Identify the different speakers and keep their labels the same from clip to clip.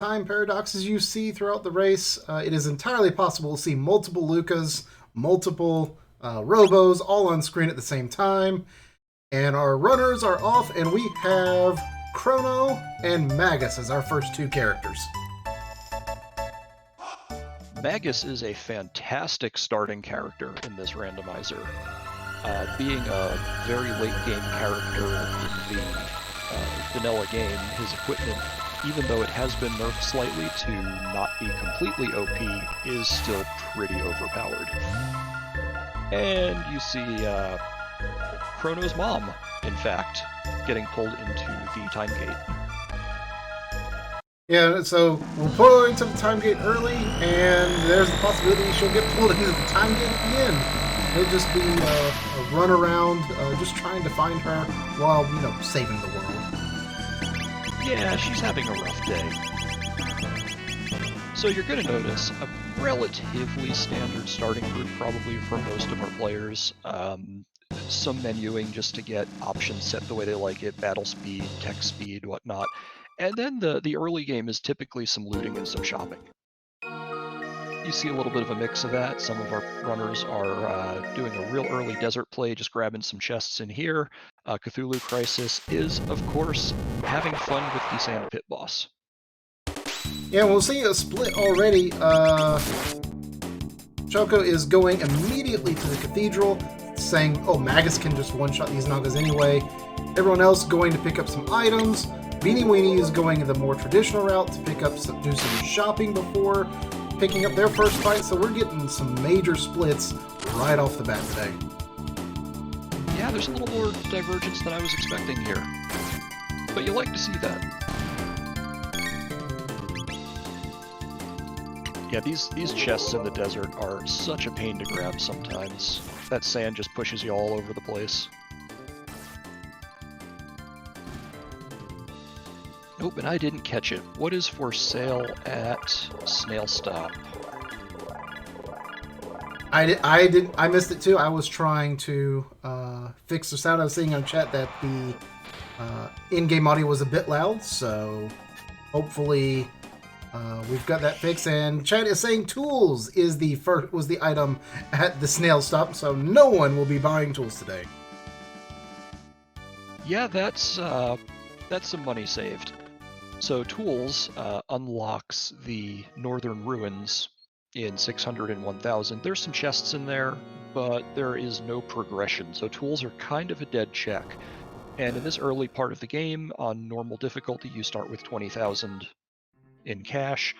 Speaker 1: time paradoxes you see throughout the race, it is entirely possible to see multiple Lucas, multiple Robos, all on screen at the same time. And our runners are off, and we have Chrono and Magus as our first two characters.
Speaker 2: Magus is a fantastic starting character in this randomizer. Being a very late game character in the vanilla game, his equipment, even though it has been nerfed slightly to not be completely OP, is still pretty overpowered. And you see Chrono's mom, in fact, getting pulled into the time gate.
Speaker 1: Yeah, so we'll pull her into the time gate early, and there's the possibility she'll get pulled into the time gate at the end. It'll just be a run around, just trying to find her while, saving the world.
Speaker 2: Yeah, she's having a rough day. So you're going to notice a relatively standard starting group probably for most of our players. Some menuing just to get options set the way they like it, battle speed, tech speed, whatnot. And then the early game is typically some looting and some shopping. You see a little bit of a mix of that. Some of our runners are doing a real early desert play, just grabbing some chests in here. Cthulhu Crisis is, of course, having fun with the Sand Pit boss.
Speaker 1: Yeah, we'll see a split already. Choco is going immediately to the cathedral, saying, oh, Magus can just one-shot these Nagas anyway. Everyone else going to pick up some items. Beanie Weenie is going the more traditional route to pick up do some shopping before picking up their first fight, so we're getting some major splits right off the bat today.
Speaker 2: Yeah, there's a little more divergence than I was expecting here. But you like to see that. Yeah, these chests in the desert are such a pain to grab sometimes. That sand just pushes you all over the place. Nope, and I didn't catch it. What is for sale at Snail Stop?
Speaker 1: I missed it too. I was trying to fix the sound. I was seeing on chat that the in-game audio was a bit loud, so hopefully we've got that fixed. And chat is saying tools was the item at the Snail Stop, so no one will be buying tools today.
Speaker 2: Yeah, that's some money saved. So tools unlocks the Northern Ruins in 600 and 1000. There's some chests in there, but there is no progression. So tools are kind of a dead check. And in this early part of the game, on normal difficulty, you start with 20,000 in cash.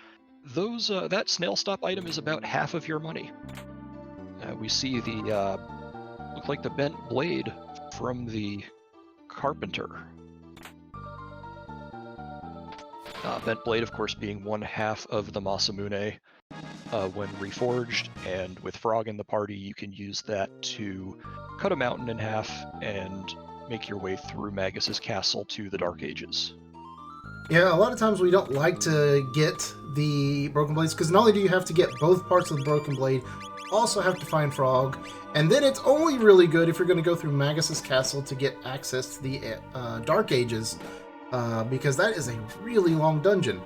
Speaker 2: That Snail Stop item is about half of your money. We see the look like the bent blade from the carpenter. Bent blade, of course, being one half of the Masamune when reforged, and with Frog in the party, you can use that to cut a mountain in half and make your way through Magus's castle to the Dark Ages.
Speaker 1: Yeah, a lot of times we don't like to get the Broken Blades, because not only do you have to get both parts of the Broken Blade, you also have to find Frog, and then it's only really good if you're going to go through Magus's castle to get access to the Dark Ages, because that is a really long dungeon.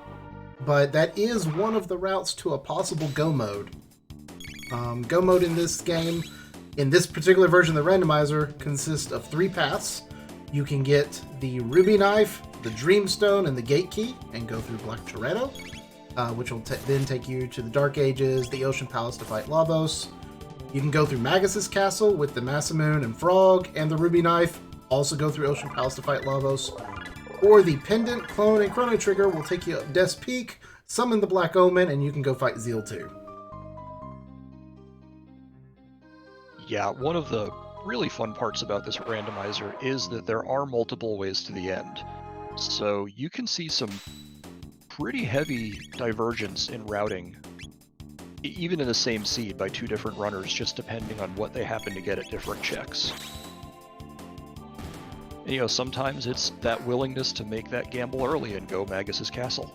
Speaker 1: But that is one of the routes to a possible Go mode. Go mode in this game, in this particular version of the randomizer, consists of 3 paths. You can get the Ruby Knife, the Dreamstone, and the Gate Key, and go through Black Tyranno, which will then take you to the Dark Ages, the Ocean Palace to fight Lavos. You can go through Magus's castle with the Masamune and Frog, and the Ruby Knife, also go through Ocean Palace to fight Lavos. Or the Pendant, Clone, and Chrono Trigger will take you up Death's Peak, summon the Black Omen, and you can go fight Zeal too.
Speaker 2: Yeah, one of the really fun parts about this randomizer is that there are multiple ways to the end. So you can see some pretty heavy divergence in routing, even in the same seed by 2 different runners, just depending on what they happen to get at different checks. And, sometimes it's that willingness to make that gamble early and go Magus's castle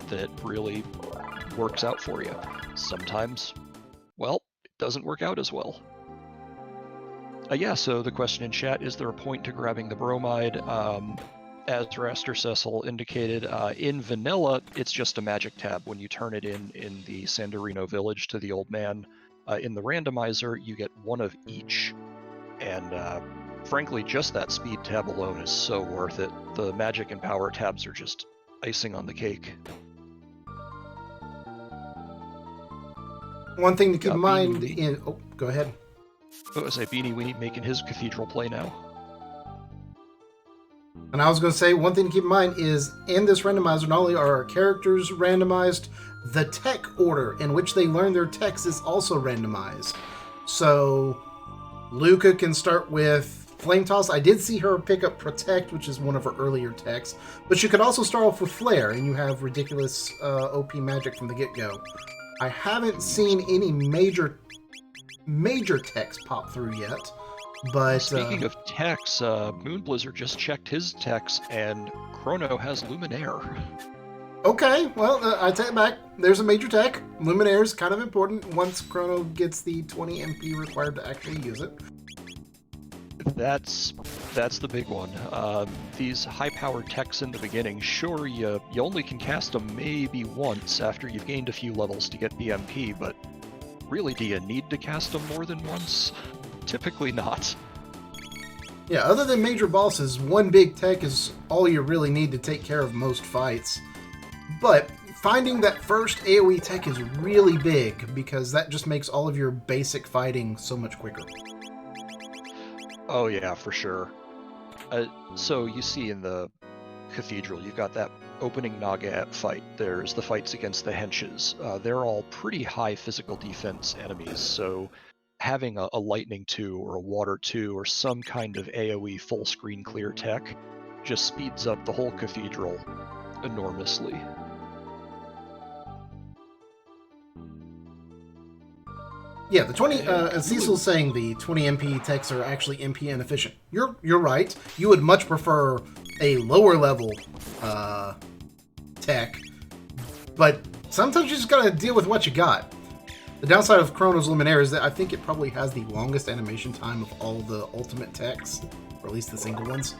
Speaker 2: that really works out for you. Sometimes, well, it doesn't work out as well. Yeah, so the question in chat, is there a point to grabbing the bromide? as Raster Cecil indicated, in vanilla, it's just a magic tab when you turn it in the Sandarino village to the old man. In the randomizer, you get one of each, and frankly, just that speed tab alone is so worth it. The magic and power tabs are just icing on the cake.
Speaker 1: One thing to keep in mind in... Oh, go ahead.
Speaker 2: I was going to say, Beanie Weenie making his cathedral play now.
Speaker 1: And I was going to say, one thing to keep in mind is, in this randomizer, not only are our characters randomized, the tech order in which they learn their techs is also randomized. So, Luca can start with Flame Toss. I did see her pick up Protect, which is one of her earlier techs. But she could also start off with Flare, and you have ridiculous OP magic from the get-go. I haven't seen any major techs pop through yet. But
Speaker 2: speaking of techs, Moon Blizzard just checked his techs, and Chrono has Luminaire.
Speaker 1: Okay, well, I take it back. There's a major tech. Luminaire is kind of important once Chrono gets the 20 MP required to actually use it.
Speaker 2: That's the big one. These high-powered techs in the beginning, sure, you only can cast them maybe once after you've gained a few levels to get the MP, but really, do you need to cast them more than once? Typically not.
Speaker 1: Yeah, other than major bosses, one big tech is all you really need to take care of most fights. But finding that first AoE tech is really big, because that just makes all of your basic fighting so much quicker.
Speaker 2: Oh yeah, for sure. So you see in the Cathedral, you've got that opening Naga fight. There's the fights against the henches. They're all pretty high physical defense enemies, so having a Lightning 2 or a Water 2 or some kind of AoE full screen clear tech just speeds up the whole Cathedral enormously.
Speaker 1: Yeah, the 20, as Cecil's saying, the 20 MP techs are actually MP inefficient. You're right. You would much prefer a lower level tech, but sometimes you just gotta deal with what you got. The downside of Chrono's Luminaire is that I think it probably has the longest animation time of all the ultimate techs, or at least the single ones.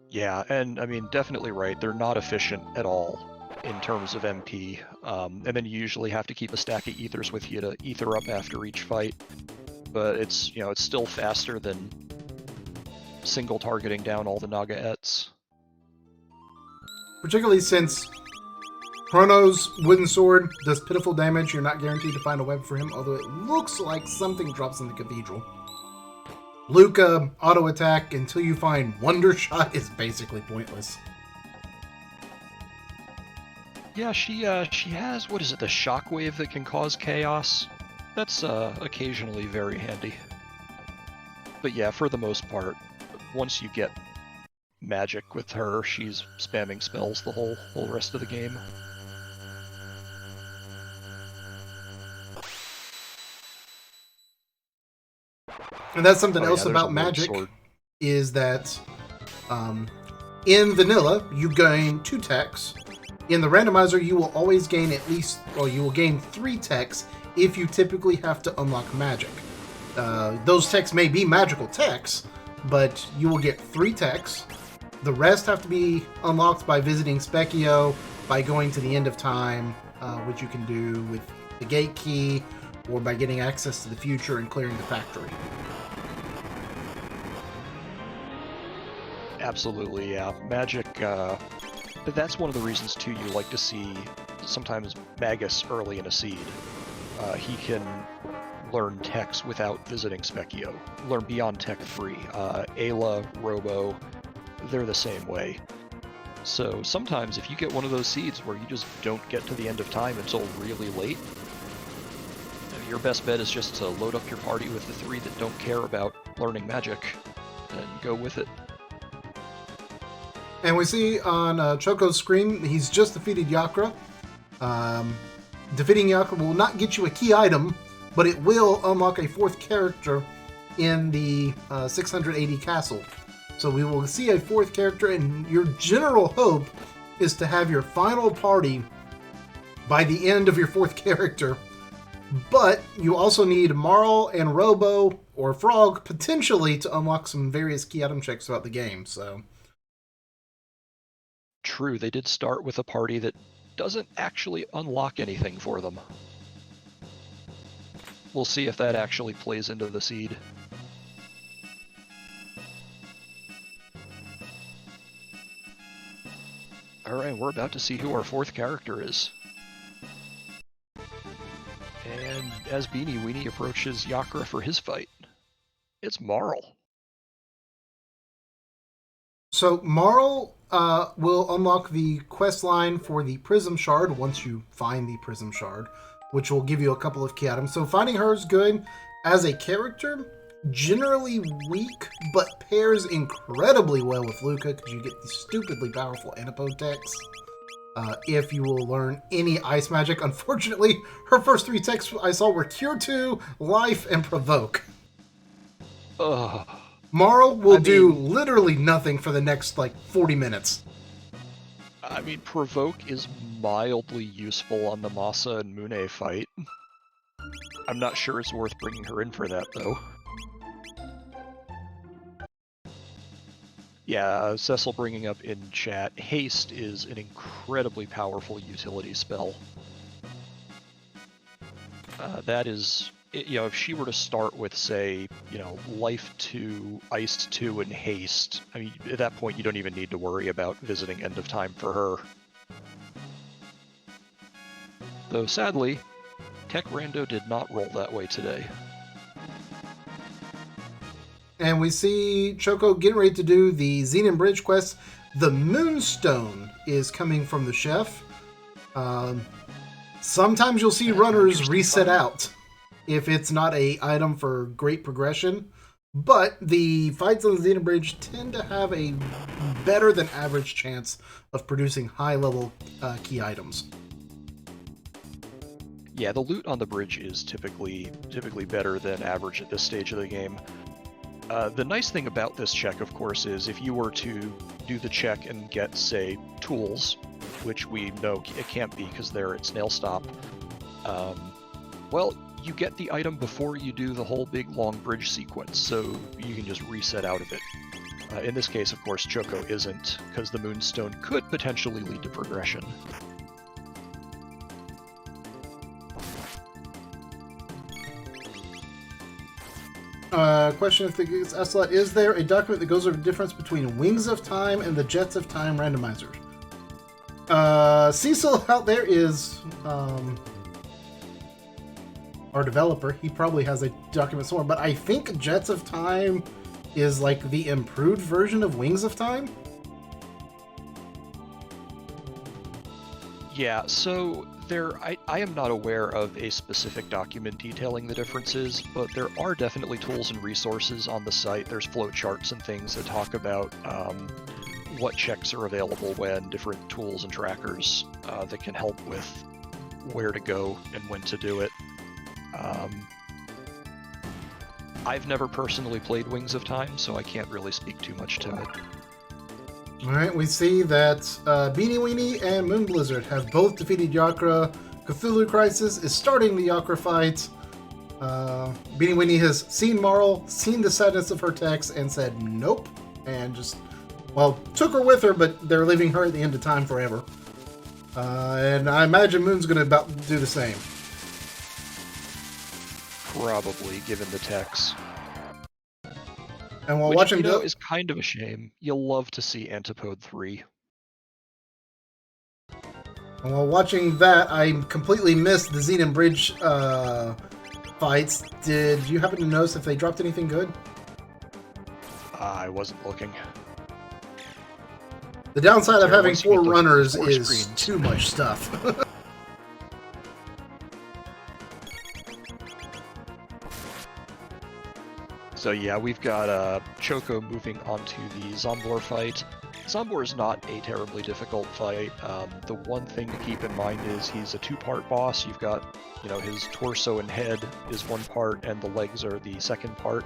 Speaker 2: Yeah, and I mean, definitely right. They're not efficient at all in terms of MP, and then you usually have to keep a stack of ethers with you to ether up after each fight. But it's it's still faster than single targeting down all the Nagaets.
Speaker 1: Particularly since Chrono's wooden sword does pitiful damage, you're not guaranteed to find a web for him, although it looks like something drops in the Cathedral. Luca, auto attack until you find Wonder Shot is basically pointless.
Speaker 2: Yeah, she has, what is it, the shockwave that can cause chaos? That's occasionally very handy. But yeah, for the most part, once you get magic with her, she's spamming spells the whole rest of the game.
Speaker 1: And that's something else about magic, is that in vanilla, you gain 2 techs. In the randomizer, you will always gain you will gain 3 techs if you typically have to unlock magic. Those techs may be magical techs, but you will get 3 techs. The rest have to be unlocked by visiting Specchio, by going to the end of time, which you can do with the gate key, or by getting access to the future and clearing the factory.
Speaker 2: Absolutely, yeah. Magic, that's one of the reasons, too, you like to see sometimes Magus early in a seed. He can learn techs without visiting Specchio. Learn beyond Tech 3. Ayla, Robo, they're the same way. So sometimes if you get one of those seeds where you just don't get to the end of time until really late, your best bet is just to load up your party with the 3 that don't care about learning magic and go with it.
Speaker 1: And we see on Choco's screen, he's just defeated Yakra. Defeating Yakra will not get you a key item, but it will unlock a 4th character in the 680 castle. So we will see a 4th character, and your general hope is to have your final party by the end of your 4th character. But you also need Marl and Robo, or Frog, potentially, to unlock some various key item checks throughout the game, so...
Speaker 2: True, they did start with a party that doesn't actually unlock anything for them. We'll see if that actually plays into the seed. Alright, we're about to see who our fourth character is. And as Beanie Weenie approaches Yakra for his fight, it's Marl.
Speaker 1: So Marl will unlock the quest line for the Prism Shard once you find the Prism Shard, which will give you a couple of key items. So finding her is good. As a character, generally weak, but pairs incredibly well with Luca because you get the stupidly powerful Antipode techs. If you will learn any ice magic. Unfortunately, her first 3 techs I saw were Cure 2, Life, and Provoke.
Speaker 2: Ugh.
Speaker 1: Marl will do literally nothing for the next, 40 minutes.
Speaker 2: I mean, Provoke is mildly useful on the Masa and Mune fight. I'm not sure it's worth bringing her in for that, though. Yeah, Cecil bringing up in chat, Haste is an incredibly powerful utility spell. That is... if she were to start with, say, Life 2, Ice 2, and Haste, I mean, at that point you don't even need to worry about visiting End of Time for her. Though, sadly, Tech Rando did not roll that way today.
Speaker 1: And we see Choco getting ready to do the Xenon Bridge quest. The Moonstone is coming from the chef. Sometimes you'll see runners reset out if it's not a item for great progression, but the fights on the Xenon Bridge tend to have a better than average chance of producing high-level key items.
Speaker 2: Yeah, the loot on the bridge is typically better than average at this stage of the game. The nice thing about this check, of course, is if you were to do the check and get, say, tools, which we know it can't be because they're at Snail Stop, well, you get the item before you do the whole big long bridge sequence, so you can just reset out of it. In this case, of course, Choco isn't, because the Moonstone could potentially lead to progression.
Speaker 1: Question if it's Ocelot, is there a document that goes over the difference between Wings of Time and the Jets of Time randomizers? Cecil out there is our developer. He probably has a document somewhere, but I think Jets of Time is like the improved version of Wings of Time.
Speaker 2: Yeah, so I am not aware of a specific document detailing the differences, but there are definitely tools and resources on the site. There's flowcharts and things that talk about what checks are available when, different tools and trackers that can help with where to go and when to do it. I've never personally played Wings of Time, so I can't really speak too much to it.
Speaker 1: Alright, we see that Beanie Weenie and Moon Blizzard have both defeated Yakra. Cthulhu Crisis is starting the Yakra fight. Beanie Weenie has seen Marl, seen the sadness of her text, and said nope. And just, well, took her with her, but they're leaving her at the end of time forever. And I imagine Moon's going to about do the same.
Speaker 2: Probably, given the text.
Speaker 1: And while
Speaker 2: Which,
Speaker 1: watching
Speaker 2: is kind of a shame. You'll love to see Antipode 3.
Speaker 1: And while watching that, I completely missed the Xenon Bridge fights. Did you happen to notice if they dropped anything good?
Speaker 2: I wasn't looking.
Speaker 1: The downside of having
Speaker 2: once you
Speaker 1: 4
Speaker 2: get
Speaker 1: runners
Speaker 2: those 4
Speaker 1: is
Speaker 2: screens.
Speaker 1: too much stuff.
Speaker 2: So yeah, we've got Choco moving onto the Zombor fight. Zombor is not a terribly difficult fight. The one thing to keep in mind is he's a 2-part boss. You've got, his torso and head is one part, and the legs are the second part.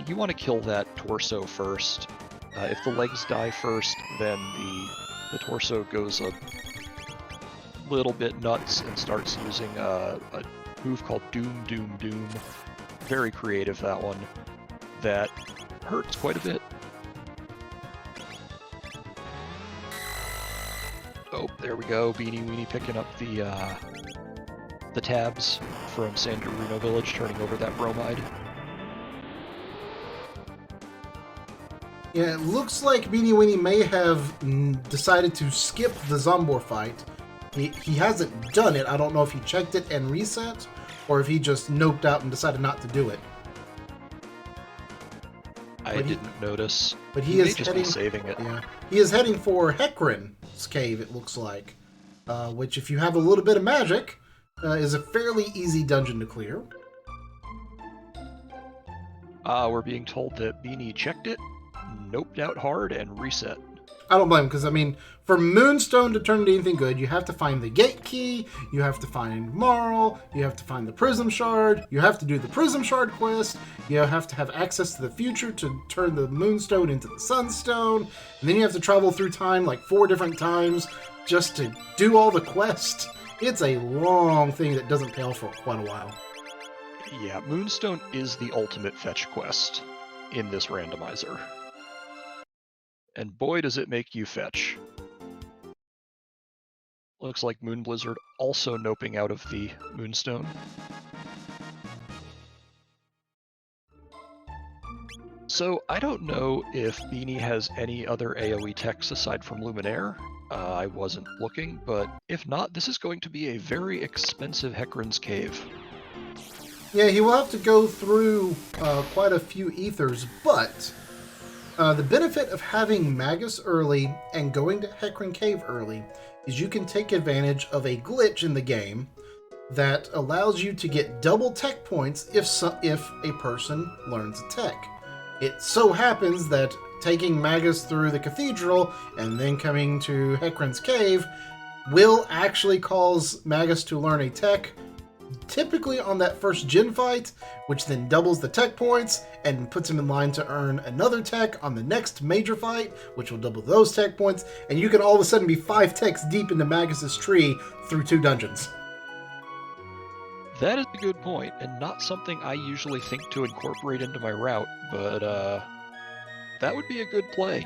Speaker 2: You want to kill that torso first. If the legs die first, then the torso goes a little bit nuts and starts using a move called Doom, Doom, Doom. Very creative, that one. That hurts quite a bit. Oh, there we go. Beanie Weenie picking up the tabs from San Dorino Village, turning over that bromide.
Speaker 1: Yeah, it looks like Beanie Weenie may have decided to skip the Zombor fight. He hasn't done it. I don't know if he checked it and reset, or if he just noped out and decided not to do it.
Speaker 2: I didn't notice.
Speaker 1: But he
Speaker 2: may
Speaker 1: is
Speaker 2: just
Speaker 1: heading,
Speaker 2: be saving it.
Speaker 1: Yeah, he is heading for Hecarim's cave. It looks like, which, if you have a little bit of magic, is a fairly easy dungeon to clear.
Speaker 2: We're being told that Beanie checked it, noped out hard, and reset.
Speaker 1: I don't blame him, because, I mean, for Moonstone to turn into anything good, you have to find the gate key, you have to find Marl, you have to find the Prism Shard, you have to do the Prism Shard quest, you have to have access to the future to turn the Moonstone into the Sunstone, and then you have to travel through time like 4 different times just to do all the quests. It's a long thing that doesn't pay off for quite a while.
Speaker 2: Yeah, Moonstone is the ultimate fetch quest in this randomizer. And boy, does it make you fetch. Looks like Moon Blizzard also noping out of the Moonstone. So I don't know if Beanie has any other AoE techs aside from Luminaire. I wasn't looking, but if not, this is going to be a very expensive Hecarim's Cave.
Speaker 1: Yeah, he will have to go through quite a few ethers, but the benefit of having Magus early and going to Hecarim Cave early is you can take advantage of a glitch in the game that allows you to get double tech points if a person learns a tech. It so happens that taking Magus through the cathedral and then coming to Hecarim's Cave will actually cause Magus to learn a tech, typically on that first gen fight, which then doubles the tech points and puts him in line to earn another tech on the next major fight, which will double those tech points, and you can all of a sudden be 5 techs deep into Magus's tree through 2 dungeons.
Speaker 2: That is a good point, and not something I usually think to incorporate into my route, but that would be a good play.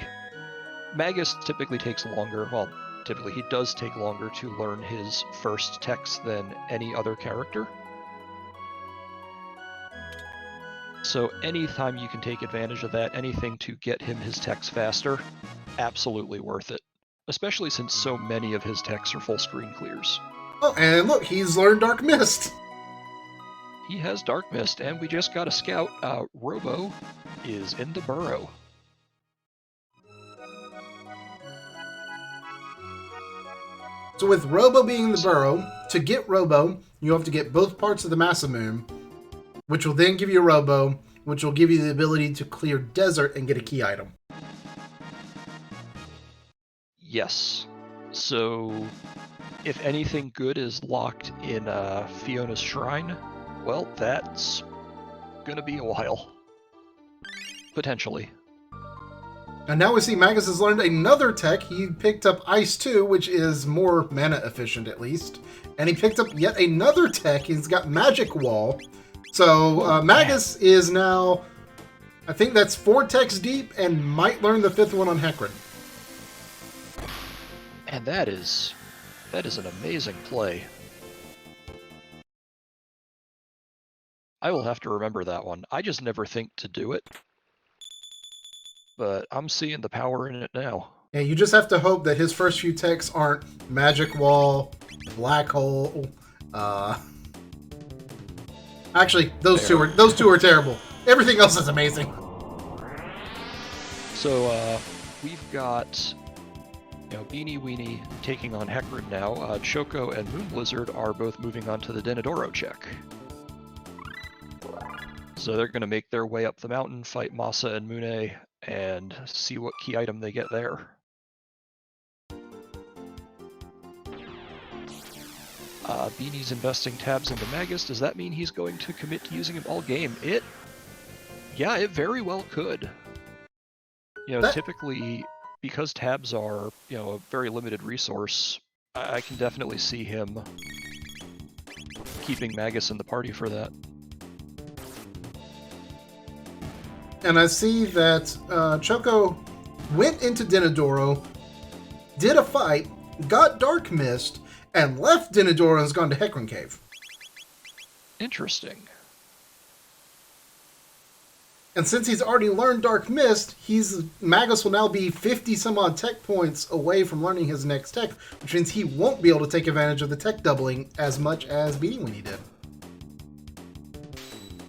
Speaker 2: Magus typically takes longer, well, typically he does take longer to learn his first techs than any other character. So anytime you can take advantage of that, anything to get him his techs faster, absolutely worth it. Especially since so many of his techs are full screen clears.
Speaker 1: Oh, and look, he's learned Dark Mist!
Speaker 2: He has Dark Mist, and we just got a scout. Robo is in the burrow.
Speaker 1: So with Robo being in the burrow, to get Robo, you have to get both parts of the Massamoon, which will then give you Robo, which will give you the ability to clear Desert and get a key item.
Speaker 2: Yes. So, if anything good is locked in Fiona's Shrine, well, that's gonna be a while. Potentially.
Speaker 1: And now we see Magus has learned another tech. He picked up Ice 2, which is more mana efficient at least. And he picked up yet another tech. He's got Magic Wall. So Magus is now, I think that's 4 techs deep and might learn the 5th one on Hecarim.
Speaker 2: And that is an amazing play. I will have to remember that one. I just never think to do it. But I'm seeing the power in it now.
Speaker 1: Yeah, you just have to hope that his first few techs aren't Magic Wall, Black Hole. Actually, those two are terrible. Everything else is amazing.
Speaker 2: So we've got Beanie Weenie taking on Hecarim now. Choco and Moon Blizzard are both moving on to the Denadoro check. So they're going to make their way up the mountain, fight Masa and Mune, and see what key item they get there. Beanie's investing tabs into Magus. Does that mean he's going to commit to using him all game? Yeah, it very well could. Typically, because tabs are, a very limited resource, I can definitely see him keeping Magus in the party for that.
Speaker 1: And I see that Choco went into Denadoro, did a fight, got Dark Mist, and left Denadoro and has gone to Hecarim Cave.
Speaker 2: Interesting.
Speaker 1: And since he's already learned Dark Mist, Magus will now be 50 some odd tech points away from learning his next tech, which means he won't be able to take advantage of the tech doubling as much as Beanie Weenie did.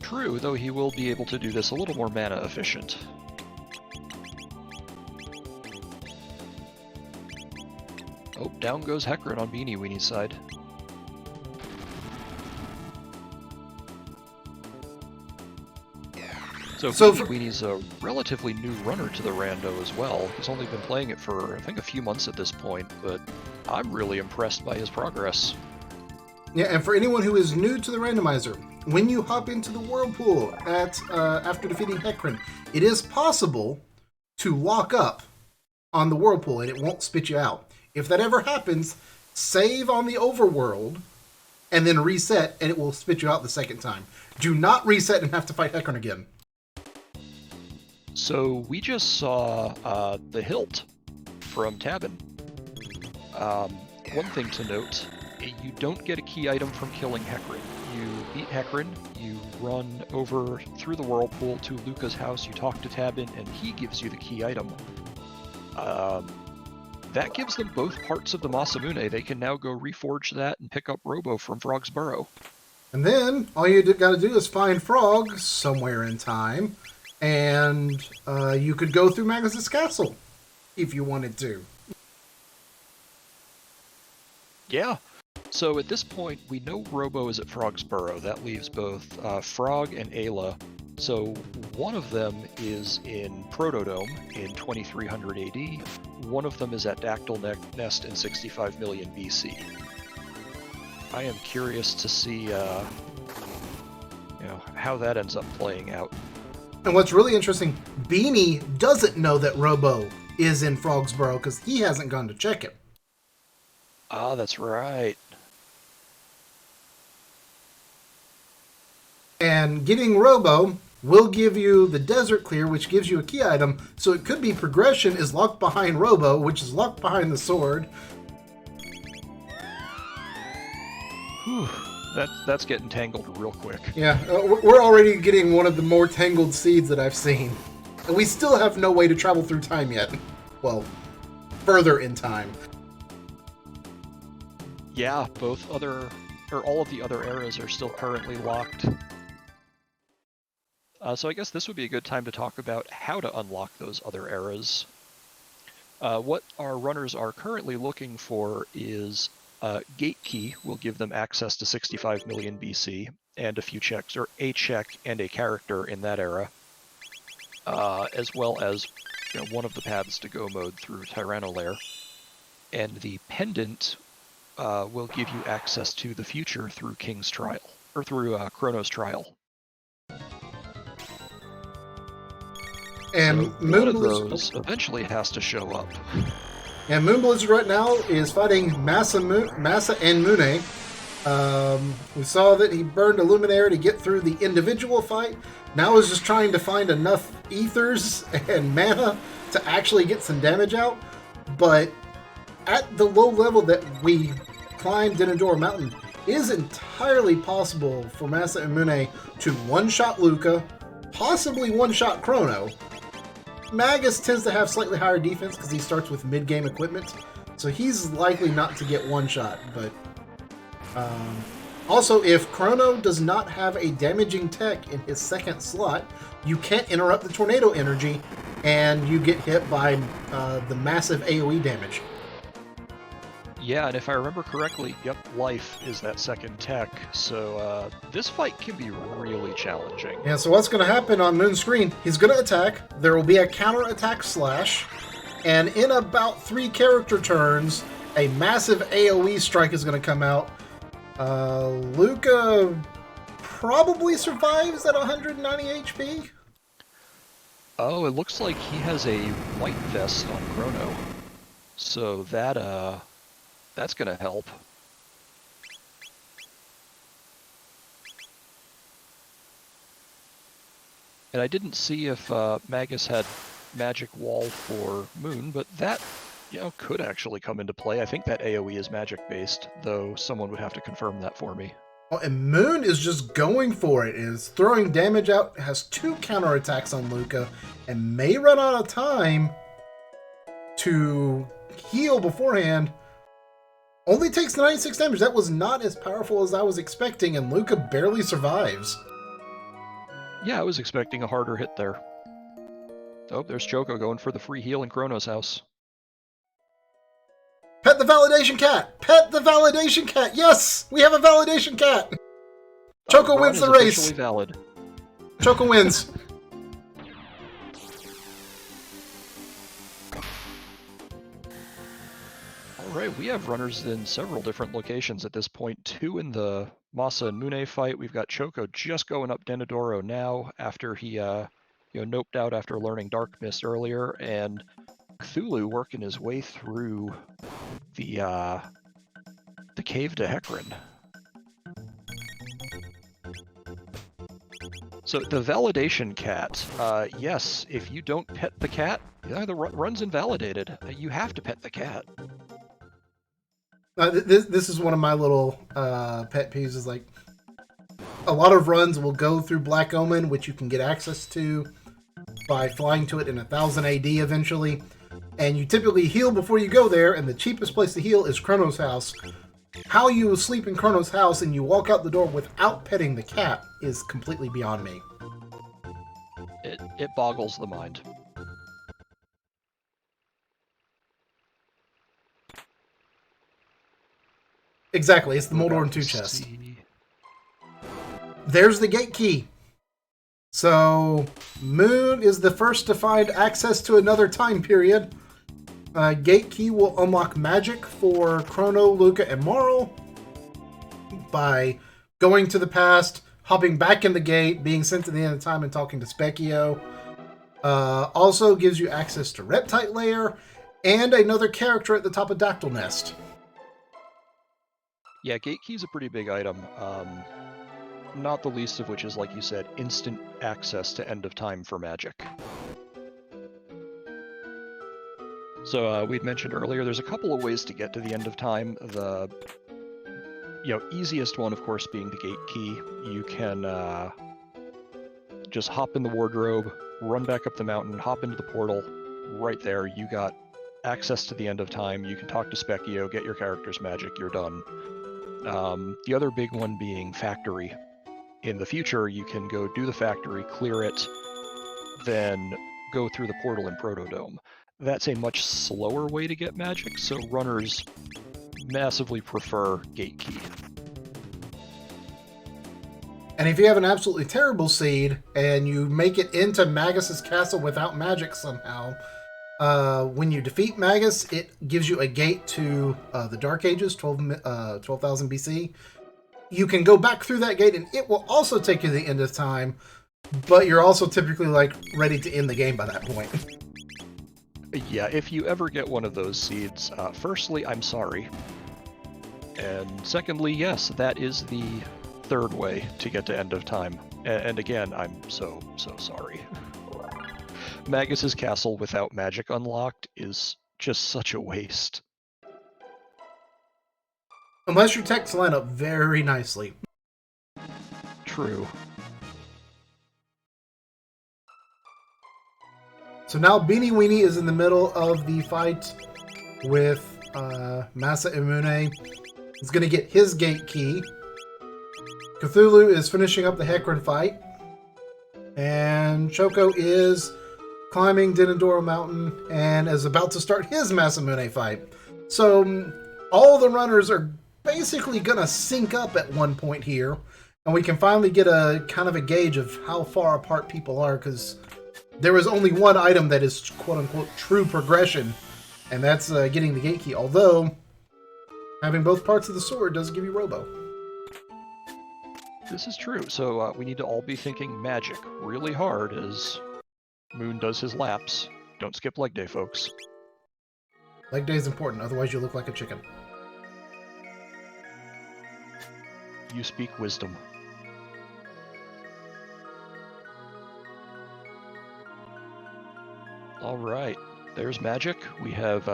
Speaker 2: True, though he will be able to do this a little more mana efficient. Oh, down goes Hecarim on Beanie Weenie's side. So Beanie Weenie's a relatively new runner to the rando as well. He's only been playing it for, I think, a few months at this point, but I'm really impressed by his progress.
Speaker 1: Yeah, and for anyone who is new to the randomizer, when you hop into the whirlpool after defeating Hecarim, it is possible to lock up on the whirlpool and it won't spit you out. If that ever happens, save on the overworld and then reset and it will spit you out the second time. Do not reset and have to fight Hecarim again.
Speaker 2: So we just saw the hilt from Tabin. One thing to note, you don't get a key item from killing Hecarim. You beat Hecarim, you run over through the whirlpool to Luca's house, you talk to Tabin, and he gives you the key item. That gives them both parts of the Masamune. They can now go reforge that and pick up Robo from Frog's Burrow.
Speaker 1: And then all you got to do is find Frog somewhere in time, and you could go through Magus's castle if you wanted to.
Speaker 2: Yeah. So at this point, we know Robo is at Frog's Burrow. That leaves both Frog and Ayla. So one of them is in Protodome in 2300 AD. One of them is at Dactyl Nest in 65 million BC. I am curious to see how that ends up playing out.
Speaker 1: And what's really interesting, Beanie doesn't know that Robo is in Frog's Burrow because he hasn't gone to check it.
Speaker 2: Ah, that's right.
Speaker 1: And getting Robo will give you the Desert Clear, which gives you a key item. So it could be progression is locked behind Robo, which is locked behind the sword.
Speaker 2: Whew. That's getting tangled real quick.
Speaker 1: Yeah, we're already getting one of the more tangled seeds that I've seen. And we still have no way to travel through time yet. Well, further in time.
Speaker 2: Yeah, all of the other eras are still currently locked. So I guess this would be a good time to talk about how to unlock those other eras. What our runners are currently looking for is Gate Key will give them access to 65 million BC and a few checks, or a check and a character in that era, as well as one of the paths to go mode through Tyranno Lair. And the Pendant will give you access to the future through King's Trial, or through Chrono's Trial.
Speaker 1: And
Speaker 2: so one of those eventually has to show up.
Speaker 1: And Moon Blizzard right now is fighting Massa and Mune. We saw that he burned a Luminaire to get through the individual fight. Now he's just trying to find enough ethers and mana to actually get some damage out. But at the low level that we climbed Denador Mountain, it is entirely possible for Massa and Mune to one-shot Luca, possibly one-shot Chrono. Magus tends to have slightly higher defense because he starts with mid-game equipment, so he's likely not to get one-shot, but also, if Chrono does not have a damaging tech in his second slot, you can't interrupt the tornado energy, and you get hit by the massive AoE damage.
Speaker 2: Yeah, and if I remember correctly, yep, life is that second tech, so this fight can be really challenging.
Speaker 1: Yeah, so what's going to happen on Moon's screen, he's going to attack, there will be a counter-attack slash, and in about 3 character turns, a massive AoE strike is going to come out. Luca probably survives at 190 HP.
Speaker 2: Oh, it looks like he has a white vest on Chrono, so that's going to help. And I didn't see if Magus had Magic Wall for Moon, but that, could actually come into play. I think that AoE is magic-based, though someone would have to confirm that for me.
Speaker 1: Oh, and Moon is just going for it. Is throwing damage out, has 2 counterattacks on Luca, and may run out of time to heal beforehand. Only takes 96 damage. That was not as powerful as I was expecting, and Luca barely survives.
Speaker 2: Yeah, I was expecting a harder hit there. Oh, there's Choco going for the free heal in Chrono's house.
Speaker 1: Pet the validation cat! Pet the validation cat! Yes! We have a validation cat! Choco wins the race!
Speaker 2: Officially valid.
Speaker 1: Choco wins.
Speaker 2: Alright, we have runners in several different locations at this point. 2 in the Masa and Mune fight. We've got Choco just going up Denadoro now after he noped out after learning Dark Mist earlier, and Cthulhu working his way through the cave to Hecarim. So the validation cat, yes, if you don't pet the cat, the run's invalidated. You have to pet the cat.
Speaker 1: This is one of my little pet peeves, is like, a lot of runs will go through Black Omen, which you can get access to by flying to it in 1000 AD eventually, and you typically heal before you go there, and the cheapest place to heal is Chrono's house. How you sleep in Chrono's house and you walk out the door without petting the cat is completely beyond me.
Speaker 2: It boggles the mind.
Speaker 1: Exactly, it's the Moldorn 2 chest. There's the gate key. So, Moon is the first to find access to another time period. Gate key will unlock magic for Chrono, Luca, and Marl by going to the past, hopping back in the gate, being sent to the end of time, and talking to Specchio. Also gives you access to Reptite Lair and another character at the top of Dactyl Nest.
Speaker 2: Yeah, gate key's a pretty big item. Not the least of which is, like you said, instant access to end of time for magic. So we'd mentioned earlier, there's a couple of ways to get to the end of time. The easiest one, of course, being the gate key. You can just hop in the wardrobe, run back up the mountain, hop into the portal. Right there, you got access to the end of time. You can talk to Specchio, get your character's magic, you're done. The other big one being factory. In the future, you can go do the factory, clear it, then go through the portal in Protodome. That's a much slower way to get magic, so runners massively prefer gate key.
Speaker 1: And if you have an absolutely terrible seed and you make it into Magus's castle without magic somehow, when you defeat Magus, it gives you a gate to the Dark Ages, 12,000 BC. You can go back through that gate and it will also take you to the end of time, but you're also typically ready to end the game by that point.
Speaker 2: Yeah, if you ever get one of those seeds, firstly, I'm sorry. And secondly, yes, that is the third way to get to end of time. And again, I'm so sorry. Magus's castle without magic unlocked is just such a waste.
Speaker 1: Unless your techs line up very nicely.
Speaker 2: True.
Speaker 1: So now Beanie Weenie is in the middle of the fight with Masa Imune. He's going to get his gate key. Cthulhu is finishing up the Hecarim fight. And Choco is climbing Denadoro Mountain and is about to start his Masamune fight. So all the runners are basically going to sync up at one point here. And we can finally get a kind of a gauge of how far apart people are, because there is only one item that is quote-unquote true progression, and that's getting the gate key. Although, having both parts of the sword does give you Robo.
Speaker 2: This is true, so we need to all be thinking magic really hard as Moon does his laps. Don't skip leg day, folks.
Speaker 1: Leg day is important, otherwise you look like a chicken.
Speaker 2: You speak wisdom. All right, there's magic. We have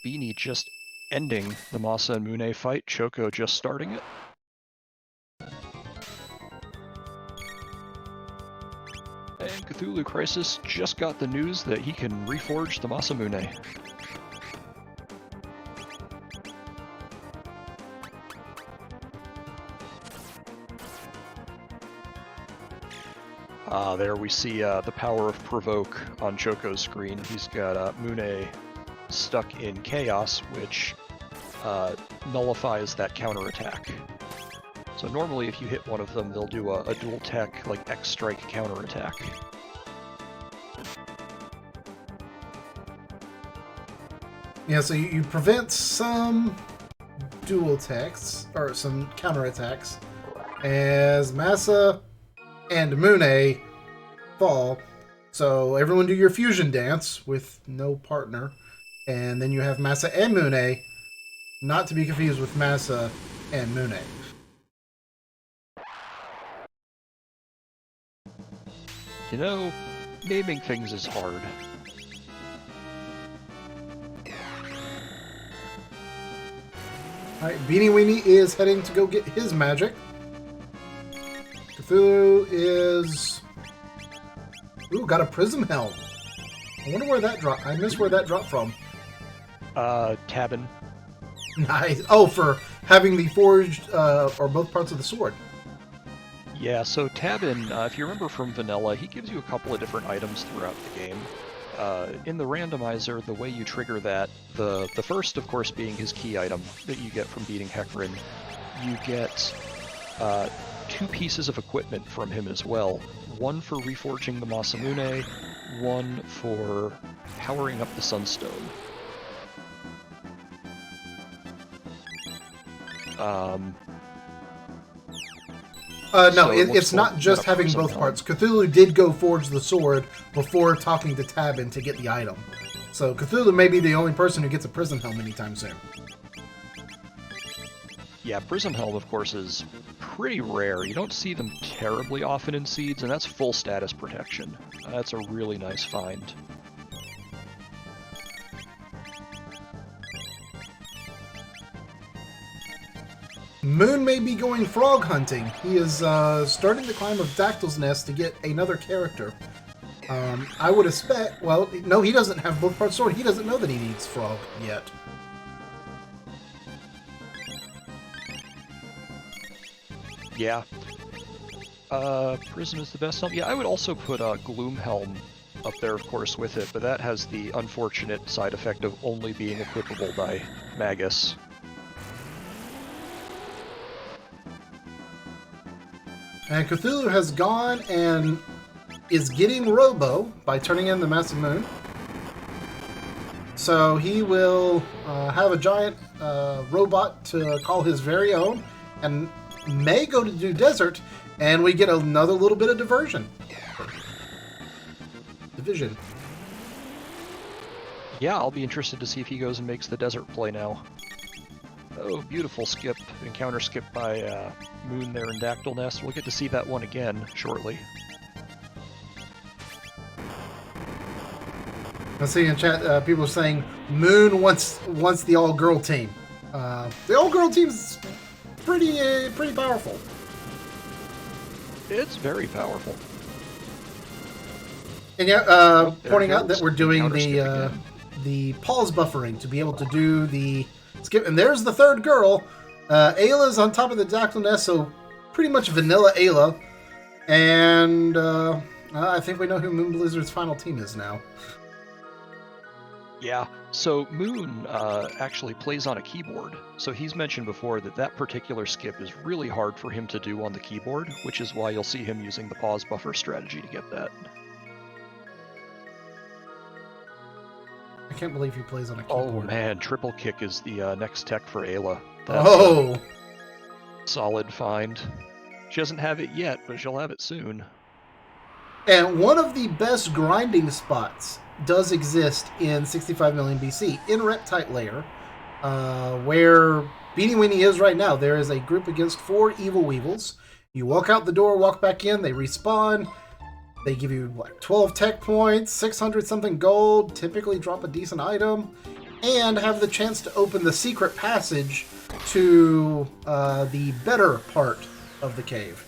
Speaker 2: Beanie just ending the Masa and Mune fight, Choco just starting it. And Cthulhu Crisis just got the news that he can reforge the Masamune. There we see the power of Provoke on Choco's screen. He's got Mune stuck in Chaos, which nullifies that counterattack. So normally if you hit one of them, they'll do a dual tech, like X-Strike counterattack.
Speaker 1: Yeah, so you prevent some dual techs, or some counterattacks, as Masa and Mune fall. So everyone do your fusion dance with no partner. And then you have Masa and Mune, not to be confused with Masa and Mune.
Speaker 2: You know, naming things is hard.
Speaker 1: Alright, Beanie Weenie is heading to go get his magic. Cthulhu is... Ooh, got a Prism Helm. I wonder where that dropped. I missed where that dropped from.
Speaker 2: Tabin.
Speaker 1: Nice. Oh, for having the forged, or both parts of the sword.
Speaker 2: Yeah, so Tabin, if you remember from Vanilla, he gives you a couple of different items throughout the game. In the randomizer, the way you trigger that, the first, of course, being his key item that you get from beating Hecarim, you get 2 pieces of equipment from him as well. One for reforging the Masamune, one for powering up the Sunstone.
Speaker 1: No,
Speaker 2: So
Speaker 1: it's not
Speaker 2: like
Speaker 1: just
Speaker 2: a
Speaker 1: having
Speaker 2: Prism
Speaker 1: both
Speaker 2: Helm.
Speaker 1: parts. Cthulhu did go forge the sword before talking to Tabin to get the item. So Cthulhu may be the only person who gets a Prism Helm anytime soon.
Speaker 2: Yeah, Prism Helm, of course, is pretty rare. You don't see them terribly often in Seeds, and that's full status protection. That's a really nice find.
Speaker 1: Moon may be going frog hunting. He is starting to climb a Dactyl's nest to get another character. I would expect... Well, no, he doesn't have both parts sword. He doesn't know that he needs frog yet.
Speaker 2: Yeah. Prism is the best helm. Yeah, I would also put Gloom Helm up there, of course, with it, but that has the unfortunate side effect of only being equipable by Magus.
Speaker 1: And Cthulhu has gone and is getting Robo by turning in the Massive Moon. So he will have a giant robot to call his very own, and may go to do desert, and we get another little bit of division.
Speaker 2: Yeah, I'll be interested to see if he goes and makes the desert play now. Oh, beautiful skip. Encounter skip by Moon there in Dactyl Nest. We'll get to see that one again shortly.
Speaker 1: I see in chat people are saying Moon wants the all-girl team. The all-girl team's pretty powerful.
Speaker 2: It's very powerful.
Speaker 1: And yeah,
Speaker 2: Oh, there
Speaker 1: pointing
Speaker 2: it
Speaker 1: out that
Speaker 2: goes.
Speaker 1: we're doing
Speaker 2: Encounter skip
Speaker 1: the pause buffering to be able to do the skip. And there's the third girl. Ayla's on top of the Dactyl Nest, so pretty much vanilla Ayla. And I think we know who Moon Blizzard's final team is now.
Speaker 2: Yeah, so Moon actually plays on a keyboard. So he's mentioned before that that particular skip is really hard for him to do on the keyboard, which is why you'll see him using the pause buffer strategy to get that.
Speaker 1: I can't believe he plays on a
Speaker 2: Oh
Speaker 1: keyboard.
Speaker 2: man, triple kick is the next tech for Ayla.
Speaker 1: Oh!
Speaker 2: Solid find. She doesn't have it yet, but she'll have it soon.
Speaker 1: And one of the best grinding spots does exist in 65 million BC, in Reptite Lair, where Beanie Weenie is right now. There is a group against 4 Evil Weevils. You walk out the door, walk back in, they respawn. They give you, what, 12 tech points, 600 something gold, typically drop a decent item, and have the chance to open the secret passage to the better part of the cave.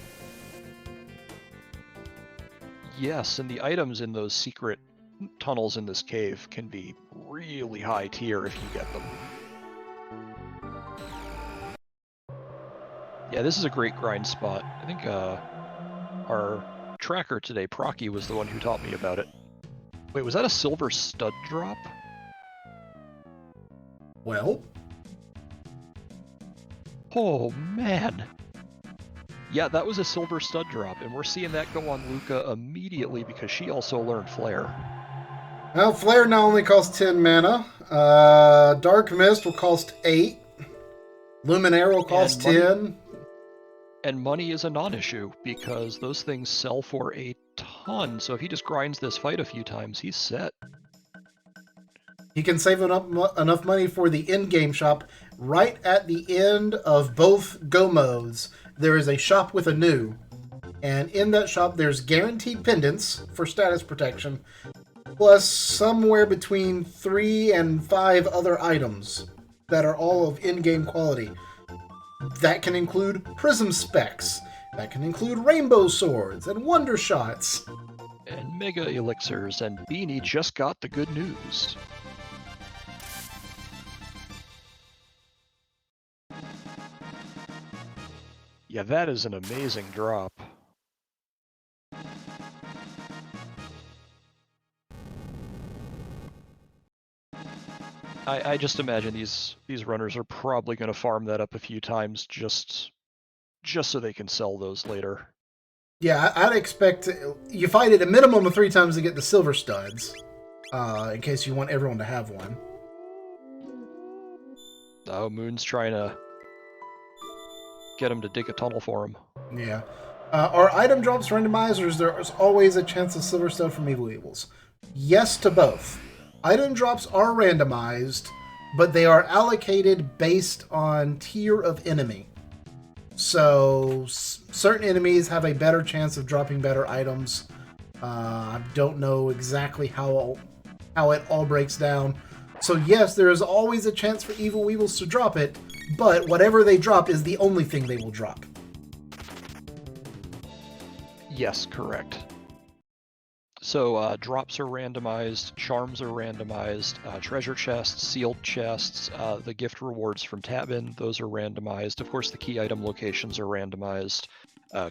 Speaker 2: Yes, and the items in those secret tunnels in this cave can be really high tier if you get them. Yeah, this is a great grind spot. I think our tracker today, Procky, was the one who taught me about it. Wait, was that a silver stud drop?
Speaker 1: Well?
Speaker 2: Oh, man. Yeah, that was a silver stud drop, and we're seeing that go on Luca immediately because she also learned Flare.
Speaker 1: Well, Flare now only costs 10 mana. Dark Mist will cost 8. Luminaire will cost 10.
Speaker 2: And money is a non-issue because those things sell for a ton. So if he just grinds this fight a few times, he's set.
Speaker 1: He can save enough money for the in-game shop. Right at the end of both Go modes, there is a shop with a new. And in that shop, there's guaranteed pendants for status protection, plus somewhere between 3 and 5 other items that are all of in-game quality. That can include Prism Specs. That can include Rainbow Swords and Wonder Shots.
Speaker 2: And Mega Elixirs, and Beanie just got the good news. Yeah, that is an amazing drop. I just imagine these runners are probably going to farm that up a few times just so they can sell those later.
Speaker 1: Yeah, I'd expect you fight it a minimum of 3 times to get the silver studs, in case you want everyone to have one.
Speaker 2: Oh, Moon's trying to get him to dig a tunnel for him.
Speaker 1: Yeah. Are item drops randomized, or is there always a chance of silver stud from Evil Evils? Yes to both. Item drops are randomized, but they are allocated based on tier of enemy. So certain enemies have a better chance of dropping better items. I don't know exactly how it all breaks down. So yes, there is always a chance for Evil Weevils to drop it, but whatever they drop is the only thing they will drop.
Speaker 2: Yes, correct. So drops are randomized, charms are randomized, treasure chests, sealed chests, the gift rewards from Tabin, those are randomized. Of course, the key item locations are randomized.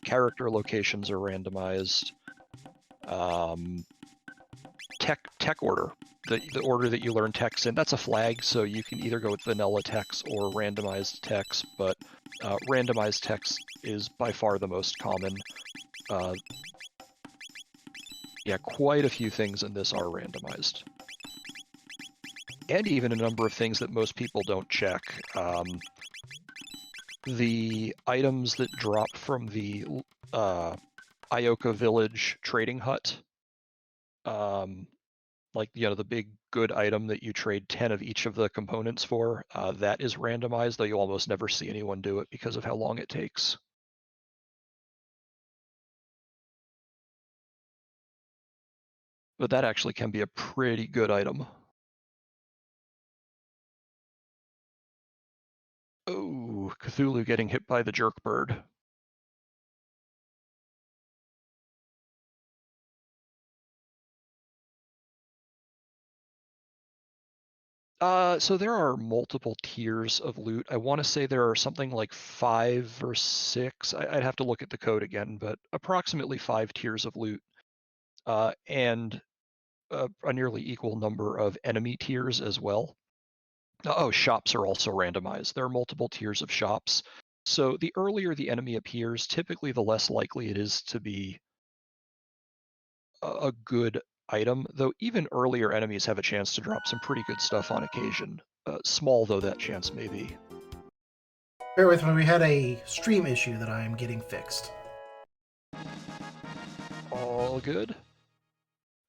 Speaker 2: Character locations are randomized. Tech order, the order that you learn techs in, that's a flag, so you can either go with vanilla techs or randomized techs, but randomized techs is by far the most common. Yeah, quite a few things in this are randomized. And even a number of things that most people don't check. The items that drop from the Ioka Village trading hut, like, you know, the big good item that you trade 10 of each of the components for, that is randomized, though you almost never see anyone do it because of how long it takes. But that actually can be a pretty good item. Oh, Cthulhu getting hit by the jerk bird. So there are multiple tiers of loot. I want to say there are something like 5 or 6. I'd have to look at the code again, but approximately 5 tiers of loot. And a nearly equal number of enemy tiers as well. Oh, shops are also randomized. There are multiple tiers of shops. So the earlier the enemy appears, typically the less likely it is to be a good item, though even earlier enemies have a chance to drop some pretty good stuff on occasion. Small though that chance may be.
Speaker 1: Bear with me, we had a stream issue that I am getting fixed.
Speaker 2: All good.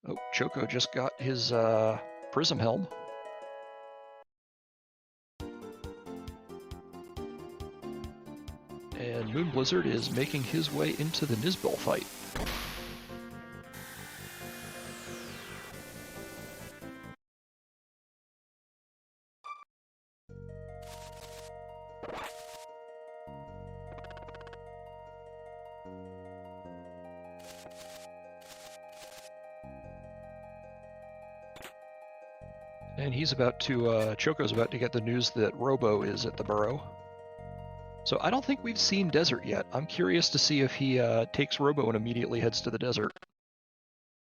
Speaker 2: Oh, Choco just got his Prism Helm. And Moon Blizzard is making his way into the Nizbel fight. And he's about to, Choco's about to get the news that Robo is at the burrow. So I don't think we've seen Desert yet. I'm curious to see if he takes Robo and immediately heads to the desert.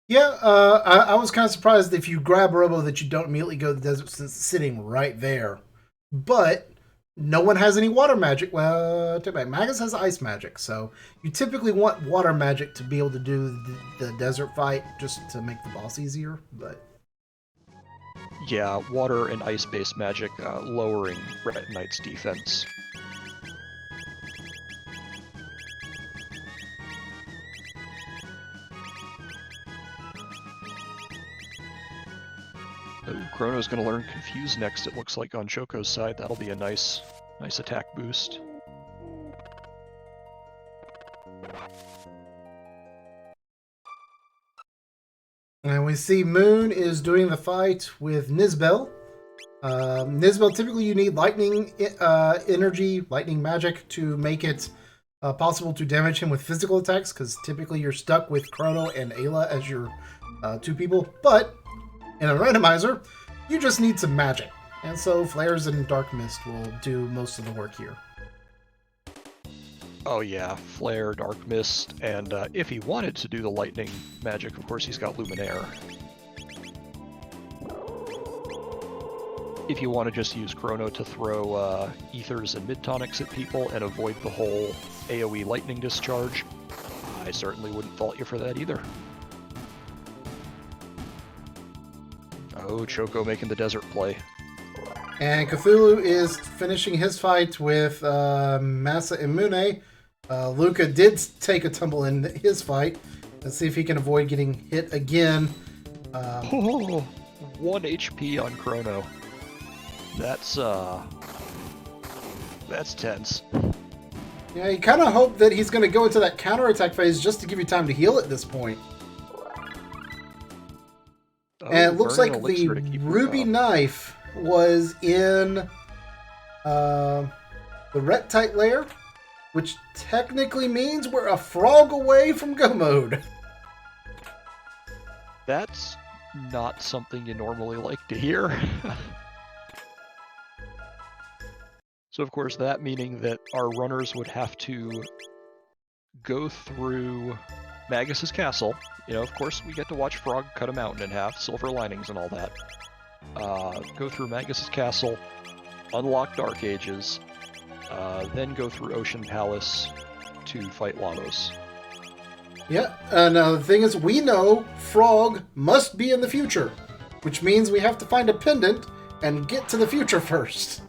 Speaker 1: Yeah, I was kind of surprised if you grab Robo that you don't immediately go to the desert since it's sitting right there. But no one has any water magic. Well, take back. Magus has ice magic, so you typically want water magic to be able to do the desert fight just to make the boss easier. But
Speaker 2: yeah, water and ice-based magic lowering Red Knight's defense. Oh, Chrono's going to learn Confuse next, it looks like, on Choco's side. That'll be a nice attack boost.
Speaker 1: And we see Moon is doing the fight with Nizbel. Nizbel, typically you need lightning energy, lightning magic to make it possible to damage him with physical attacks, because typically you're stuck with Chrono and Ayla as your two people. But in a randomizer, you just need some magic. And so Flares and Dark Mist will do most of the work here.
Speaker 2: Oh yeah, Flare, Dark Mist, and if he wanted to do the lightning magic, of course he's got Luminaire. If you want to just use Chrono to throw Ethers and Mid-Tonics at people and avoid the whole AoE lightning discharge, I certainly wouldn't fault you for that either. Oh, Choco making the desert play.
Speaker 1: And Cthulhu is finishing his fight with Massa Immune. Luca did take a tumble in his fight. Let's see if he can avoid getting hit again.
Speaker 2: 1 HP on Chrono. That's tense.
Speaker 1: Yeah, you kind of hope that he's going to go into that counterattack phase just to give you time to heal at this point.
Speaker 2: Oh,
Speaker 1: and it looks like
Speaker 2: the
Speaker 1: ruby knife was in the Reptite layer, which technically means we're a frog away from go mode.
Speaker 2: That's not something you normally like to hear. So of course that meaning that our runners would have to go through Magus's castle. You know, of course we get to watch Frog cut a mountain in half, silver linings and all that. Go through Magus's castle, unlock Dark Ages, then go through Ocean Palace to fight Lavos.
Speaker 1: Yeah, and the thing is, we know Frog must be in the future, which means we have to find a pendant and get to the future first.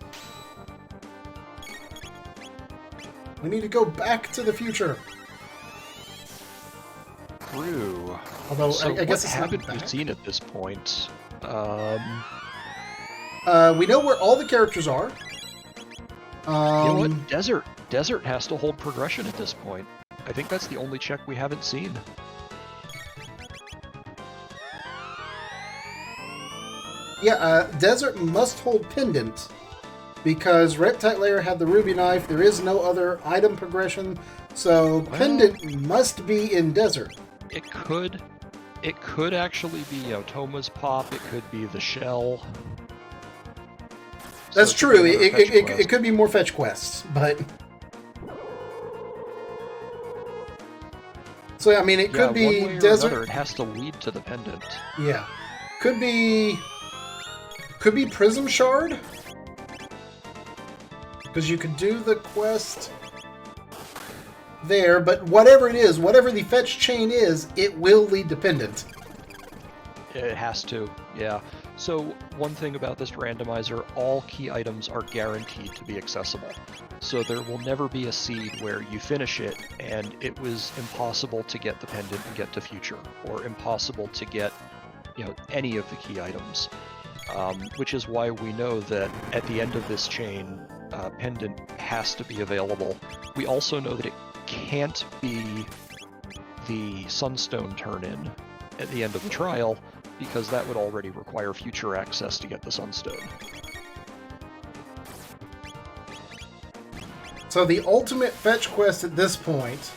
Speaker 1: We need to go back to the future.
Speaker 2: True.
Speaker 1: Although,
Speaker 2: so
Speaker 1: I guess
Speaker 2: what
Speaker 1: it's
Speaker 2: haven't
Speaker 1: not
Speaker 2: we
Speaker 1: back.
Speaker 2: seen at this point?
Speaker 1: We know where all the characters are.
Speaker 2: You know what? Desert has to hold progression at this point. I think that's the only check we haven't seen.
Speaker 1: Yeah, Desert must hold Pendant, because Reptite Layer had the Ruby Knife. There is no other item progression, so Pendant must be in Desert.
Speaker 2: It could actually be, you know, Toma's Pop. It could be the Shell.
Speaker 1: That's
Speaker 2: So
Speaker 1: true.
Speaker 2: it could be another fetch quest.
Speaker 1: It could be more fetch quests, but so I mean, it could
Speaker 2: one way
Speaker 1: be
Speaker 2: or
Speaker 1: Desert.
Speaker 2: another, it has to lead to the pendant.
Speaker 1: Yeah, could be Prism Shard, because you could do the quest there. But whatever it is, whatever the fetch chain is, it will lead to Pendant.
Speaker 2: It has to, yeah. So one thing about this randomizer, all key items are guaranteed to be accessible. So there will never be a seed where you finish it and it was impossible to get the pendant and get to future, or impossible to get, you know, any of the key items. Which is why we know that at the end of this chain, pendant has to be available. We also know that it can't be the Sunstone turn-in at the end of the trial, because that would already require future access to get the Sunstone.
Speaker 1: So the ultimate fetch quest at this point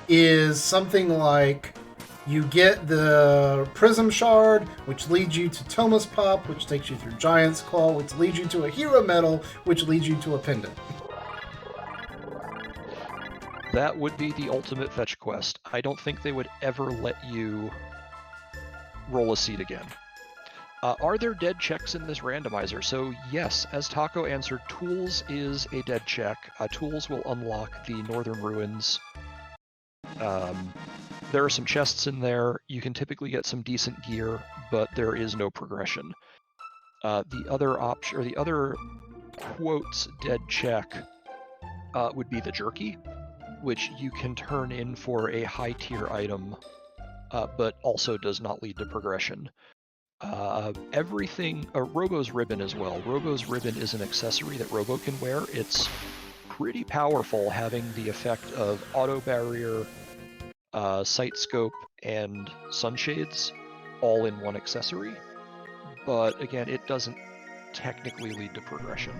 Speaker 1: is something like You get the Prism Shard, which leads you to Thomas Pop, which takes you through Giant's Claw, which leads you to a Hero Medal, which leads you to a Pendant.
Speaker 2: That would be the ultimate fetch quest. I don't think they would ever let you roll a seed again. Are there dead checks in this randomizer? So yes, as Taco answered, Tools is a dead check. Tools will unlock the Northern Ruins. There are some chests in there. You can typically get some decent gear, but there is no progression. The other option, or the other quotes dead check, would be the Jerky, which you can turn in for a high tier item, but also does not lead to progression. Everything, Robo's ribbon as well. Robo's ribbon is an accessory that Robo can wear. It's pretty powerful, having the effect of auto barrier, sight scope, and sunshades all in one accessory. But again, it doesn't technically lead to progression.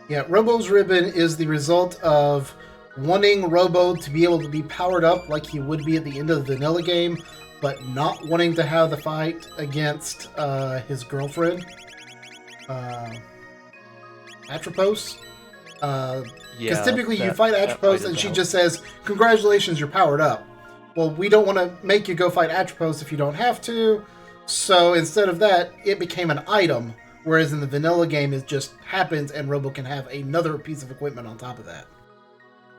Speaker 1: Yeah, Robo's ribbon is the result of wanting Robo to be able to be powered up like he would be at the end of the vanilla game, but not wanting to have the fight against his girlfriend, Atropos. Because typically you fight Atropos and she just says, "Congratulations, you're powered up." Well, we don't want to make you go fight Atropos if you don't have to. So instead of that, it became an item, whereas in the vanilla game it just happens and Robo can have another piece of equipment on top of that.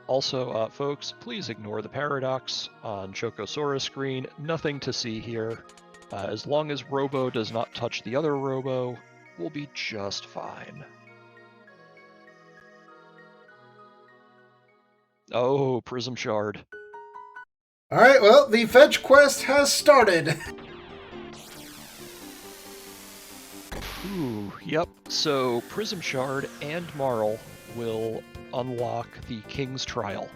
Speaker 2: Also, folks, please ignore the paradox on Chocosaurus screen. Nothing to see here. As long as Robo does not touch the other Robo, we'll be just fine. Oh, Prism Shard.
Speaker 1: Alright, well, the fetch quest has started.
Speaker 2: Ooh, yep. So, Prism Shard and Marl will unlock the King's Trial.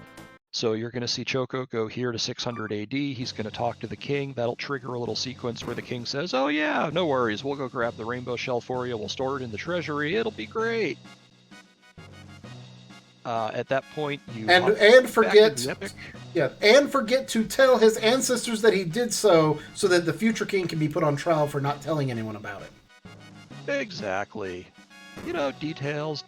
Speaker 2: So you're going to see Choco go here to 600 AD. He's going to talk to the King. That'll trigger a little sequence where the King says, "Oh yeah, no worries. We'll go grab the Rainbow Shell for you. We'll store it in the treasury. It'll be great." At that point, you
Speaker 1: and forget to tell his ancestors that he did so that the future king can be put on trial for not telling anyone about it.
Speaker 2: Exactly. You know, details.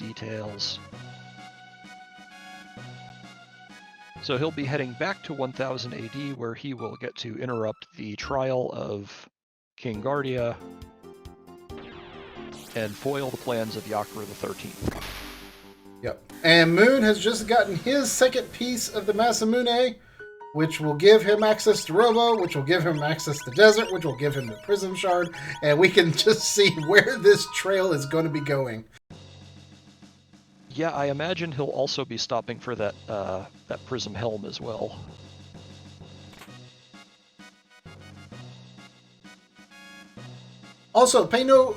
Speaker 2: So he'll be heading back to 1000 AD, where he will get to interrupt the trial of King Guardia and foil the plans of Yakra the 13th.
Speaker 1: Yep. And Moon has just gotten his second piece of the Masamune, which will give him access to Robo, which will give him access to Desert, which will give him the Prism Shard, and we can just see where this trail is going to be going.
Speaker 2: Yeah, I imagine he'll also be stopping for that Prism Helm as well.
Speaker 1: Also, pay no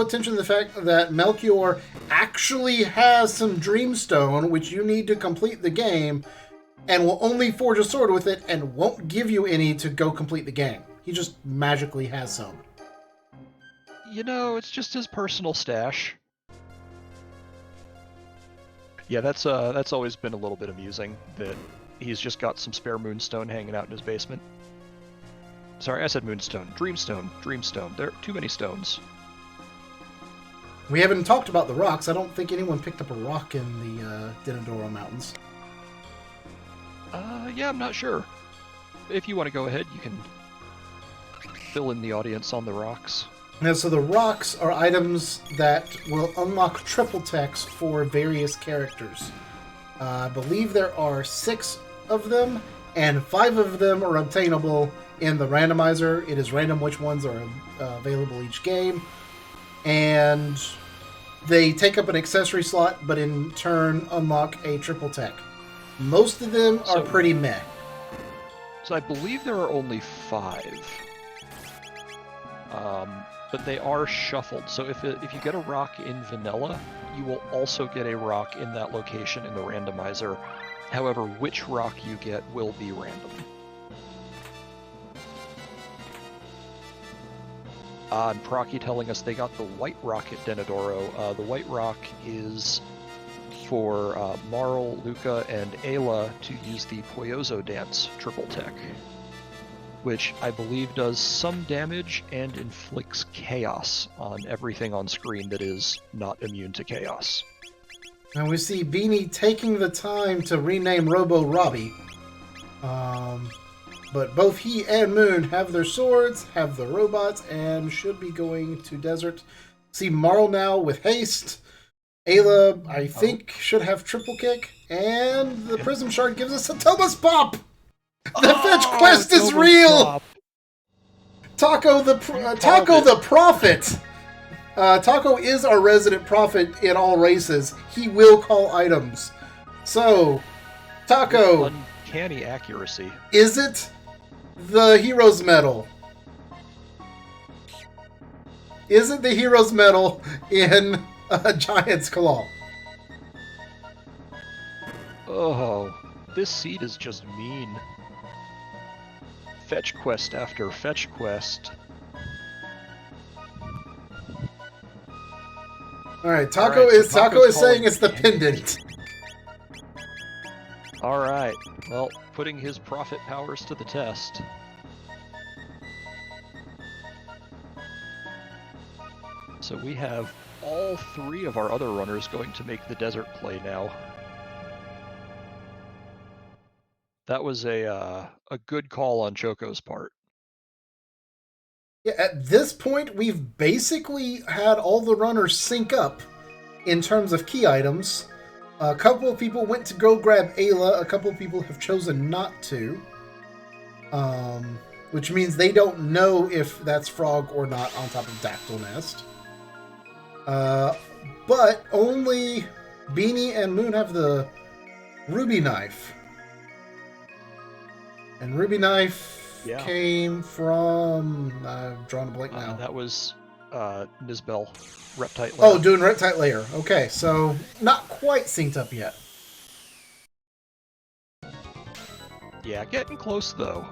Speaker 1: attention to the fact that Melchior actually has some Dreamstone, which you need to complete the game, and will only forge a sword with it and won't give you any to go complete the game. He just magically has some.
Speaker 2: You know, it's just his personal stash. Yeah, that's always been a little bit amusing, that he's just got some spare Moonstone hanging out in his basement. Sorry, I said Moonstone. Dreamstone. There are too many stones.
Speaker 1: We haven't talked about the rocks. I don't think anyone picked up a rock in the Denadoro Mountains.
Speaker 2: Yeah, I'm not sure. If you want to go ahead, you can fill in the audience on the rocks.
Speaker 1: Now, so the rocks are items that will unlock triple techs for various characters. I believe there are 6 of them, and 5 of them are obtainable in the randomizer. It is random which ones are available each game. And they take up an accessory slot, but in turn unlock a triple tech. Most of them are pretty meh.
Speaker 2: So I believe there are only 5. But they are shuffled. So if you get a rock in vanilla, you will also get a rock in that location in the randomizer. However, which rock you get will be random. And Procky telling us they got the white rock at Denadoro. The white rock is for Marl, Luca, and Ayla to use the Poyozo dance triple tech. which I believe does some damage and inflicts chaos on everything on screen that is not immune to chaos.
Speaker 1: And we see Beanie taking the time to rename Robo Robbie. But both he and Moon have their swords, have the robots, and should be going to Desert. See Marl now with haste. Ayla, I think, should have triple kick. And the Prism Shard gives us a Thomas Pop! The fetch quest is real! Pop. Taco the Prophet! Taco is our resident prophet in all races. He will call items. So, Taco...
Speaker 2: Uncanny accuracy.
Speaker 1: Is it the Hero's Medal? Is it the Hero's Medal in Giant's Claw?
Speaker 2: Oh, this seed is just mean. Fetch quest after fetch quest.
Speaker 1: Alright, Taco is saying it's the pendant.
Speaker 2: Alright, well, putting his prophet powers to the test. So we have all three of our other runners going to make the desert play now. That was a good call on Choco's part.
Speaker 1: Yeah, at this point, we've basically had all the runners sync up in terms of key items. A couple of people went to go grab Ayla. A couple of people have chosen not to. Which means they don't know if that's Frog or not on top of Dactyl Nest. But only Beanie and Moon have the Ruby Knife. And Ruby Knife came from... I've drawn a blank now.
Speaker 2: That was Nizbel, Reptite Layer.
Speaker 1: Oh, doing Reptite Layer. Okay, so not quite synced up yet.
Speaker 2: Yeah, getting close though.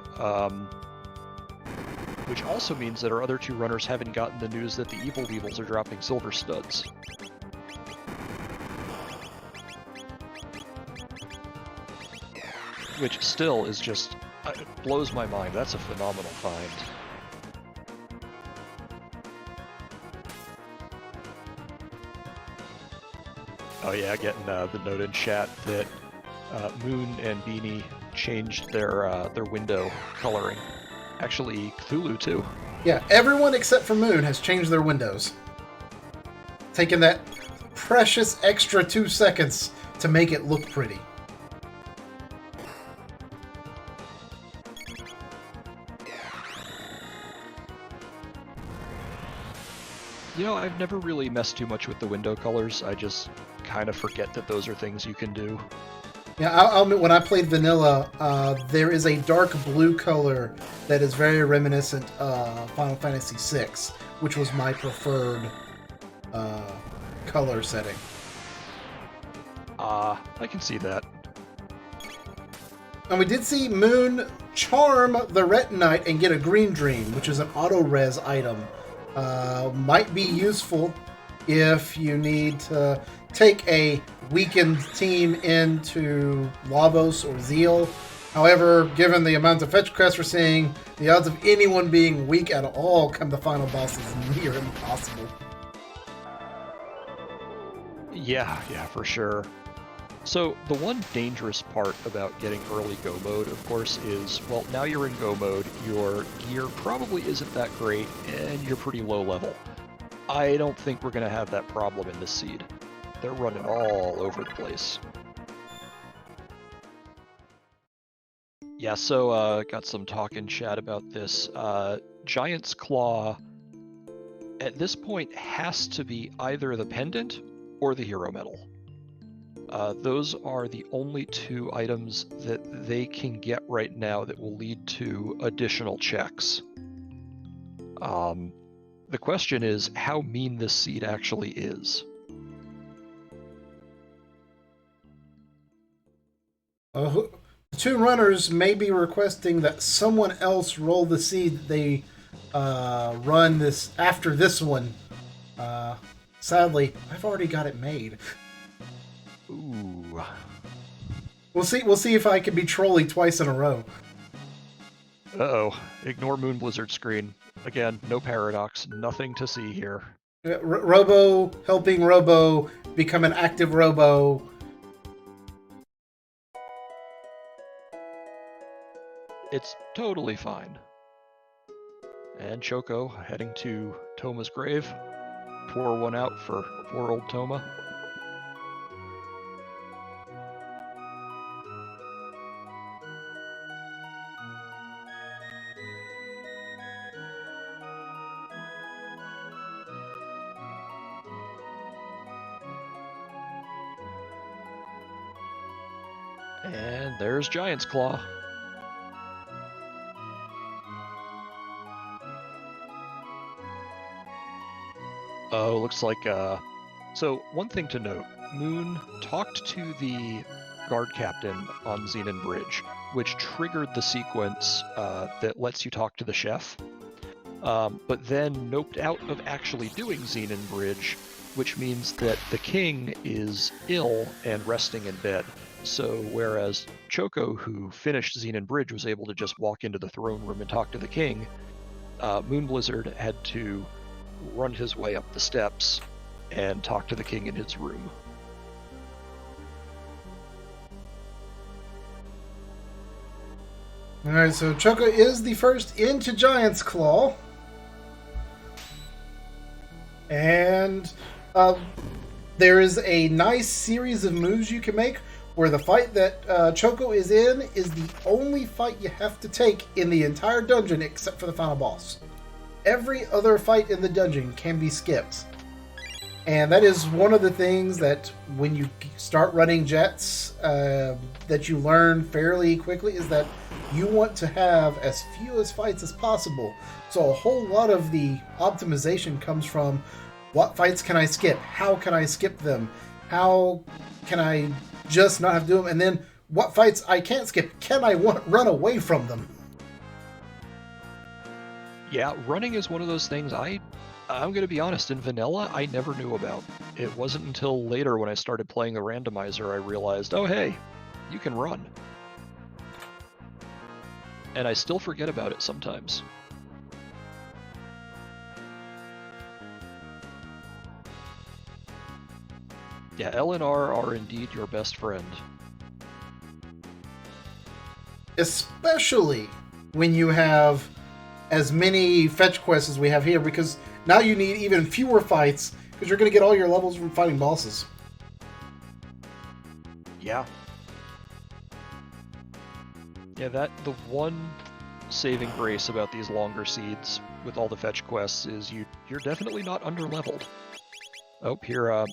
Speaker 2: Which also means that our other two runners haven't gotten the news that the Evil Weevils are dropping Silver Studs. Which still is just... it blows my mind. That's a phenomenal find. Oh yeah, getting the note in chat that Moon and Beanie changed their window coloring. Actually, Cthulhu too.
Speaker 1: Yeah, everyone except for Moon has changed their windows. Taking that precious extra 2 seconds to make it look pretty.
Speaker 2: You know, I've never really messed too much with the window colors. I just kind of forget that those are things you can do.
Speaker 1: Yeah, I'll admit, when I played Vanilla, there is a dark blue color that is very reminiscent of Final Fantasy VI, which was my preferred color setting.
Speaker 2: I can see that.
Speaker 1: And we did see Moon charm the Retinite and get a Green Dream, which is an auto-res item. Might be useful if you need to take a weakened team into Lavos or Zeal. However, given the amount of fetch quests we're seeing, the odds of anyone being weak at all come the final boss is near impossible.
Speaker 2: Yeah, for sure. So the one dangerous part about getting early go mode, of course, is, well, now you're in go mode, your gear probably isn't that great, and you're pretty low level. I don't think we're going to have that problem in this seed. They're running all over the place. Yeah, so got some talk in chat about this. Giant's Claw, at this point, has to be either the pendant or the hero medal. Those are the only two items that they can get right now that will lead to additional checks. The question is how mean this seed actually is.
Speaker 1: Two runners may be requesting that someone else roll the seed that they run this after this one. Sadly, I've already got it made.
Speaker 2: Ooh.
Speaker 1: We'll see if I can be trolly twice in a row.
Speaker 2: Uh-oh. Ignore Moon Blizzard screen. Again, no paradox. Nothing to see here.
Speaker 1: Robo helping Robo become an active Robo.
Speaker 2: It's totally fine. And Choco heading to Toma's grave. Pour one out for poor old Toma. And there's Giant's Claw. Oh, looks like, so one thing to note, Moon talked to the guard captain on Xenon Bridge, which triggered the sequence that lets you talk to the chef, but then noped out of actually doing Xenon Bridge, which means that the king is ill and resting in bed. So whereas Choco, who finished Xenon Bridge, was able to just walk into the throne room and talk to the king, Moon Blizzard had to run his way up the steps and talk to the king in his room.
Speaker 1: Alright, so Choco is the first into Giant's Claw. And there is a nice series of moves you can make where the fight that Choco is in is the only fight you have to take in the entire dungeon except for the final boss. Every other fight in the dungeon can be skipped. And that is one of the things that when you start running jets that you learn fairly quickly is that you want to have as few fights as possible. So a whole lot of the optimization comes from what fights can I skip? How can I skip them? How can I just not have to do them? And then what fights I can't skip? Can I run away from them?
Speaker 2: Yeah, running is one of those things I'm going to be honest, in vanilla, I never knew about. It wasn't until later when I started playing the randomizer I realized, oh hey, you can run. And I still forget about it sometimes. Yeah, LNR are indeed your best friend.
Speaker 1: Especially when you have as many fetch quests as we have here, because now you need even fewer fights, because you're going to get all your levels from fighting bosses.
Speaker 2: Yeah. Yeah, the one saving grace about these longer seeds with all the fetch quests is you're definitely not under-leveled. Oh, here,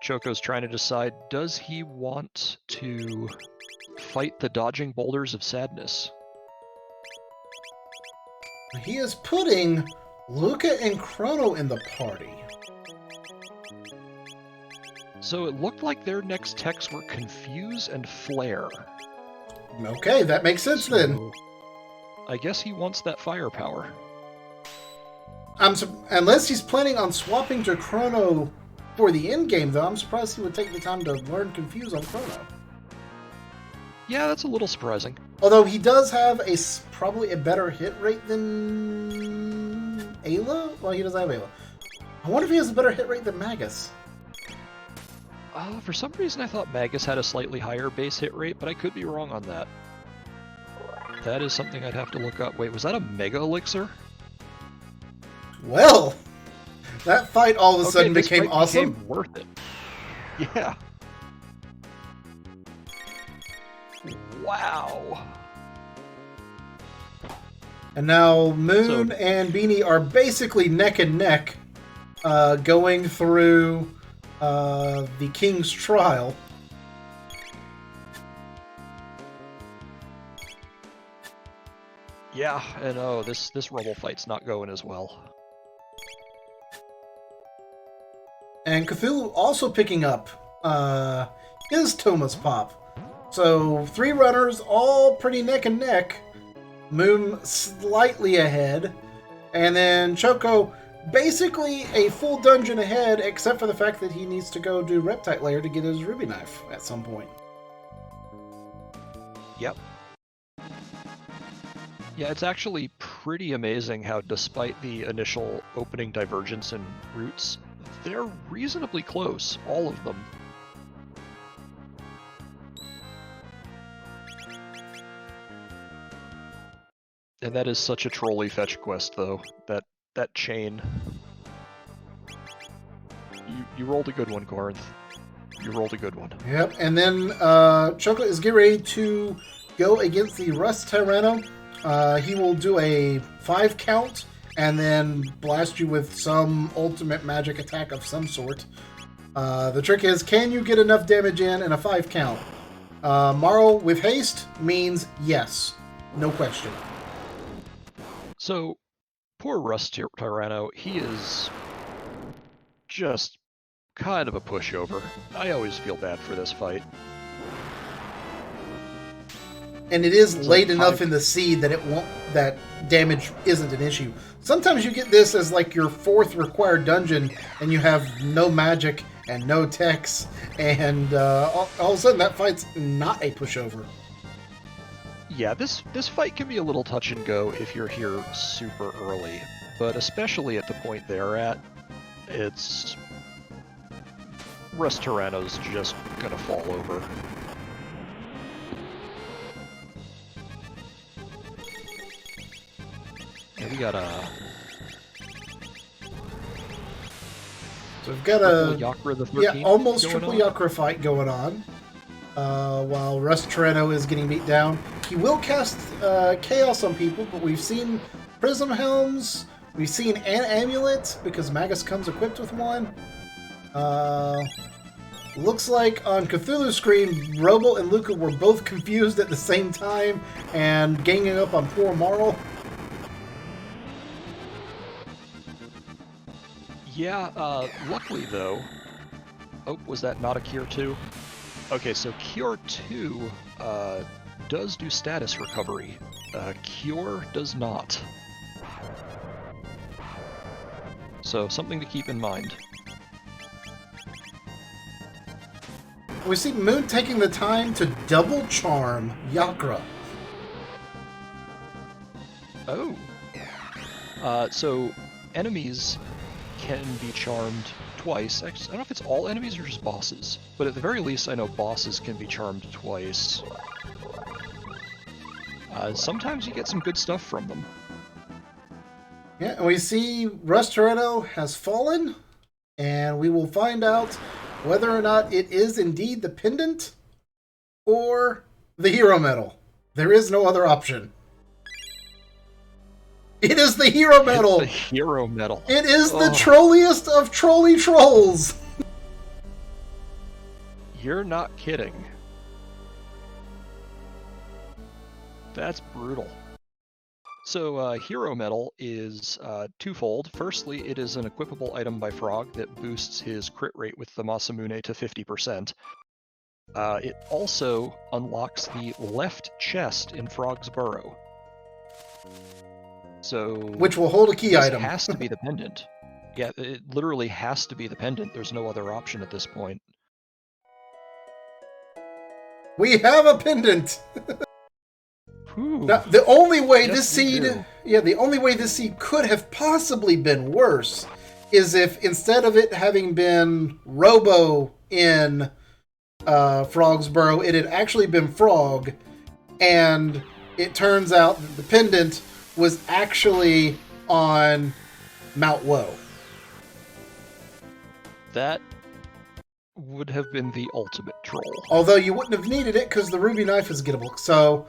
Speaker 2: Choco's trying to decide, does he want to fight the dodging boulders of sadness?
Speaker 1: He is putting Luca and Chrono in the party.
Speaker 2: So it looked like their next techs were Confuse and Flare.
Speaker 1: Okay, that makes sense then.
Speaker 2: I guess he wants that firepower.
Speaker 1: Unless he's planning on swapping to Chrono for the end game, though, I'm surprised he would take the time to learn Confuse on Chrono.
Speaker 2: Yeah, that's a little surprising.
Speaker 1: Although he does have probably a better hit rate than Ayla? Well, he doesn't have Ayla. I wonder if he has a better hit rate than Magus.
Speaker 2: For some reason I thought Magus had a slightly higher base hit rate, but I could be wrong on that. That is something I'd have to look up. Wait, was that a Mega Elixir?
Speaker 1: Well, that fight all of a sudden became awesome.
Speaker 2: Became worth it. Yeah. Wow.
Speaker 1: And now Moon and Beanie are basically neck and neck going through the King's Trial.
Speaker 2: Yeah, and oh, this Robo fight's not going as well.
Speaker 1: And Cthulhu also picking up his Toma's Pop. So 3 runners, all pretty neck and neck. Moon slightly ahead. And then Choco basically a full dungeon ahead, except for the fact that he needs to go do Reptite Lair to get his Ruby Knife at some point.
Speaker 2: Yep. Yeah, it's actually pretty amazing how, despite the initial opening divergence in routes, they're reasonably close, all of them. And that is such a trolley fetch quest, though. That chain. You rolled a good one, Corinth. You rolled a good one.
Speaker 1: Yep, and then Chocolate is getting ready to go against the Rust Tyranno. He will do a 5 count and then blast you with some ultimate magic attack of some sort. The trick is, can you get enough damage in a 5 count? Marl with haste means yes. No question.
Speaker 2: So, poor Rust Tyranno, he is just kind of a pushover. I always feel bad for this fight.
Speaker 1: And it is
Speaker 2: It's
Speaker 1: late
Speaker 2: like
Speaker 1: enough
Speaker 2: 5
Speaker 1: in the seed that that damage isn't an issue. Sometimes you get this as like your 4th required dungeon, and you have no magic and no techs, and all of a sudden that fight's not a pushover.
Speaker 2: Yeah, this fight can be a little touch and go if you're here super early, but especially at the point they're at, it's... Rust Tyranno's just gonna fall over. Yeah, we got a...
Speaker 1: So we've got a
Speaker 2: Yakra the 13th
Speaker 1: almost
Speaker 2: going
Speaker 1: triple
Speaker 2: on.
Speaker 1: Yakra fight going on. While Rust Tyranno is getting beat down. He will cast Chaos on people, but we've seen Prism Helms, we've seen an Amulet, because Magus comes equipped with one. Looks like on Cthulhu's screen, Robo and Luca were both confused at the same time and ganging up on poor Marl.
Speaker 2: Yeah, luckily though... Oh, was that not a Cure 2? Okay, so Cure 2 does do status recovery. Cure does not. So, something to keep in mind.
Speaker 1: We see Moon taking the time to double charm Yakra.
Speaker 2: Oh. So, enemies can be charmed twice. Actually, I don't know if it's all enemies or just bosses, but at the very least I know bosses can be charmed twice. Sometimes you get some good stuff from them.
Speaker 1: Yeah, and we see Rust Tyranno has fallen, and we will find out whether or not it is indeed the pendant or the hero medal. There is no other option. It is the hero medal!
Speaker 2: It's the hero medal.
Speaker 1: It is the trolliest of trolley trolls!
Speaker 2: You're not kidding. That's brutal. So, Hero Medal is twofold. Firstly, it is an equipable item by Frog that boosts his crit rate with the Masamune to 50%. It also unlocks the left chest in Frog's Burrow. So,
Speaker 1: Which will hold a key
Speaker 2: this
Speaker 1: item.
Speaker 2: has to be the pendant. Yeah, it literally has to be the pendant. There's no other option at this point.
Speaker 1: We have a pendant!
Speaker 2: Whew.
Speaker 1: Now, the only way
Speaker 2: Yes,
Speaker 1: this seed...
Speaker 2: we do.
Speaker 1: Yeah, the only way this seed could have possibly been worse is if instead of it having been Robo in Frog's Burrow, it had actually been Frog, and it turns out that the pendant was actually on Mount Woe.
Speaker 2: That would have been the ultimate troll.
Speaker 1: Although you wouldn't have needed it because the Ruby Knife is gettable. So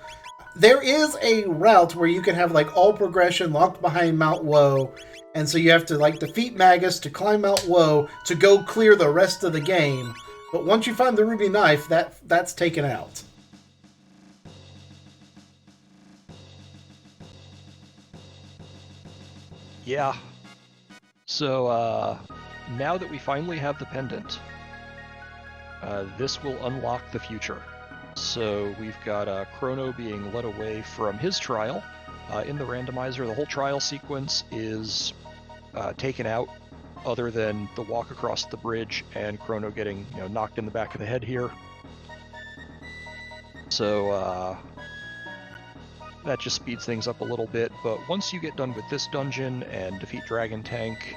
Speaker 1: there is a route where you can have like all progression locked behind Mount Woe, and so you have to like defeat Magus to climb Mount Woe to go clear the rest of the game. But once you find the Ruby Knife, that's taken out.
Speaker 2: Yeah. So, now that we finally have the pendant, this will unlock the future. So we've got Chrono being led away from his trial. In the randomizer, the whole trial sequence is taken out, other than the walk across the bridge and Chrono getting knocked in the back of the head here. So that just speeds things up a little bit, but once you get done with this dungeon and defeat Dragon Tank,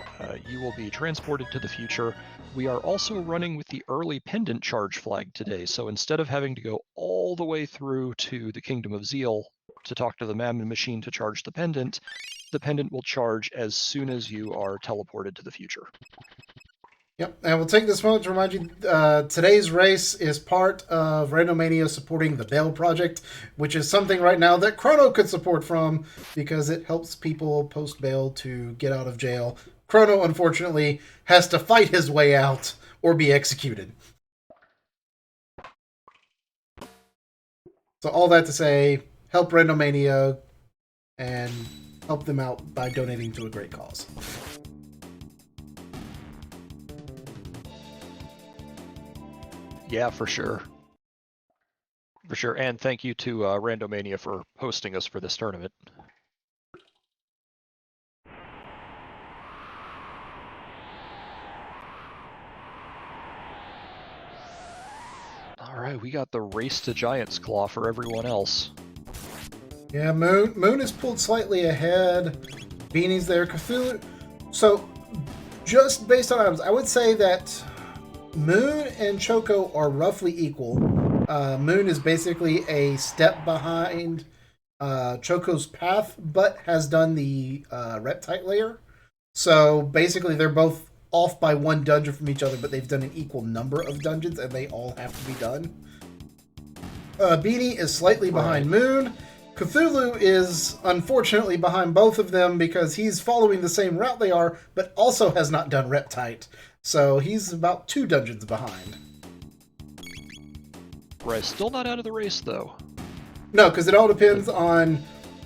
Speaker 2: you will be transported to the future. We are also running with the early pendant charge flag today, so instead of having to go all the way through to the Kingdom of Zeal to talk to the Mammon Machine to charge the pendant will charge as soon as you are teleported to the future.
Speaker 1: Yep, and we'll take this moment to remind you, today's race is part of Randomania supporting the Bail Project, which is something right now that Chrono could support from, because it helps people post-bail to get out of jail. Chrono, unfortunately, has to fight his way out or be executed. So all that to say, help Randomania and help them out by donating to a great cause.
Speaker 2: Yeah, for sure. For sure, and thank you to Randomania for hosting us for this tournament. Alright, we got the Race to Giant's Claw for everyone else.
Speaker 1: Yeah, Moon is pulled slightly ahead. Beanie's there. Cthulhu. So, just based on items, I would say that Moon and Choco are roughly equal. Moon is basically a step behind Choco's path, but has done the Reptite layer. So basically, they're both off by one dungeon from each other, but they've done an equal number of dungeons, and they all have to be done. Beanie is slightly behind Moon. Cthulhu is unfortunately behind both of them because he's following the same route they are, but also has not done Reptite. So he's about 2 dungeons behind.
Speaker 2: Right, still not out of the race, though.
Speaker 1: No, because it all depends on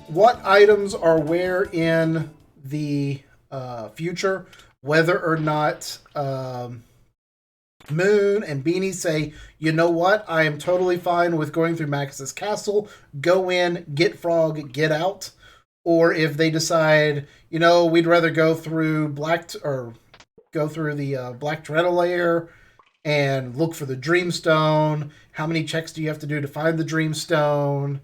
Speaker 1: what items are where in the future, whether or not Moon and Beanie say, you know what, I am totally fine with going through Max's castle, go in, get Frog, get out. Or if they decide, you know, we'd rather go through the Black Tyranno layer and look for the Dreamstone. How many checks do you have to do to find the Dreamstone?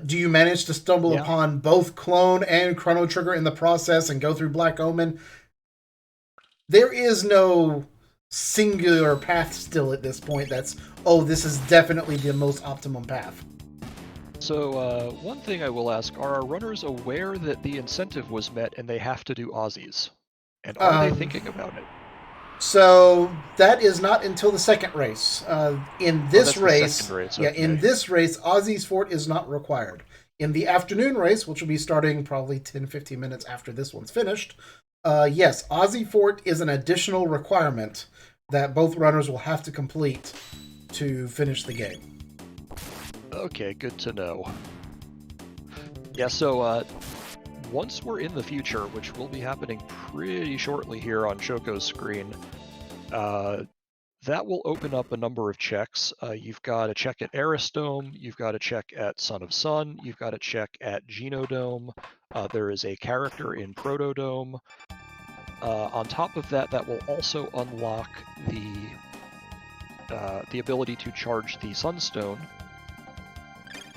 Speaker 1: Do you manage to stumble upon both Clone and Chrono Trigger in the process and go through Black Omen? There is no singular path still at this point that's, oh, this is definitely the most optimum path.
Speaker 2: So, one thing I will ask, are our runners aware that the incentive was met and they have to do Aussies? And are they thinking about it?
Speaker 1: So that is not until the second race. In this race,
Speaker 2: okay.
Speaker 1: In this race, Aussie's Fort is not required. In the afternoon race, which will be starting probably 10-15 minutes after this one's finished, yes, Aussie Fort is an additional requirement that both runners will have to complete to finish the game.
Speaker 2: Okay, good to know. Yeah, so once we're in the future, which will be happening pretty shortly here on Choco's screen, that will open up a number of checks. You've got to check at Aristome, you've got to check at Son of Sun, you've got to check at Genodome, there is a character in Protodome. On top of that, that will also unlock the ability to charge the Sunstone,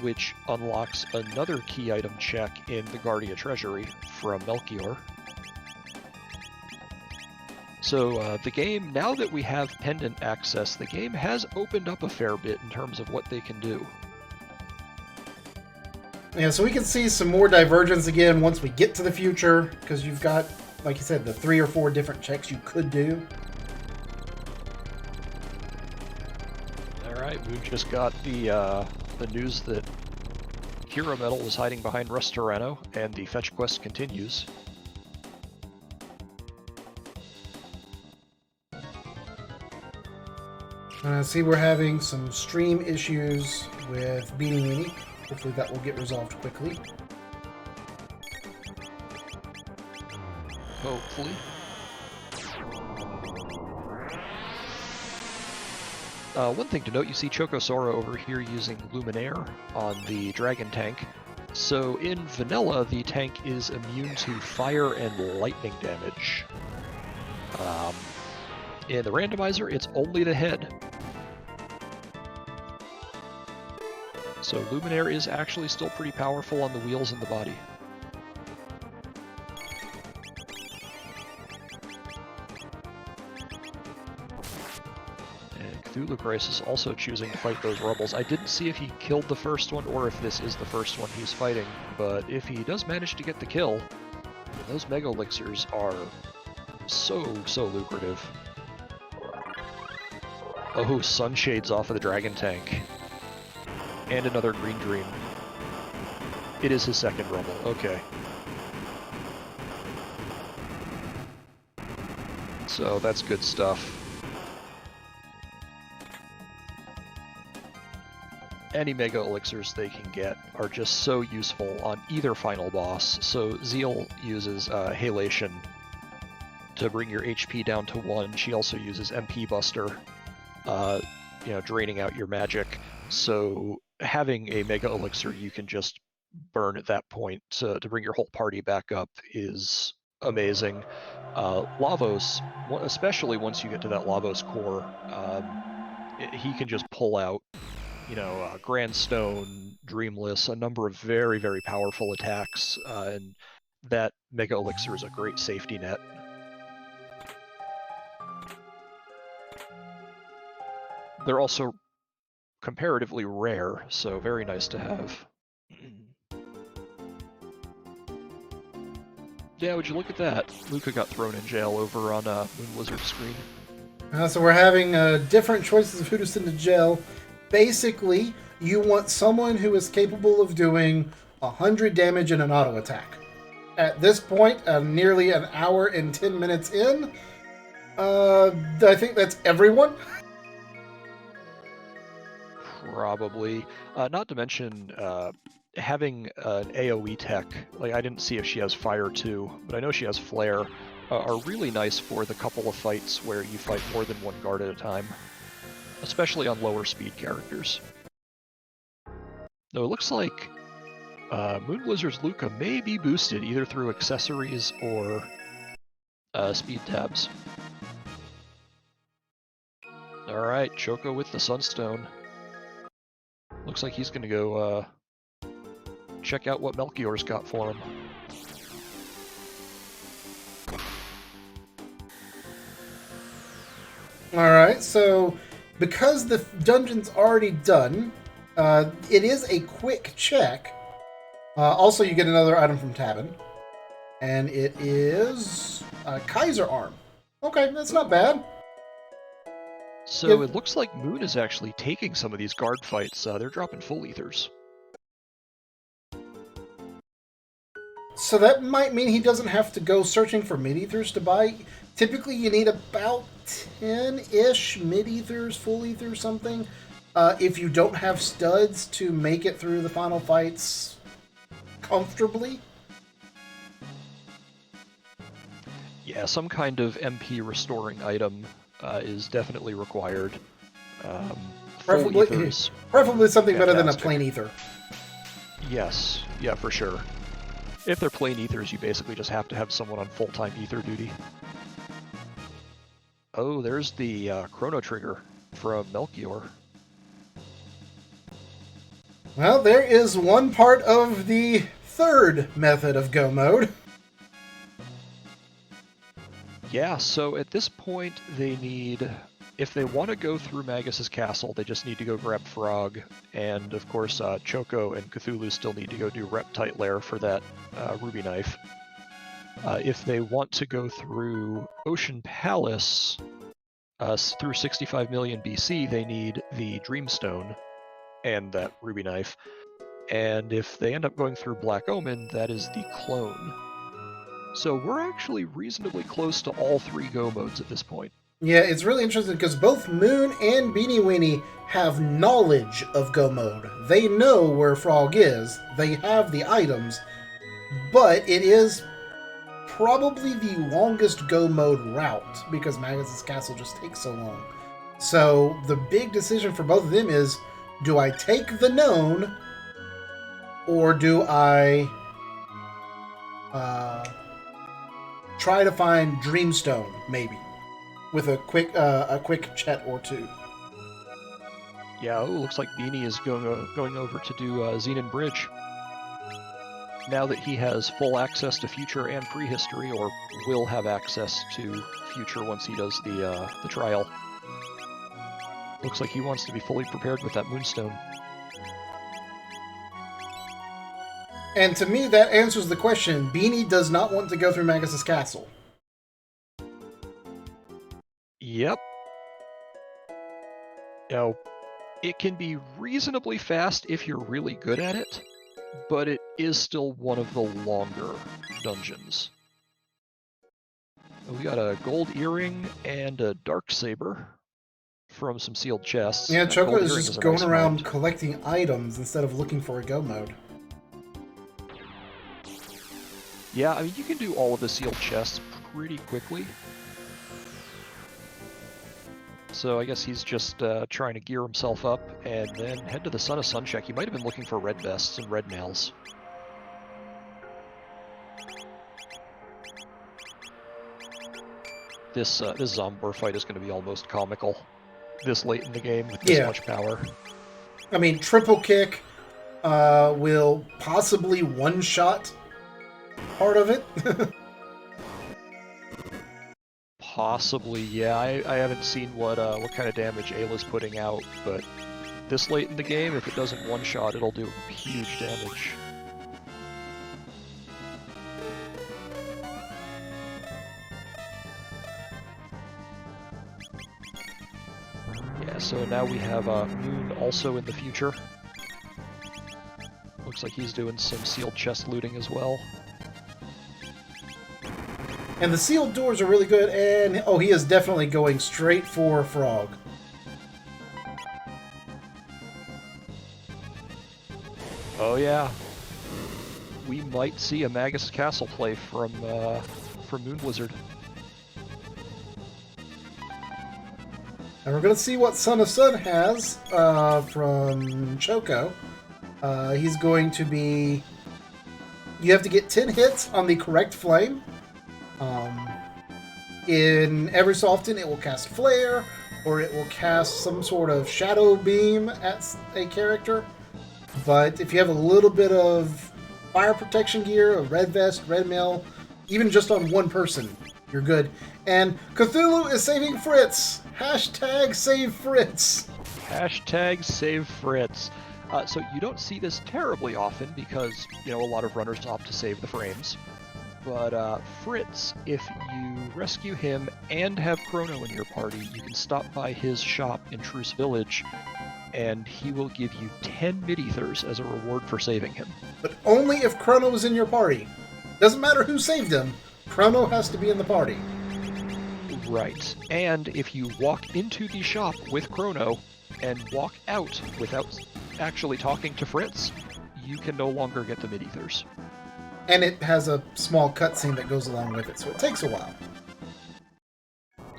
Speaker 2: which unlocks another key item check in the Guardia Treasury from Melchior. So the game, now that we have pendant access, the game has opened up a fair bit in terms of what they can do.
Speaker 1: Yeah, so we can see some more divergence again once we get to the future, because you've got, like you said, the 3 or 4 different checks you could do.
Speaker 2: Alright, we've just got the news that Hero Metal was hiding behind Rust Tyranno, and the fetch quest continues.
Speaker 1: See, we're having some stream issues with Beanie Weenie. Hopefully that will get resolved quickly.
Speaker 2: Hopefully. One thing to note, you see Chocosora over here using Luminaire on the Dragon Tank. So in Vanilla, the tank is immune to fire and lightning damage. In the randomizer, it's only the head. So Luminaire is actually still pretty powerful on the wheels and the body. And Cthulhu Grace is also choosing to fight those rebels. I didn't see if he killed the first one or if this is the first one he's fighting, but if he does manage to get the kill, those Mega Elixirs are so lucrative. Oh, Sunshades off of the Dragon Tank. And another Green Dream. It is his second rebel, okay. So that's good stuff. Any Mega Elixirs they can get are just so useful on either final boss. So Zeal uses Halation to bring your HP down to 1. She also uses MP Buster, draining out your magic. So having a Mega Elixir you can just burn at that point to bring your whole party back up is amazing. Lavos, especially once you get to that Lavos core, he can just pull out, Grandstone, Dreamless, a number of very, very powerful attacks, and that Mega Elixir is a great safety net. They're also comparatively rare, so very nice to have. Yeah, would you look at that? Luca got thrown in jail over on Moon Lizard's screen.
Speaker 1: So we're having different choices of who to send to jail. Basically, you want someone who is capable of doing 100 damage in an auto attack. At this point, nearly an hour and 10 minutes in, I think that's everyone.
Speaker 2: Probably. Not to mention having an AoE tech, like I didn't see if she has Fire too, but I know she has Flare, are really nice for the couple of fights where you fight more than one guard at a time, especially on lower speed characters. Though it looks like Moon Blizzard's Luca may be boosted either through accessories or speed tabs. Alright, Choco with the Sunstone. Looks like he's gonna go check out what Melchior's got for him.
Speaker 1: Alright, so because the dungeon's already done, it is a quick check. Also, you get another item from Tabin, and it is Kaiser Arm. Okay, that's not bad.
Speaker 2: So it looks like Moon is actually taking some of these guard fights. They're dropping full ethers.
Speaker 1: So that might mean he doesn't have to go searching for mid-ethers to buy. Typically, you need about 10-ish mid-ethers, full ethers, something, if you don't have studs to make it through the final fights comfortably.
Speaker 2: Yeah, some kind of MP restoring item is definitely required.
Speaker 1: Preferably something better than a plain ether.
Speaker 2: Yes, yeah, for sure. If they're plain ethers, you basically just have to have someone on full-time ether duty. Oh, there's the Chrono trigger from Melchior.
Speaker 1: Well, there is one part of the third method of go mode.
Speaker 2: Yeah, so at this point they need, if they want to go through Magus's castle, they just need to go grab Frog, and of course Choco and Cthulhu still need to go do Reptite Lair for that Ruby Knife. If they want to go through Ocean Palace through 65 million BC, they need the Dreamstone and that Ruby Knife. And if they end up going through Black Omen, that is the Clone. So we're actually reasonably close to all three go modes at this point.
Speaker 1: Yeah, it's really interesting because both Moon and Beanie Weenie have knowledge of go mode. They know where Frog is, they have the items, but it is probably the longest go mode route because Magus's castle just takes so long. So the big decision for both of them is, do I take the known or do I try to find Dreamstone, maybe, with a quick chat or two?
Speaker 2: Yeah, looks like Beanie is going over to do Xenon Bridge. Now that he has full access to future and prehistory, or will have access to future once he does the trial. Looks like he wants to be fully prepared with that Moonstone.
Speaker 1: And to me, that answers the question. Beanie does not want to go through Magus' castle.
Speaker 2: Yep. Now, it can be reasonably fast if you're really good at it, but it is still one of the longer dungeons. We got a gold earring and a dark saber from some sealed chests.
Speaker 1: Yeah, Choco is
Speaker 2: earring
Speaker 1: just
Speaker 2: a
Speaker 1: going
Speaker 2: nice
Speaker 1: around
Speaker 2: find.
Speaker 1: collecting items instead of looking for a go mode.
Speaker 2: Yeah, I mean, you can do all of the sealed chests pretty quickly. So I guess he's just trying to gear himself up and then head to the Son of Sun check. He might have been looking for red vests and red mails. This Zombor fight is going to be almost comical this late in the game with this much power.
Speaker 1: I mean, triple kick will possibly one-shot part of it.
Speaker 2: Possibly, yeah. I haven't seen what kind of damage Ayla's putting out, but this late in the game, if it doesn't one-shot, it'll do huge damage. Yeah, so now we have Moon also in the future. Looks like he's doing some sealed chest looting as well.
Speaker 1: And the sealed doors are really good, and oh, he is definitely going straight for Frog.
Speaker 2: Oh yeah. We might see a Magus Castle play from Moon Wizard.
Speaker 1: And we're going to see what Son of Sun has from Choco. He's going to be... You have to get 10 hits on the correct flame. In every so often, it will cast Flare, or it will cast some sort of Shadow Beam at a character. But if you have a little bit of fire protection gear, a red vest, red mail, even just on one person, you're good. And Cthulhu is saving Fritz! Hashtag save Fritz!
Speaker 2: Hashtag save Fritz. So you don't see this terribly often because, you know, a lot of runners opt to save the frames. But Fritz, if you rescue him and have Chrono in your party, you can stop by his shop in Truce Village, and he will give you 10 mid-ethers as a reward for saving him.
Speaker 1: But only if Chrono is in your party. Doesn't matter who saved him, Chrono has to be in the party.
Speaker 2: Right. And if you walk into the shop with Chrono and walk out without actually talking to Fritz, you can no longer get the mid-ethers.
Speaker 1: And it has a small cutscene that goes along with it, so it takes a while.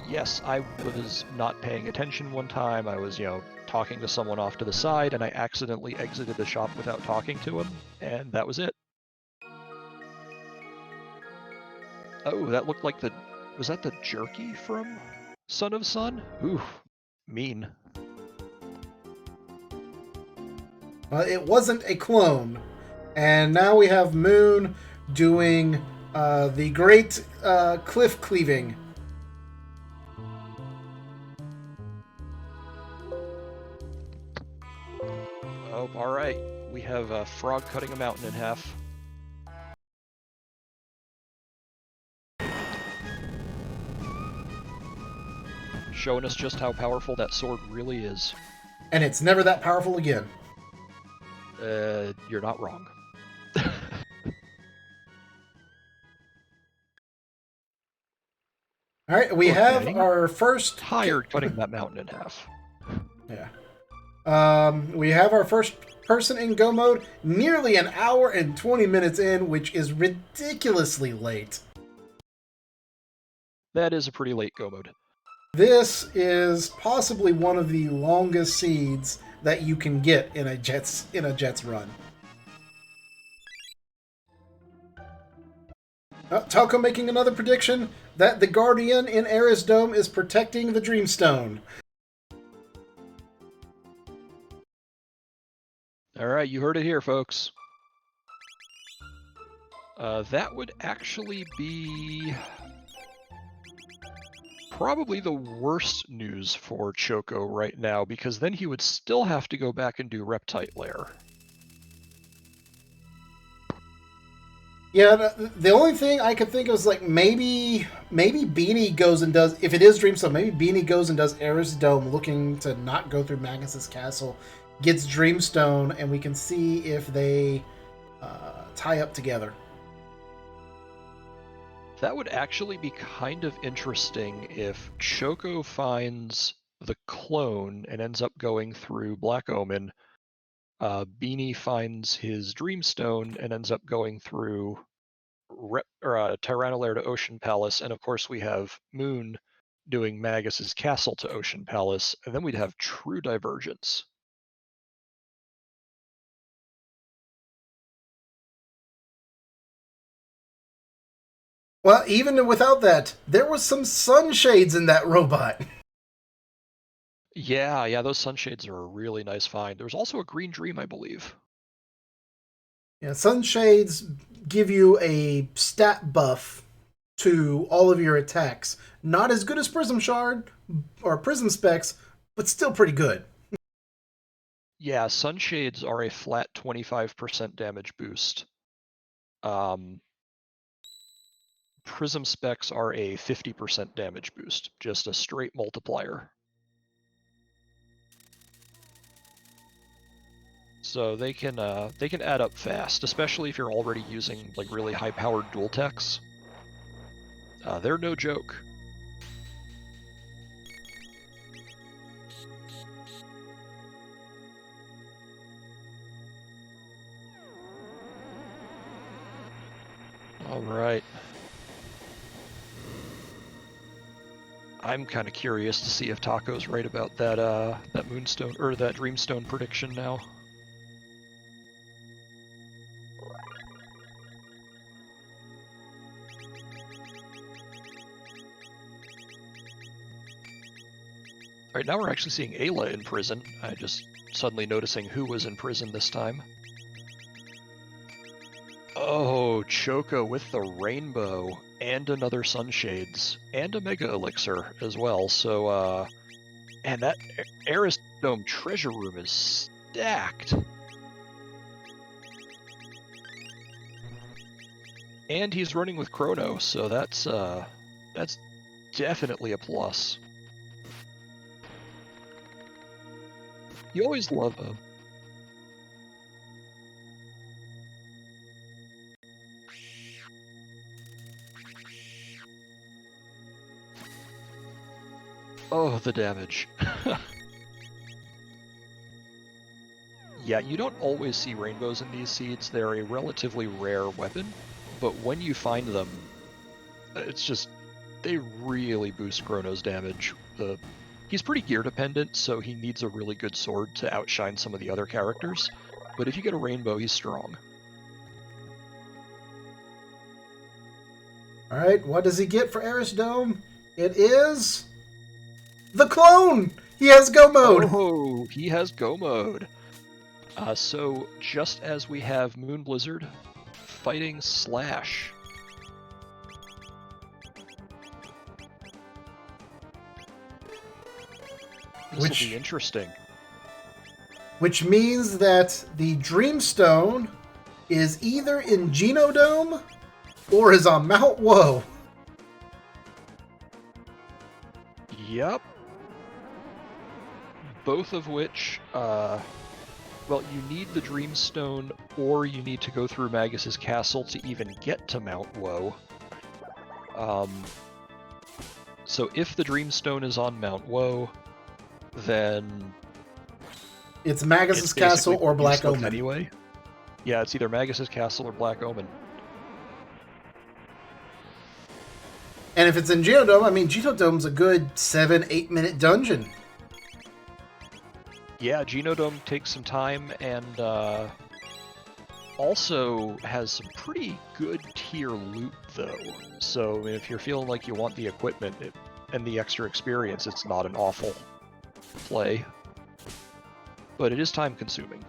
Speaker 2: Yes, I was not paying attention one time. I was, talking to someone off to the side, and I accidentally exited the shop without talking to him, and that was it. Oh, that looked like was that the jerky from Son of Sun? Ooh, mean.
Speaker 1: It wasn't a clone. And now we have Moon doing the great cliff cleaving.
Speaker 2: Oh, alright. We have a frog cutting a mountain in half. Showing us just how powerful that sword really is.
Speaker 1: And it's never that powerful again.
Speaker 2: You're not wrong.
Speaker 1: All right, we have our first...
Speaker 2: Tired cutting that mountain in half.
Speaker 1: Yeah. We have our first person in Go mode nearly an hour and 20 minutes in, which is ridiculously late.
Speaker 2: That is a pretty late Go mode.
Speaker 1: This is possibly one of the longest seeds that you can get in a Jets run. Talco making another prediction that the Guardian in Ares Dome is protecting the Dreamstone.
Speaker 2: All right, you heard it here, folks. That would actually be probably the worst news for Choco right now, because then he would still have to go back and do Reptite Lair.
Speaker 1: Yeah, the only thing I could think of is like maybe Beanie goes and does, if it is Dreamstone, maybe Beanie goes and does Eris Dome, looking to not go through Magnus's castle, gets Dreamstone, and we can see if they tie up together.
Speaker 2: That would actually be kind of interesting if Choco finds the clone and ends up going through Black Omen. Beanie finds his Dreamstone and ends up going through Tyranno Lair to Ocean Palace, and of course we have Moon doing Magus's castle to Ocean Palace, and then we'd have true divergence.
Speaker 1: Well, even without that, there was some sunshades in that robot.
Speaker 2: Yeah, those sunshades are a really nice find. There was also a Green Dream, I believe.
Speaker 1: Yeah, sunshades give you a stat buff to all of your attacks. Not as good as Prism Shard or Prism Specs, but still pretty good.
Speaker 2: Yeah, sunshades are a flat 25% damage boost. Prism Specs are a 50% damage boost, just a straight multiplier. So they can add up fast, especially if you're already using like really high-powered dual techs. They're no joke. All right. I'm kind of curious to see if Taco's right about that Moonstone or that Dreamstone prediction now. All right, now we're actually seeing Ayla in prison. I just suddenly noticing who was in prison this time. Oh, Choco with the rainbow and another sunshades and a mega elixir as well. So, and that Eris Dome treasure room is stacked. And he's running with Chrono, so that's definitely a plus. You always love him. Oh, the damage. Yeah, you don't always see rainbows in these seeds. They're a relatively rare weapon, but when you find them, it's just, they really boost Chrono's damage. He's pretty gear dependent, so he needs a really good sword to outshine some of the other characters, but if you get a rainbow, he's strong.
Speaker 1: Alright, what does he get for Eris Dome? It is the clone! He has go mode!
Speaker 2: Oh, he has go mode. So just as we have Moon Blizzard fighting Slash. This will be interesting.
Speaker 1: Which means that the Dreamstone is either in Genodome or is on Mount Woe.
Speaker 2: Yep. Both of which, well, you need the Dreamstone, or you need to go through Magus's castle to even get to Mount Woe. So if the Dreamstone is on Mount Woe, then
Speaker 1: it's Magus's castle or Black Omen.
Speaker 2: Anyway, yeah, it's either Magus's castle or Black Omen.
Speaker 1: And if it's in Genodome, I mean, Genodome's a good 7-8 minute dungeon.
Speaker 2: Yeah, Genodome takes some time and also has some pretty good tier loot, though. So if you're feeling like you want the equipment and the extra experience, it's not an awful play. But it is time consuming.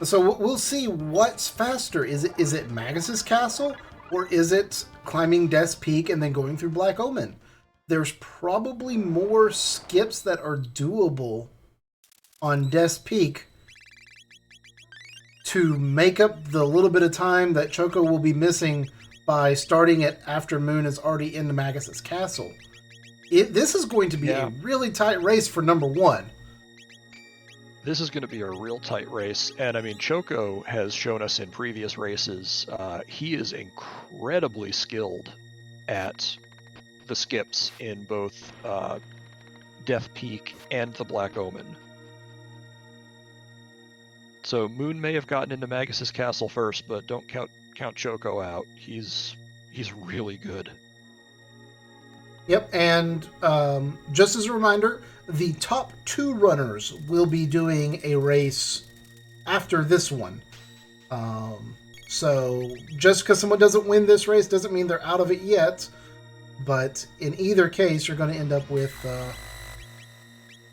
Speaker 1: So we'll see what's faster. Is it Magus's Castle, or is it climbing Death's Peak and then going through Black Omen? There's probably more skips that are doable on Death's Peak to make up the little bit of time that Choco will be missing by starting it after Moon is already in the Magus's Castle. This is going to be a really tight race for number one.
Speaker 2: This is going to be a real tight race, and I mean, Choco has shown us in previous races, he is incredibly skilled at the skips in both Death Peak and the Black Omen. So Moon may have gotten into Magus's Castle first, but don't count Choco out. He's really good.
Speaker 1: Yep, and just as a reminder, the top 2 runners will be doing a race after this one. So just because someone doesn't win this race doesn't mean they're out of it yet. But in either case, you're going to end up with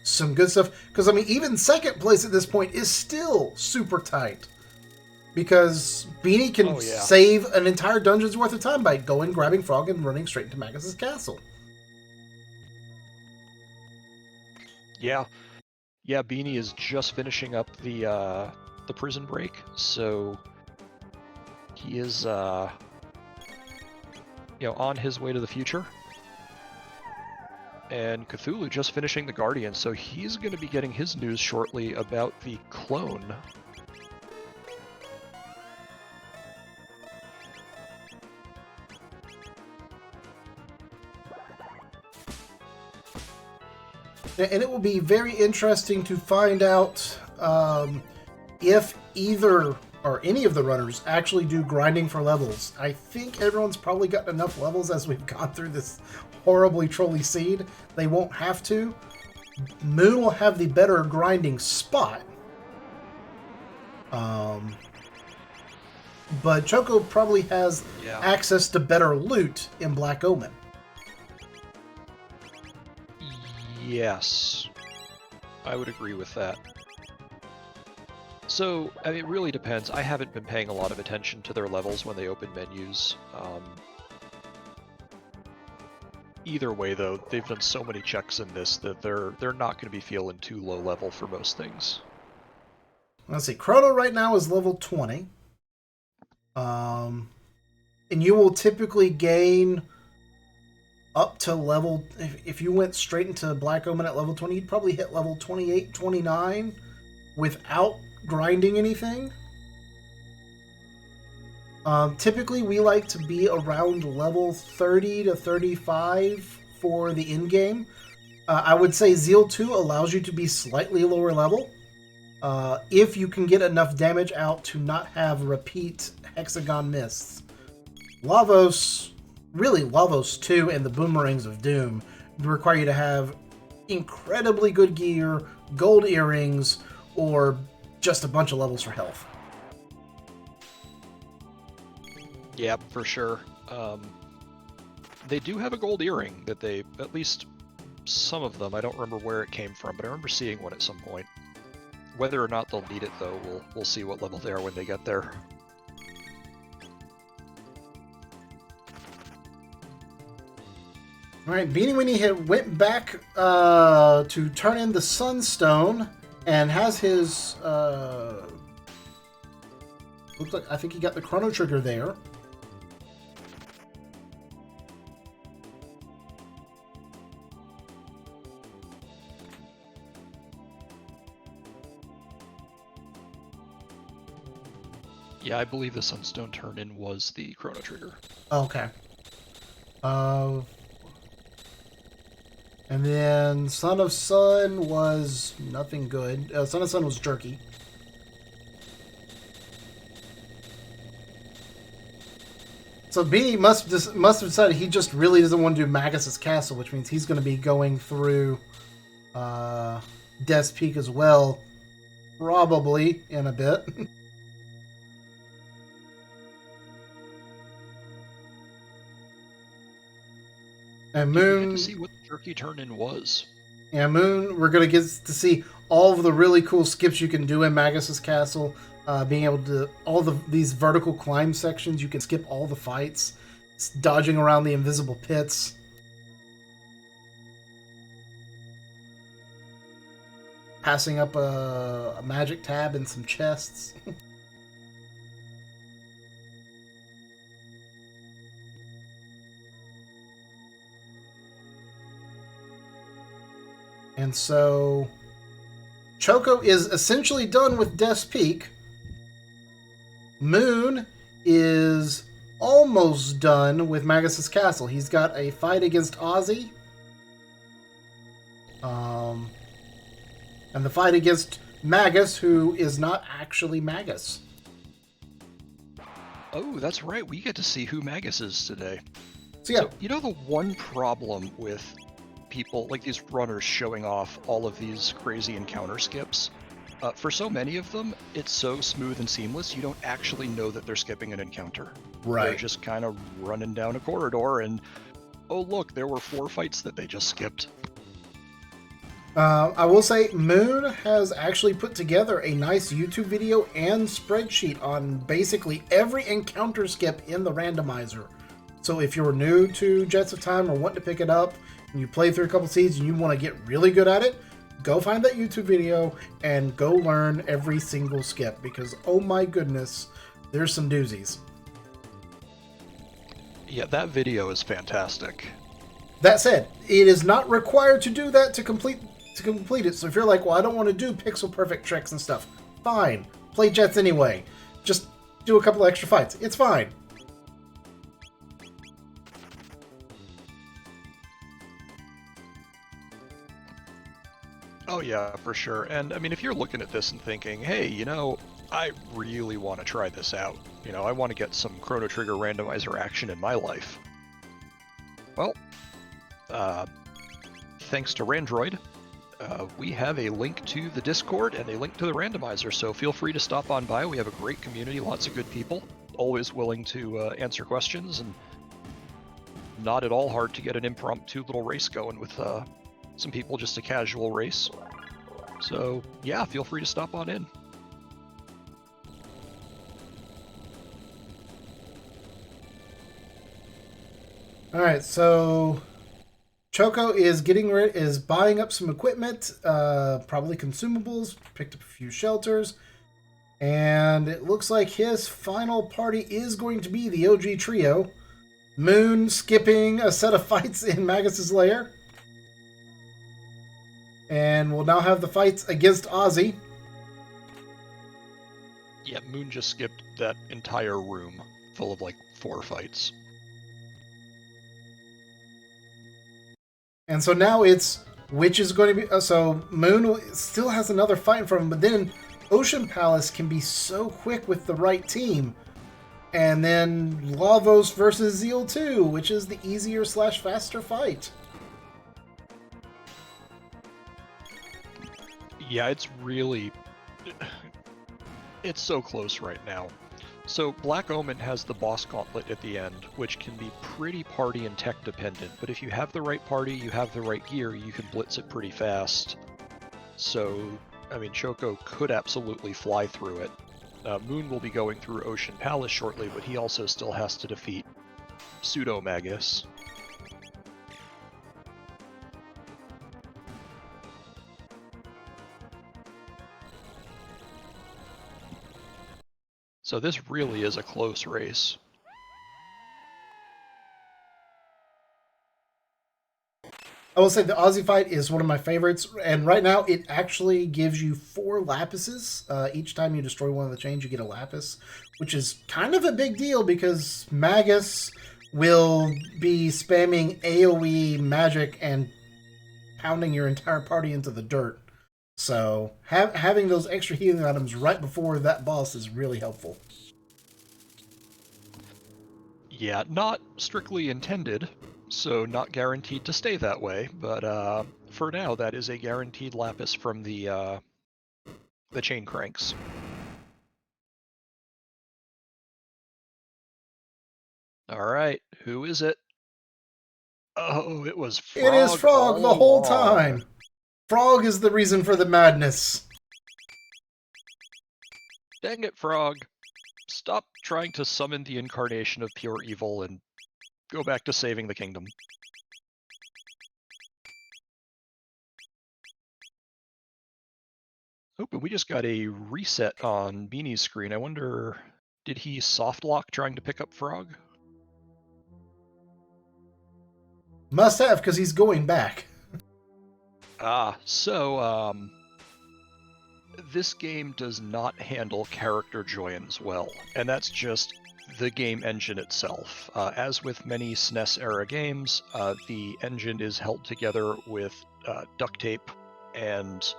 Speaker 1: some good stuff. Because, I mean, even second place at this point is still super tight. Because Beanie can save an entire dungeon's worth of time by going, grabbing Frog, and running straight into Magus's Castle.
Speaker 2: Yeah, Beanie is just finishing up the prison break, so he is on his way to the future. And Cthulhu just finishing the Guardian, so he's going to be getting his news shortly about the clone.
Speaker 1: And it will be very interesting to find out if either or any of the runners actually do grinding for levels. I think everyone's probably gotten enough levels as we've gone through this horribly trolly seed. They won't have to. Moon will have the better grinding spot. But Choco probably has access to better loot in Black Omen.
Speaker 2: Yes, I would agree with that. So, I mean, it really depends. I haven't been paying a lot of attention to their levels when they open menus. Either way, though, they've done so many checks in this that they're not going to be feeling too low level for most things.
Speaker 1: Let's see. Chrono right now is level 20. And you will typically gain up to level... If you went straight into Black Omen at level 20, you'd probably hit level 28, 29 without grinding anything. Typically, we like to be around level 30 to 35 for the in-game. I would say Zeal 2 allows you to be slightly lower level. If you can get enough damage out to not have repeat hexagon mists. Lavos 2 and the Boomerangs of Doom require you to have incredibly good gear, gold earrings, or just a bunch of levels for health.
Speaker 2: Yeah, for sure. They do have a gold earring that they, at least some of them, I don't remember where it came from, but I remember seeing one at some point. Whether or not they'll need it, though, we'll see what level they are when they get there.
Speaker 1: Alright, Beanie Weenie went back to turn in the Sunstone and has his... looks like, I think he got the Chrono Trigger there.
Speaker 2: Yeah, I believe the Sunstone turn-in was the Chrono Trigger.
Speaker 1: Okay. And then Son of Sun was nothing good. Son of Sun was jerky. So Beanie must have decided he just really doesn't want to do Magus's Castle, which means he's going to be going through Death's Peak as well, probably in a bit. And
Speaker 2: Did we
Speaker 1: Moon...
Speaker 2: get to see what the jerky turn-in was?
Speaker 1: Yeah, Moon, we're going to get to see all of the really cool skips you can do in Magus's castle. Being able to, these vertical climb sections, you can skip all the fights. It's dodging around the invisible pits. Passing up a magic tab and some chests. And so Choco is essentially done with Death's Peak. Moon is almost done with Magus's castle. He's got a fight against Ozzy. And the fight against Magus, who is not actually Magus.
Speaker 2: Oh, that's right. We get to see who Magus is today.
Speaker 1: So, yeah.
Speaker 2: So, you know the one problem with people, like these runners showing off all of these crazy encounter skips? For so many of them, it's so smooth and seamless, you don't actually know that they're skipping an encounter.
Speaker 1: Right.
Speaker 2: They're just kind of running down a corridor and, oh look, there were 4 fights that they just skipped.
Speaker 1: I will say Moon has actually put together a nice YouTube video and spreadsheet on basically every encounter skip in the randomizer. So if you're new to Jets of Time or want to pick it up, and you play through a couple seeds and you want to get really good at it, go find that YouTube video and go learn every single skip, because oh my goodness, there's some doozies.
Speaker 2: Yeah, that video is fantastic.
Speaker 1: That said, it is not required to do that to complete it. So if you're like, well, I don't want to do pixel perfect tricks and stuff, fine. Play Jets anyway. Just do a couple extra fights. It's fine.
Speaker 2: Oh yeah, for sure. And I mean, if you're looking at this and thinking, hey, you know, I really want to try this out. You know, I want to get some Chrono Trigger randomizer action in my life. Well, thanks to Randroid, we have a link to the Discord and a link to the randomizer, so feel free to stop on by. We have a great community, lots of good people, always willing to answer questions, and not at all hard to get an impromptu little race going with some people, just a casual race. So yeah, feel free to stop on in.
Speaker 1: All right, so Choco is buying up some equipment, probably consumables. Picked up a few shelters, and it looks like his final party is going to be the OG trio. Moon skipping a set of fights in Magus's lair, and we'll now have the fights against Ozzy.
Speaker 2: Yeah, Moon just skipped that entire room full of like 4 fights.
Speaker 1: And so now it's which is going to be. So Moon still has another fight in front of him, but then Ocean Palace can be so quick with the right team. And then Lavos versus Zeal 2, which is the easier / faster fight.
Speaker 2: Yeah, it's really... it's so close right now. So Black Omen has the boss gauntlet at the end, which can be pretty party and tech dependent, but if you have the right party, you have the right gear, you can blitz it pretty fast. So, I mean, Choco could absolutely fly through it. Moon will be going through Ocean Palace shortly, but he also still has to defeat Pseudo Magus. So this really is a close race.
Speaker 1: I will say the Ozzy fight is one of my favorites, and right now it actually gives you 4 lapises. Each time you destroy one of the chains, you get a lapis, which is kind of a big deal because Magus will be spamming AoE magic and pounding your entire party into the dirt. So having those extra healing items right before that boss is really helpful.
Speaker 2: Yeah, not strictly intended, so not guaranteed to stay that way, but for now that is a guaranteed lapis from the chain cranks. Alright, who is it? Oh, it was Frog.
Speaker 1: It is Frog the whole time. Frog is the reason for the madness.
Speaker 2: Dang it, Frog. Stop trying to summon the incarnation of pure evil and go back to saving the kingdom. Oh, but we just got a reset on Beanie's screen. I wonder, did he soft lock trying to pick up Frog?
Speaker 1: Must have, because he's going back.
Speaker 2: So, this game does not handle character joins well, and that's just the game engine itself. As with many SNES-era games, the engine is held together with duct tape and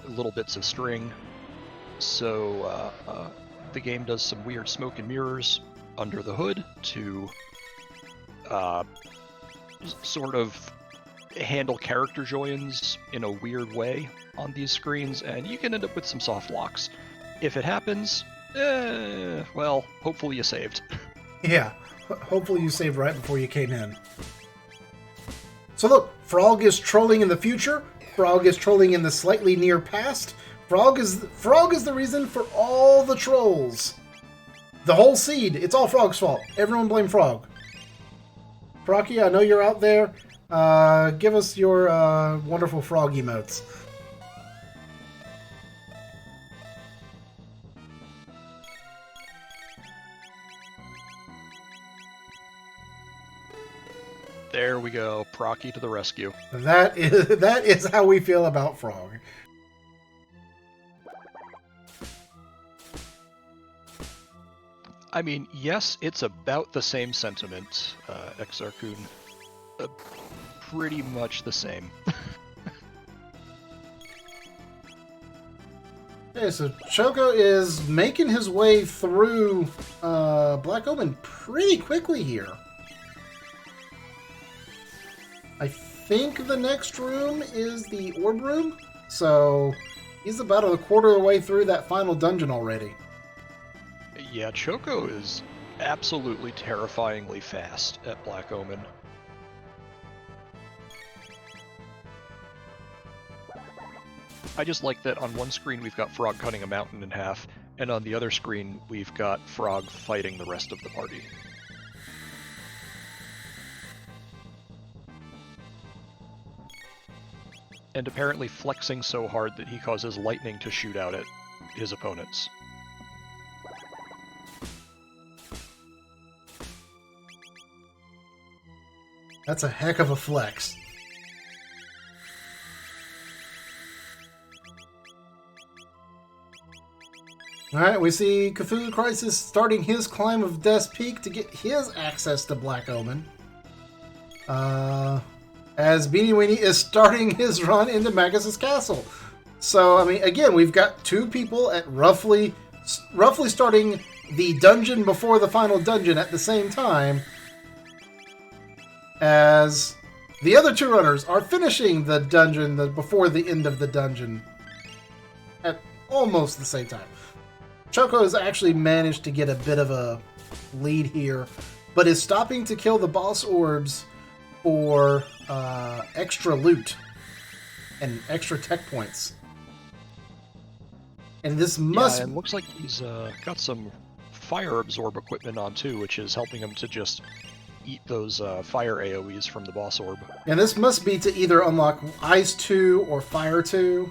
Speaker 2: little bits of string, so the game does some weird smoke and mirrors under the hood to sort of handle character joins in a weird way on these screens, and you can end up with some soft locks. If it happens, well, hopefully you saved.
Speaker 1: Yeah, hopefully you saved right before you came in. So look, Frog is trolling in the future. Frog is trolling in the slightly near past. Frog is the reason for all the trolls. The whole seed, it's all Frog's fault. Everyone blame Frog. Frocky, I know you're out there. Give us your wonderful frog emotes.
Speaker 2: There we go, Procky to the rescue.
Speaker 1: That is how we feel about Frog.
Speaker 2: I mean, yes, it's about the same sentiment, Exarchun. Pretty much the same.
Speaker 1: Okay, so Choco is making his way through Black Omen pretty quickly here. I think the next room is the orb room, so he's about a quarter of the way through that final dungeon already.
Speaker 2: Yeah, Choco is absolutely terrifyingly fast at Black Omen. I just like that on one screen we've got Frog cutting a mountain in half, and on the other screen we've got Frog fighting the rest of the party. And apparently flexing so hard that he causes lightning to shoot out at his opponents.
Speaker 1: That's a heck of a flex. Alright, we see Cthulhu Crisis starting his climb of Death's Peak to get his access to Black Omen. As Beanie Weenie is starting his run into Magus' castle. So, I mean, again, we've got two people at roughly starting the dungeon before the final dungeon at the same time, as the other two runners are finishing the dungeon before the end of the dungeon at almost the same time. Choco has actually managed to get a bit of a lead here, but is stopping to kill the boss orbs for extra loot and extra tech points. And this must...
Speaker 2: Yeah, and looks like he's got some fire absorb equipment on too, which is helping him to just eat those fire AoEs from the boss orb.
Speaker 1: And this must be to either unlock Ice 2 or Fire 2.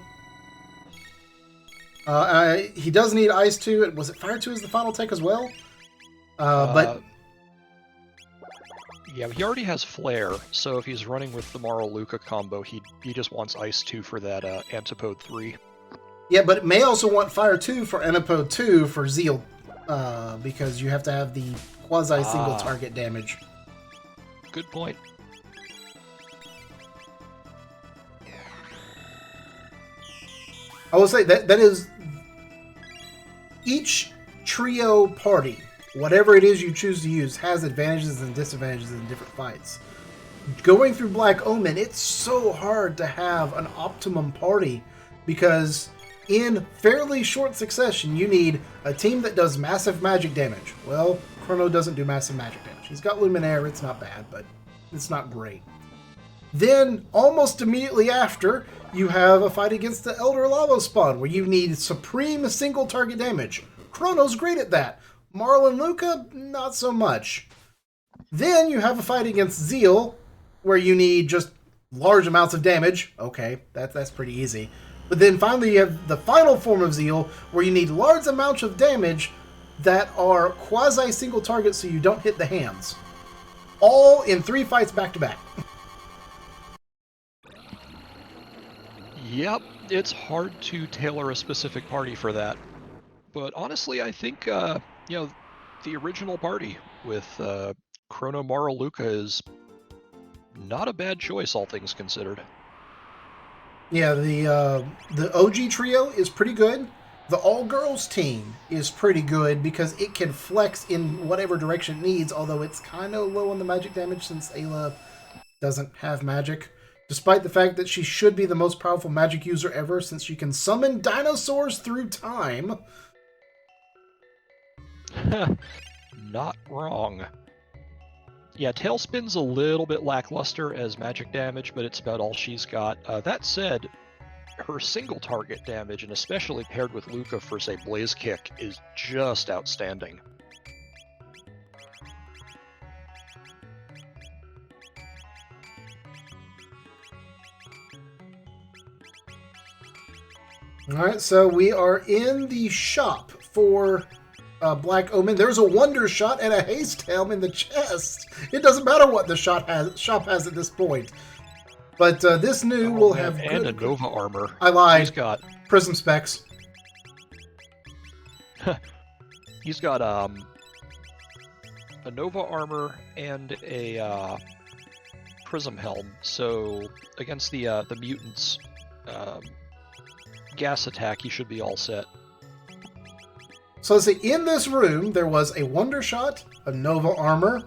Speaker 1: He does need Ice 2. Was it Fire 2 is the final tech as well? But...
Speaker 2: Yeah, he already has Flare, so if he's running with the Maro Luca combo, he just wants Ice 2 for that Antipode 3.
Speaker 1: Yeah, but it may also want Fire 2 for Antipode 2 for Zeal, because you have to have the quasi-single target damage.
Speaker 2: Good point.
Speaker 1: I will say that is each trio party, whatever it is you choose to use, has advantages and disadvantages in different fights. Going through Black Omen, it's so hard to have an optimum party because in fairly short succession, you need a team that does massive magic damage. Well, Chrono doesn't do massive magic damage. He's got Luminaire, it's not bad, but it's not great. Then, almost immediately after, you have a fight against the Elder Lava Spawn where you need supreme single target damage. Chrono's great at that. Marl and Luca, not so much. Then you have a fight against Zeal where you need just large amounts of damage. Okay, that's pretty easy. But then finally you have the final form of Zeal where you need large amounts of damage that are quasi single targets so you don't hit the hands. All in 3 fights back to back.
Speaker 2: Yep, it's hard to tailor a specific party for that. But honestly, I think, the original party with Chrono, Marl, Luca is not a bad choice, all things considered.
Speaker 1: Yeah, the OG trio is pretty good. The all-girls team is pretty good because it can flex in whatever direction it needs, although it's kind of low on the magic damage since Ayla doesn't have magic. Despite the fact that she should be the most powerful magic user ever since she can summon dinosaurs through time.
Speaker 2: Not wrong. Yeah, Tailspin's a little bit lackluster as magic damage, but it's about all she's got. That said, her single target damage, and especially paired with Luca for, say, Blaze Kick, is just outstanding.
Speaker 1: Alright, so we are in the shop for Black Omen. There's a Wonder Shot and a Haste Helm in the chest. It doesn't matter what the shop has at this point. But this new will have
Speaker 2: and a Nova armor.
Speaker 1: I lied.
Speaker 2: He's got
Speaker 1: Prism specs.
Speaker 2: he's got a Nova armor and a Prism helm. So against the mutants gas attack, he should be all set.
Speaker 1: So let's see. In this room, there was a Wonder Shot, a Nova armor,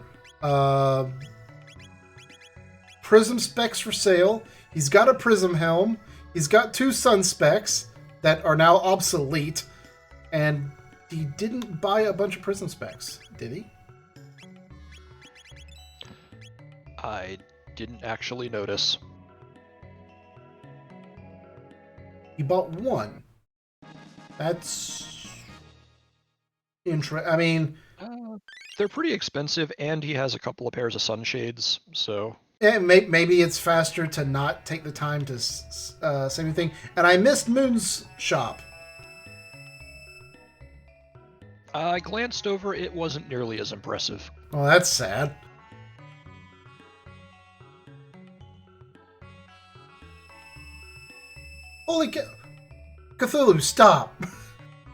Speaker 1: Prism specs for sale. He's got a Prism helm. He's got 2 Sun specs that are now obsolete. And he didn't buy a bunch of Prism specs, did he?
Speaker 2: I didn't actually notice.
Speaker 1: He bought 1. That's interesting. I mean,
Speaker 2: they're pretty expensive, and he has a couple of pairs of sunshades, so...
Speaker 1: Yeah, maybe it's faster to not take the time to say anything. And I missed Moon's shop.
Speaker 2: I glanced over, it wasn't nearly as impressive.
Speaker 1: Oh, that's sad. Holy cow. Cthulhu, stop.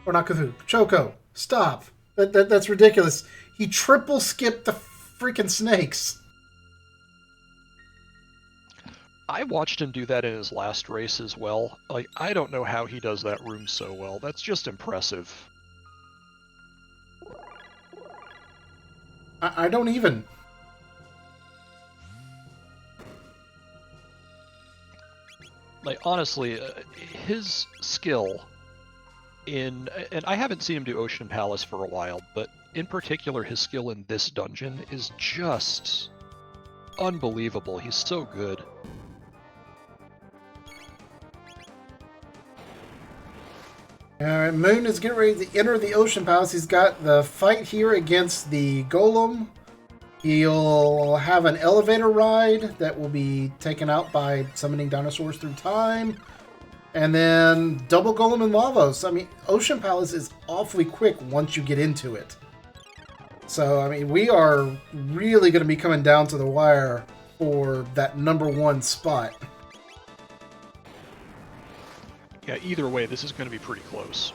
Speaker 1: Or not Cthulhu, Choco, stop. That's ridiculous. He triple skipped the freaking snakes.
Speaker 2: I watched him do that in his last race as well. Like, I don't know how he does that room so well. That's just impressive.
Speaker 1: I don't even.
Speaker 2: Like, honestly, his skill in... And I haven't seen him do Ocean Palace for a while, but in particular, his skill in this dungeon is just unbelievable. He's so good.
Speaker 1: Alright, Moon is getting ready to enter the Ocean Palace. He's got the fight here against the Golem. He'll have an elevator ride that will be taken out by summoning dinosaurs through time. And then double Golem and Lavos. I mean, Ocean Palace is awfully quick once you get into it. So, I mean, we are really going to be coming down to the wire for that #1 spot.
Speaker 2: Yeah, either way, this is going to be pretty close.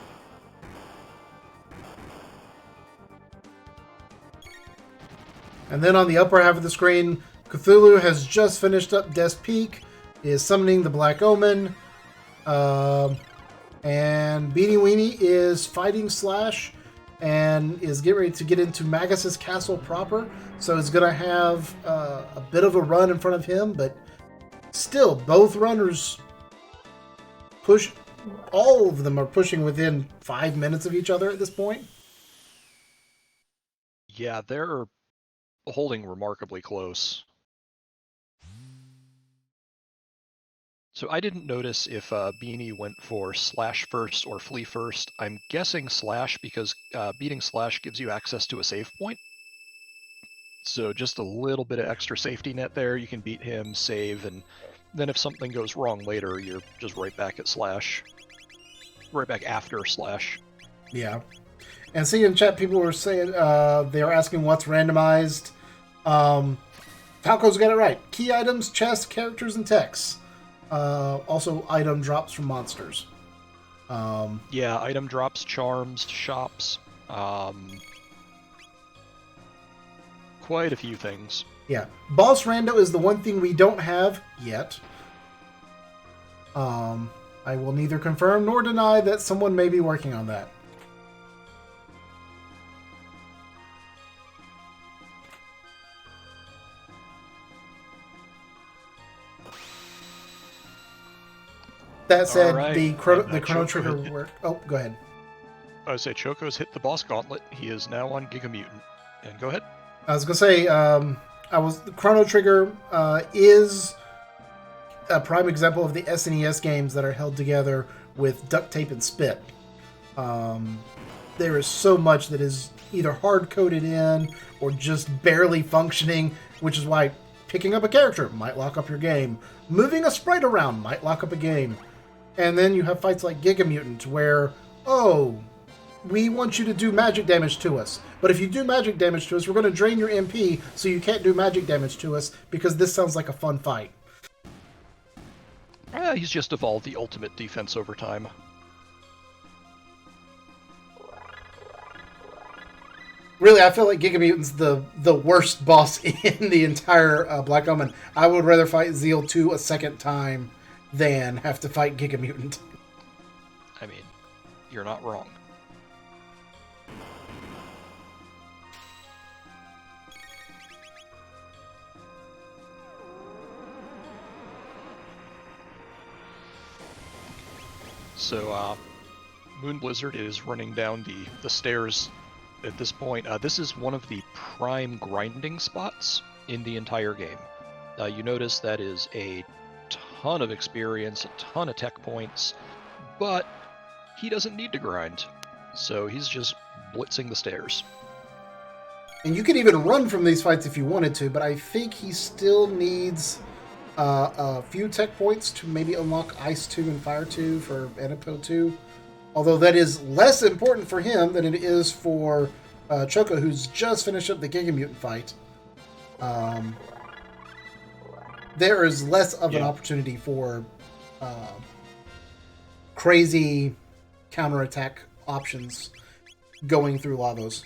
Speaker 1: And then on the upper half of the screen, Cthulhu has just finished up Death's Peak, is summoning the Black Omen, and Beanie Weenie is fighting Slash, and is getting ready to get into Magus's castle proper, so it's going to have a bit of a run in front of him, but still, both runners push... All of them are pushing within 5 minutes of each other at this point.
Speaker 2: Yeah, they're holding remarkably close. So I didn't notice if Beanie went for slash first or flee first. I'm guessing slash because beating slash gives you access to a save point. So just a little bit of extra safety net there. You can beat him, save, and then if something goes wrong later, you're just right back at slash. Right back after slash.
Speaker 1: Yeah. And see in chat, people were saying, they were asking what's randomized. Falco's got it right. Key items, chests, characters, and texts. Also, item drops from monsters.
Speaker 2: Yeah, item drops, charms, shops. Quite a few things.
Speaker 1: Yeah. Boss rando is the one thing we don't have yet. I will neither confirm nor deny that someone may be working on that. That said,
Speaker 2: right.
Speaker 1: the Chrono Trigger work. Oh, go ahead.
Speaker 2: I would say Choco's hit the boss gauntlet. He is now on Giga Mutant. And go ahead.
Speaker 1: I was gonna say, the Chrono Trigger is a prime example of the SNES games that are held together with duct tape and spit. There is so much that is either hard-coded in or just barely functioning, which is why picking up a character might lock up your game. Moving a sprite around might lock up a game. And then you have fights like Giga Mutant where, oh, we want you to do magic damage to us. But if you do magic damage to us, we're going to drain your MP so you can't do magic damage to us because this sounds like a fun fight.
Speaker 2: He's just evolved the ultimate defense over time.
Speaker 1: Really, I feel like Giga Mutant's the worst boss in the entire Black Omen. I would rather fight Zeal 2 a second time than have to fight Giga Mutant.
Speaker 2: I mean, you're not wrong. So, Moon Blizzard is running down the stairs at this point. This is one of the prime grinding spots in the entire game. You notice that is a ton of experience, a ton of tech points, but he doesn't need to grind. So he's just blitzing the stairs.
Speaker 1: And you could even run from these fights if you wanted to, but I think he still needs a few tech points to maybe unlock Ice 2 and Fire 2 for Anipo 2. Although that is less important for him than it is for Choco, who's just finished up the Giga Mutant fight. There is less of an opportunity for crazy counterattack options going through Lavos.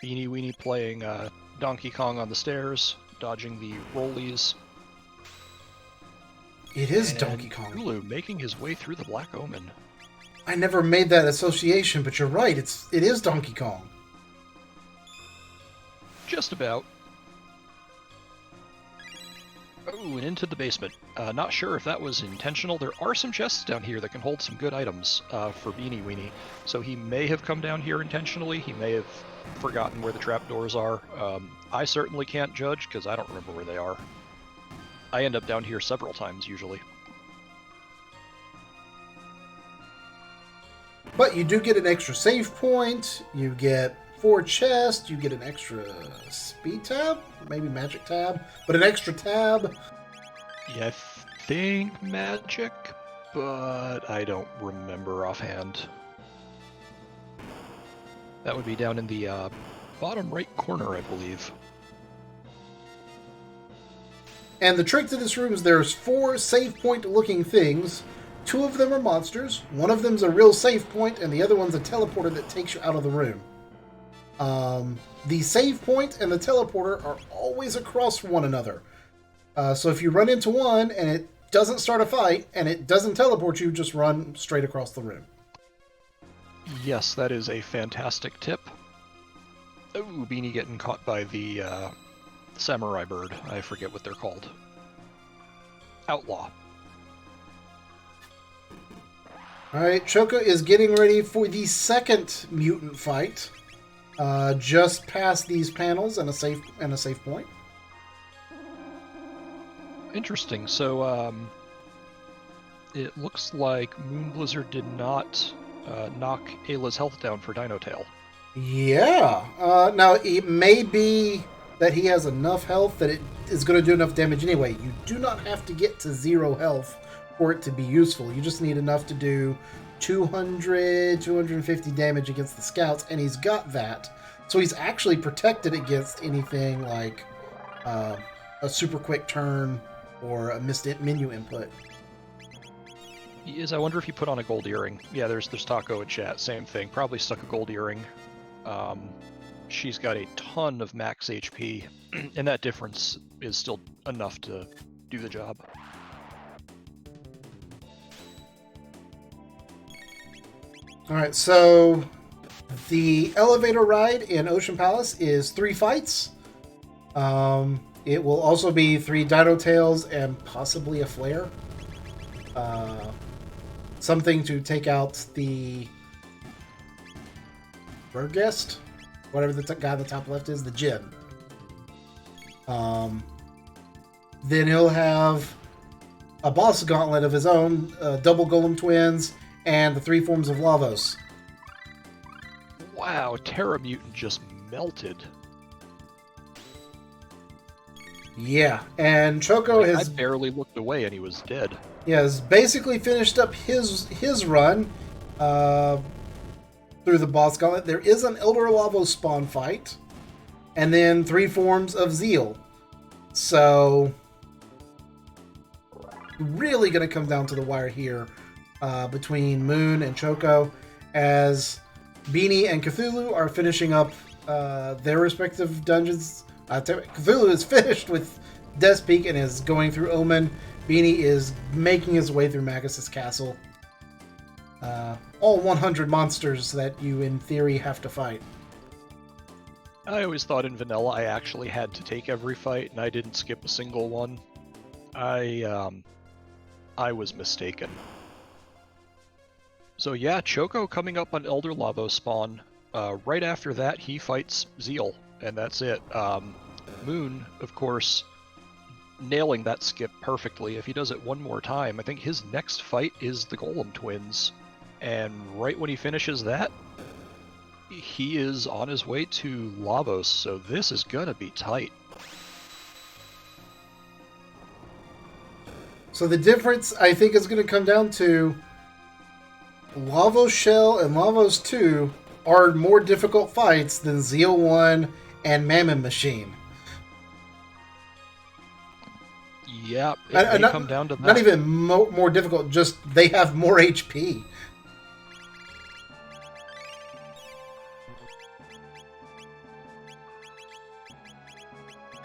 Speaker 2: Beanie Weenie playing Donkey Kong on the stairs, dodging the rollies.
Speaker 1: It is Donkey Kong.
Speaker 2: Hulu making his way through the Black Omen.
Speaker 1: I never made that association, but you're right. It is Donkey Kong.
Speaker 2: Just about. Oh, and into the basement. Not sure if that was intentional. There are some chests down here that can hold some good items for Beanie Weenie. So he may have come down here intentionally. He may have forgotten where the trapdoors are. I certainly can't judge because I don't remember where they are. I end up down here several times usually.
Speaker 1: But you do get an extra save point. You get 4 chests. You get an extra speed tab, maybe magic tab, but an extra tab.
Speaker 2: Yeah, I think magic, but I don't remember offhand. That would be down in the bottom right corner, I believe.
Speaker 1: And the trick to this room is there's 4 save point looking things. 2 of them are monsters. One of them's a real save point, and the other one's a teleporter that takes you out of the room. The save point and the teleporter are always across one another. So if you run into one and it doesn't start a fight and it doesn't teleport you, just run straight across the room.
Speaker 2: Yes, that is a fantastic tip. Oh, Beanie getting caught by the samurai bird. I forget what they're called. Outlaw.
Speaker 1: Alright, Choco is getting ready for the second mutant fight. Just past these panels and a safe point.
Speaker 2: Interesting. So, it looks like Moon Blizzard did not knock Ayla's health down for Dino Tail.
Speaker 1: Yeah. Now, it may be that he has enough health that it is going to do enough damage anyway. You do not have to get to 0 health for it to be useful. You just need enough to do 200, 250 damage against the scouts, and he's got that. So he's actually protected against anything like a super quick turn or a missed menu input.
Speaker 2: He is. I wonder if he put on a gold earring. Yeah, there's Taco in chat. Same thing. Probably stuck a gold earring. She's got a ton of max HP, and that difference is still enough to do the job.
Speaker 1: Alright, so the elevator ride in Ocean Palace is 3 fights. It will also be 3 Dino Tails and possibly a Flare. Something to take out the Burgest, whatever the guy on the top left is, the Jin. Then he'll have a boss gauntlet of his own, double Golem Twins, and the 3 forms of Lavos.
Speaker 2: Wow, Terra Mutant just melted.
Speaker 1: Yeah, and Choco
Speaker 2: I
Speaker 1: has
Speaker 2: barely looked away and he was dead.
Speaker 1: has basically finished up his run through the boss gauntlet. There is an Elder Lavos spawn fight, and then 3 forms of Zeal. So, really going to come down to the wire here between Moon and Choco, as Beanie and Cthulhu are finishing up their respective dungeons. Cthulhu is finished with Death's Peak and is going through Omen. Beanie is making his way through Magus' castle. All 100 monsters that you, in theory, have to fight.
Speaker 2: I always thought in vanilla I actually had to take every fight, and I didn't skip a single one. I was mistaken. So yeah, Choco coming up on Elder Lavos spawn. Right after that, he fights Zeal, and that's it. Moon, of course, nailing that skip perfectly. If he does it one more time, I think his next fight is the Golem Twins. And right when he finishes that, he is on his way to Lavos, so this is gonna be tight.
Speaker 1: So the difference, I think, is going to come down to Lavos Shell and Lavos 2 are more difficult fights than Zeal 1 and Mammon Machine.
Speaker 2: Yeah, it may come down to that.
Speaker 1: Not even more difficult, just they have more HP.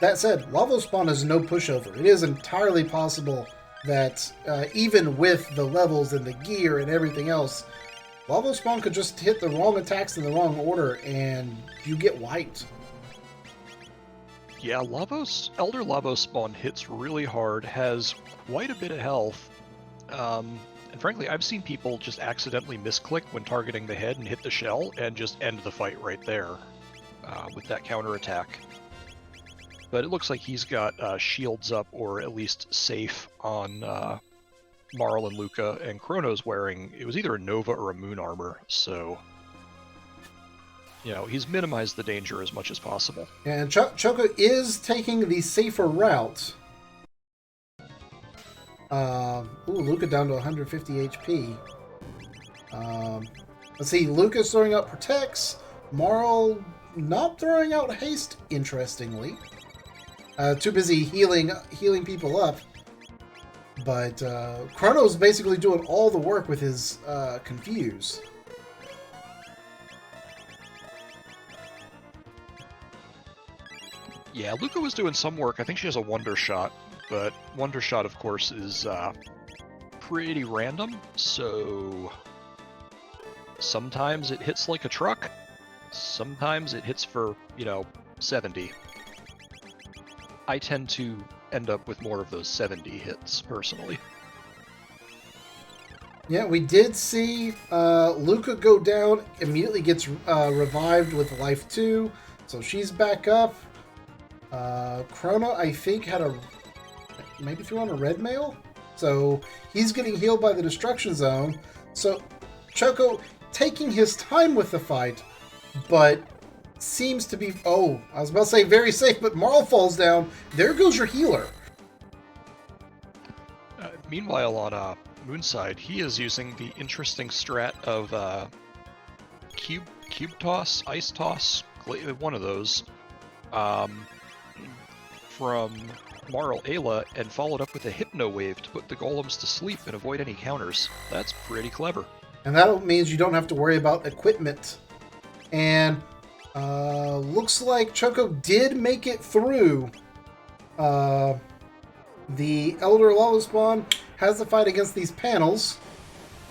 Speaker 1: That said, Lavos Spawn is no pushover. It is entirely possible that even with the levels and the gear and everything else, Lavos Spawn could just hit the wrong attacks in the wrong order and you get wiped.
Speaker 2: Yeah, Elder Lavos spawn hits really hard, has quite a bit of health, and frankly, I've seen people just accidentally misclick when targeting the head and hit the shell and just end the fight right there with that counterattack. But it looks like he's got shields up, or at least safe, on Marl and Luca, and Chrono's wearing, it was either a Nova or a Moon armor, so he's minimized the danger as much as possible.
Speaker 1: And Choco is taking the safer route. Luca down to 150 HP. Let's see, Luca's throwing out Protects. Marl not throwing out Haste, interestingly. Too busy healing people up. But Chrono's basically doing all the work with his Confuse.
Speaker 2: Yeah, Luca was doing some work. I think she has a Wonder Shot, but Wonder Shot, of course, is pretty random, so sometimes it hits like a truck, sometimes it hits for, 70. I tend to end up with more of those 70 hits, personally.
Speaker 1: Yeah, we did see Luca go down, immediately gets revived with Life 2, so she's back up. Chrono, I think, had a... maybe threw on a red mail. So he's getting healed by the destruction zone. So Choco taking his time with the fight, but seems to be, oh, I was about to say very safe, but Marl falls down. There goes your healer.
Speaker 2: Meanwhile, on Moonside, he is using the interesting strat of cube toss, ice toss, one of those, from Marl Ayla, and followed up with a Hypno Wave to put the golems to sleep and avoid any counters. That's pretty clever.
Speaker 1: And that means you don't have to worry about equipment. And looks like Choco did make it through. The Elder Lava Spawn has the fight against these panels.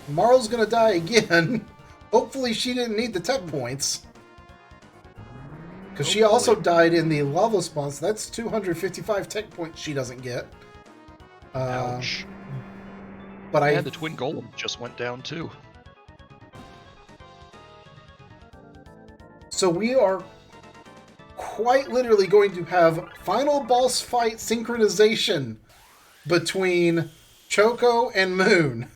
Speaker 1: Marl's gonna die again. Hopefully she didn't need the tech points. Because she also died in the lava spawn, so that's 255 tech points she doesn't get.
Speaker 2: Ouch.
Speaker 1: But
Speaker 2: and the twin golem just went down too.
Speaker 1: So we are quite literally going to have final boss fight synchronization between Choco and Moon.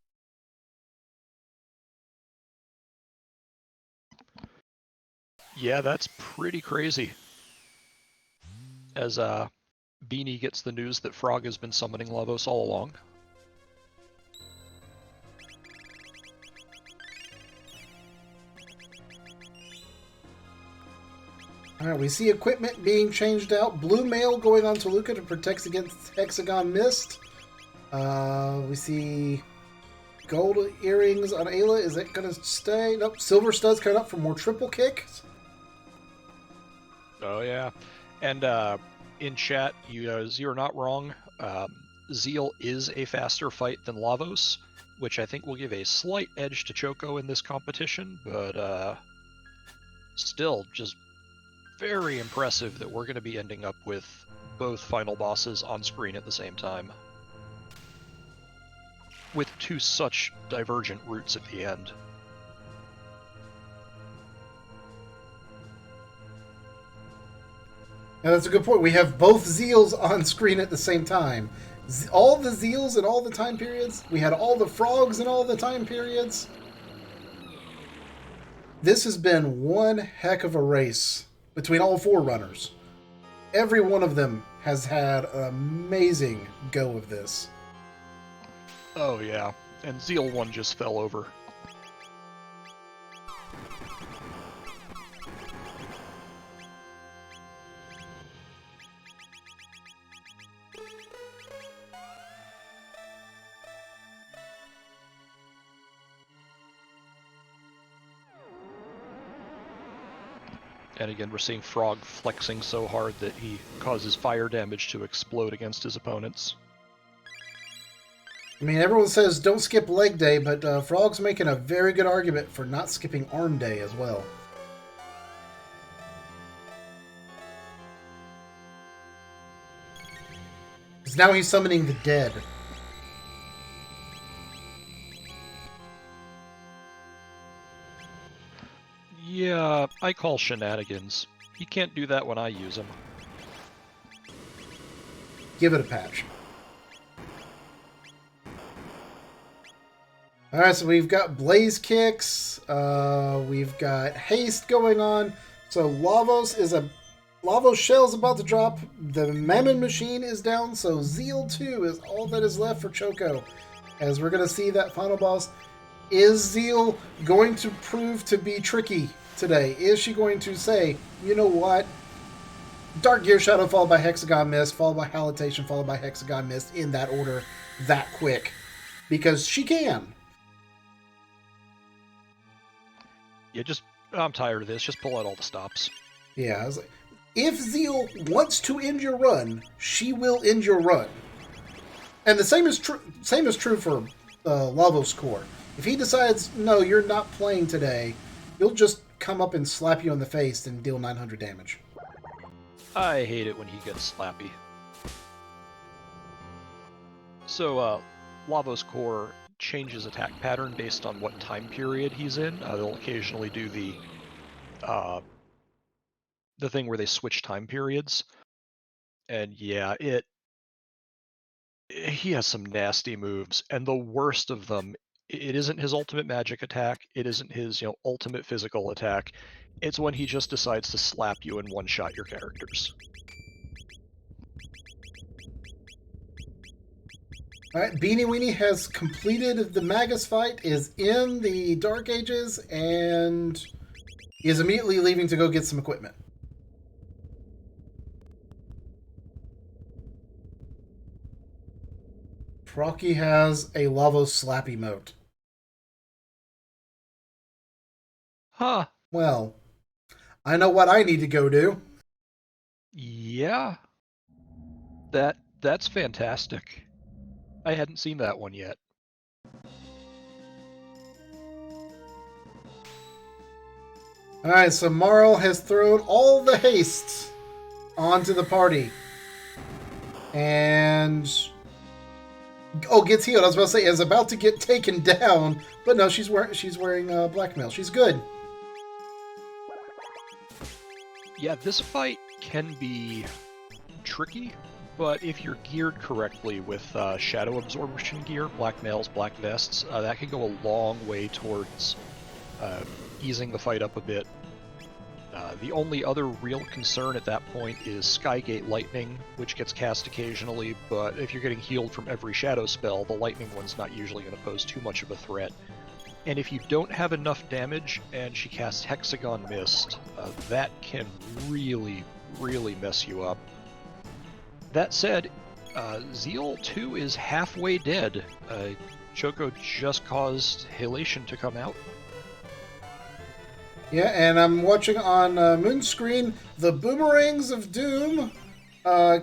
Speaker 2: Yeah, that's pretty crazy. As Beanie gets the news that Frog has been summoning Lavos all along.
Speaker 1: Alright, we see equipment being changed out. Blue mail going on Toluca to protect against Hexagon Mist. We see gold earrings on Ayla. Is it going to stay? Nope. Silver studs coming up for more triple kicks.
Speaker 2: Oh yeah, and in chat, you're not wrong. Zeal is a faster fight than Lavos, which I think will give a slight edge to Choco in this competition, but still just very impressive that we're going to be ending up with both final bosses on screen at the same time, with two such divergent routes at the end.
Speaker 1: Now that's a good point. We have both Zeals on screen at the same time. All the Zeals in all the time periods. We had all the frogs in all the time periods. This has been one heck of a race between all four runners. Every one of them has had an amazing go of this.
Speaker 2: Oh yeah, and Zeal 1 just fell over. And again, we're seeing Frog flexing so hard that he causes fire damage to explode against his opponents.
Speaker 1: I mean, everyone says don't skip leg day, but Frog's making a very good argument for not skipping arm day as well. Because now he's summoning the dead.
Speaker 2: Yeah, I call shenanigans. He can't do that when I use him.
Speaker 1: Give it a patch. Alright, so we've got Blaze Kicks. We've got Haste going on. So Lavos Shell's about to drop. The Mammon Machine is down, so Zeal 2 is all that is left for Choco. As we're going to see that final boss. Is Zeal going to prove to be tricky today? Is she going to say, you know what? Dark Gear Shadow followed by Hexagon Mist, followed by Halitation, followed by Hexagon Mist in that order that quick. Because she can.
Speaker 2: Yeah, I'm tired of this. Just pull out all the stops.
Speaker 1: Yeah, I was like, if Zeal wants to end your run, she will end your run. And the same is true for Lavos Core. If he decides, no, you're not playing today, he'll just come up and slap you in the face and deal 900 damage.
Speaker 2: I hate it when he gets slappy. So, Lavos Core changes attack pattern based on what time period he's in. They'll occasionally do the thing where they switch time periods. And yeah, He has some nasty moves, and the worst of them, it isn't his ultimate magic attack, it isn't his, ultimate physical attack. It's when he just decides to slap you and one-shot your characters.
Speaker 1: Alright, Beanie Weenie has completed the Magus fight, is in the Dark Ages, and is immediately leaving to go get some equipment. Procky has a Lavos slap emote.
Speaker 2: Huh.
Speaker 1: Well, I know what I need to go do.
Speaker 2: Yeah. That's fantastic. I hadn't seen that one yet.
Speaker 1: Alright, so Marl has thrown all the haste onto the party. And... oh, gets healed. I was about to say, is about to get taken down. But no, she's wearing blackmail. She's good.
Speaker 2: Yeah, this fight can be tricky, but if you're geared correctly with shadow absorption gear, black mails, black vests, that can go a long way towards easing the fight up a bit. The only other real concern at that point is Skygate Lightning, which gets cast occasionally, but if you're getting healed from every shadow spell, the lightning one's not usually going to pose too much of a threat. And if you don't have enough damage and she casts Hexagon Mist, that can really, really mess you up. That said, Zeal 2 is halfway dead. Choco just caused Halation to come out.
Speaker 1: Yeah, and I'm watching on Moon Screen, the Boomerangs of Doom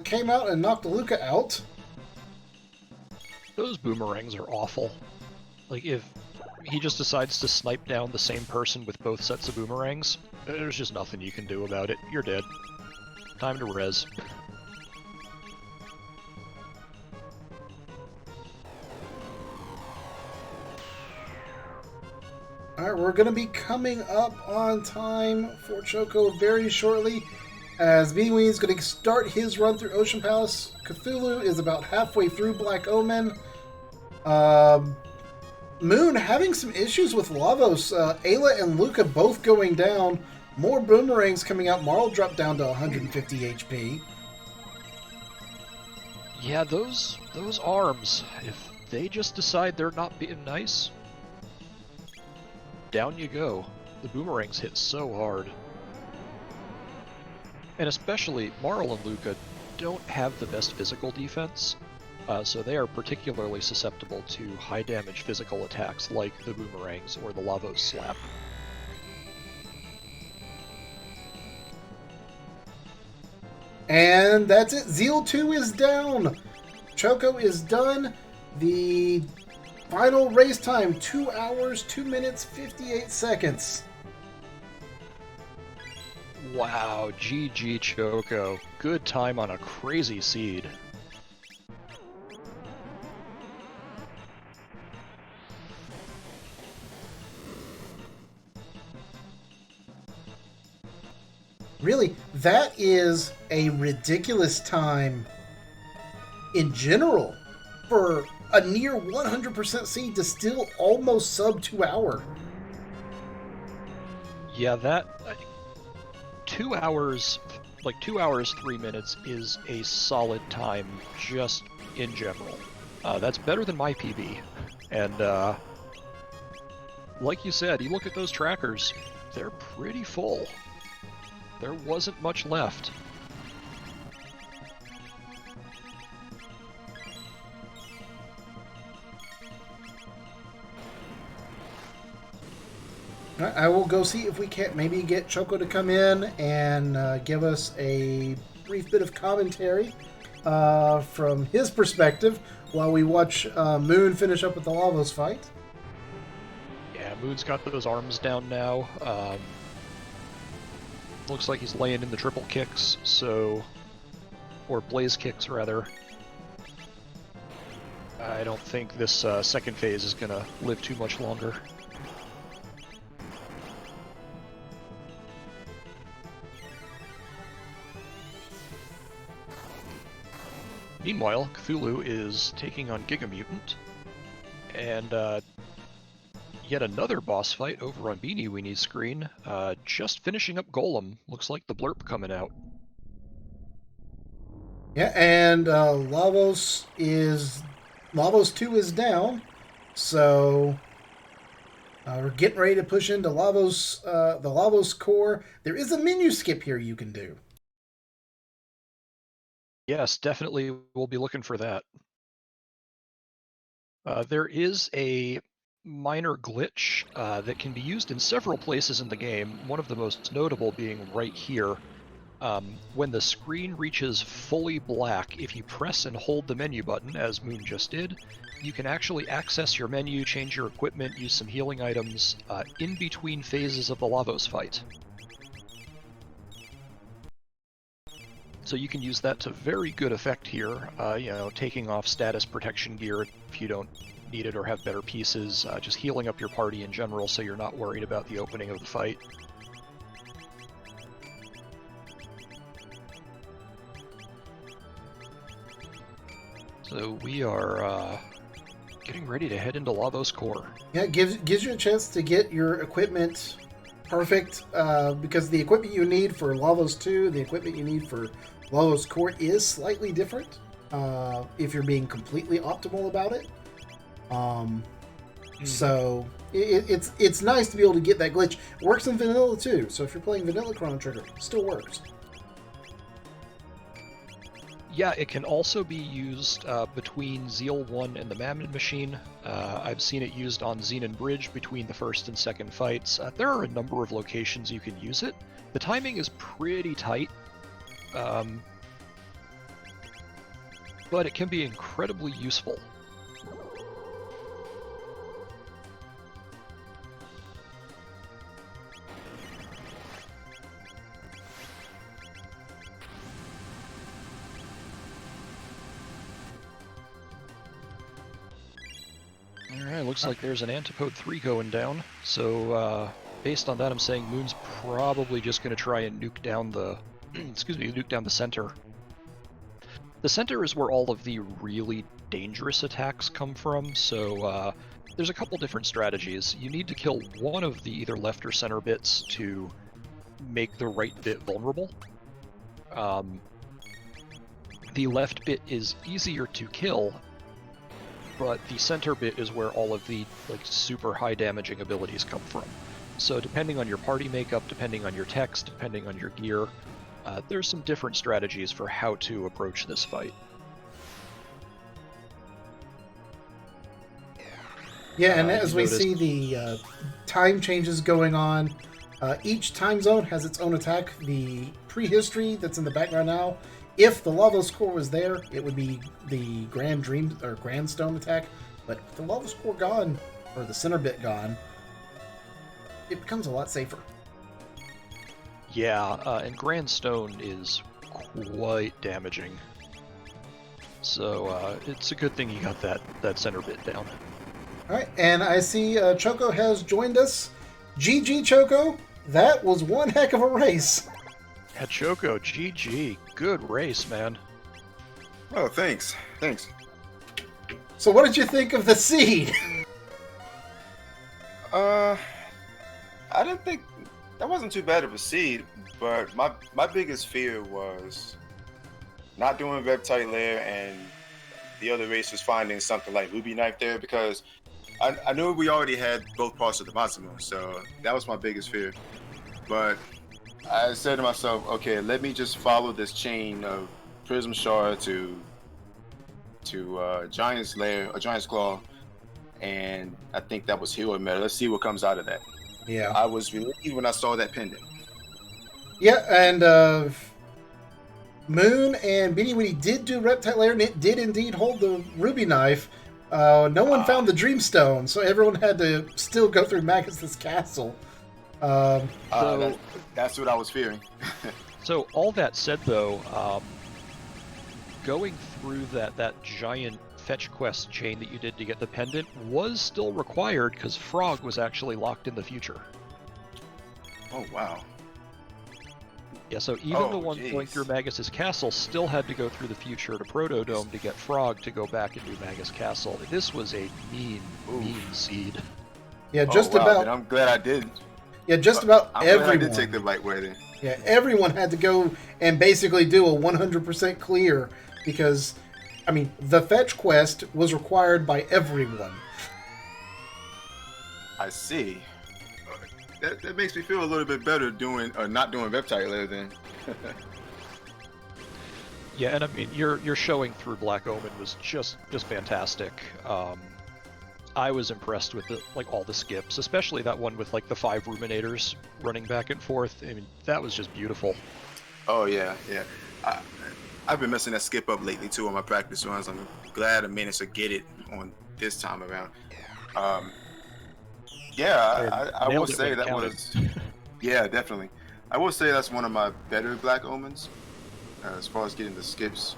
Speaker 1: came out and knocked Luca out.
Speaker 2: Those boomerangs are awful. Like, if he just decides to snipe down the same person with both sets of boomerangs, there's just nothing you can do about it. You're dead. Time to res.
Speaker 1: Alright, we're going to be coming up on time for Choco very shortly, as Beanie Weenie is going to start his run through Ocean Palace. Cthulhu is about halfway through Black Omen. Moon having some issues with Lavos. Ayla and Luca both going down. More boomerangs coming out. Marl dropped down to 150 HP.
Speaker 2: Yeah, those arms, if they just decide they're not being nice, down you go. The boomerangs hit so hard. And especially, Marl and Luca don't have the best physical defense, so they are particularly susceptible to high damage physical attacks like the boomerangs or the Lavos slap.
Speaker 1: And that's it. Zeal 2 is down. Choco is done. The final race time, 2 hours, 2 minutes, 58 seconds.
Speaker 2: Wow, GG Choco. Good time on a crazy seed.
Speaker 1: Really, that is a ridiculous time in general for a near 100% seed to still almost sub 2 hour.
Speaker 2: Yeah, that 2 hours, like 2 hours 3 minutes, is a solid time just in general. That's better than my PB, and like you said, you look at those trackers, they're pretty full. There wasn't much left.
Speaker 1: I will go see if we can't maybe get Choco to come in and give us a brief bit of commentary from his perspective while we watch Moon finish up with the Lavos fight.
Speaker 2: Yeah, Moon's got those arms down now. Looks like he's laying in the triple kicks, so... or blaze kicks, rather. I don't think this second phase is gonna live too much longer. Meanwhile, Cthulhu is taking on Giga Mutant, and yet another boss fight over on Beanie Weenie's screen. Just finishing up Golem. Looks like the blurb coming out.
Speaker 1: Yeah, and Lavos 2 is down, so we're getting ready to push into the Lavos core. There is a menu skip here you can do.
Speaker 2: Yes, definitely we'll be looking for that. There is a minor glitch that can be used in several places in the game, one of the most notable being right here. When the screen reaches fully black, if you press and hold the menu button, as Moon just did, you can actually access your menu, change your equipment, use some healing items in between phases of the Lavos fight. So you can use that to very good effect here, taking off status protection gear if you don't need it or have better pieces, just healing up your party in general so you're not worried about the opening of the fight. So we are getting ready to head into Lavos core.
Speaker 1: Yeah, it gives you a chance to get your equipment perfect, because the equipment you need for Lavos 2, the equipment you need for Lavos core is slightly different, if you're being completely optimal about it. So it's nice to be able to get that glitch. It works in vanilla too, so if you're playing vanilla Chrono Trigger, it still works.
Speaker 2: Yeah, it can also be used between Zeal 1 and the Mammon Machine. I've seen it used on Xenon Bridge between the first and second fights. There are a number of locations you can use it. The timing is pretty tight, but it can be incredibly useful. Alright, looks like there's an Antipode 3 going down, so based on that I'm saying Moon's probably just going to try and nuke down the nuke down the center. The center is where all of the really dangerous attacks come from, so there's a couple different strategies. You need to kill one of the either left or center bits to make the right bit vulnerable. The left bit is easier to kill, but the center bit is where all of the super high damaging abilities come from. So depending on your party makeup, depending on your text, depending on your gear, there's some different strategies for how to approach this fight.
Speaker 1: Yeah, and as we see the time changes going on, each time zone has its own attack. The prehistory that's in the background now, if the Lavos core was there, it would be the Grand Dream or Grand Stone attack. But with the Lavos core gone, or the center bit gone, it becomes a lot safer.
Speaker 2: Yeah, and Grand Stone is quite damaging. So it's a good thing you got that center bit down.
Speaker 1: Alright, and I see Choco has joined us. GG, Choco. That was one heck of a race.
Speaker 2: Yeah, Choco, GG. Good race, man.
Speaker 3: Oh, thanks. Thanks.
Speaker 1: So what did you think of the seed?
Speaker 3: I didn't think that wasn't too bad of a seed, but my biggest fear was not doing Reptile Lair and the other races finding something like Ruby Knife there, because I knew we already had both parts of the Massimo, so that was my biggest fear. But I said to myself, okay, let me just follow this chain of Prism Shard to Giant's Lair, or Giant's Claw, and I think that was Hero Meta. Let's see what comes out of that.
Speaker 1: Yeah.
Speaker 3: I was relieved when I saw that pendant.
Speaker 1: Yeah, and Moon and Beanie Weenie did do Reptile Lair, and it did indeed hold the Ruby Knife. No one found the Dreamstone, so everyone had to still go through Magus' castle.
Speaker 3: That's what I was fearing.
Speaker 2: So all that said, though, going through that giant fetch quest chain that you did to get the pendant was still required because Frog was actually locked in the future.
Speaker 3: Oh, wow.
Speaker 2: Yeah, so even the one going through Magus's castle still had to go through the future to Protodome to get Frog to go back and do Magus Castle. This was a mean seed.
Speaker 1: Yeah, just about.
Speaker 3: Then I'm glad I did.
Speaker 1: Yeah, just about everyone.
Speaker 3: I did take the right way then.
Speaker 1: Yeah, everyone had to go and basically do a 100% clear because, I mean, the fetch quest was required by everyone.
Speaker 3: I see. That makes me feel a little bit better not doing Reptile Lair then.
Speaker 2: Yeah, and I mean, your showing through Black Omen was just fantastic. I was impressed with all the skips, especially that one with like the 5 Ruminators running back and forth. I mean, that was just beautiful.
Speaker 3: Oh yeah. I've been messing that skip up lately too on my practice runs. I'm glad I managed to get it on this time around. I will say that was. Yeah, definitely. I will say that's one of my better Black Omens as far as getting the skips.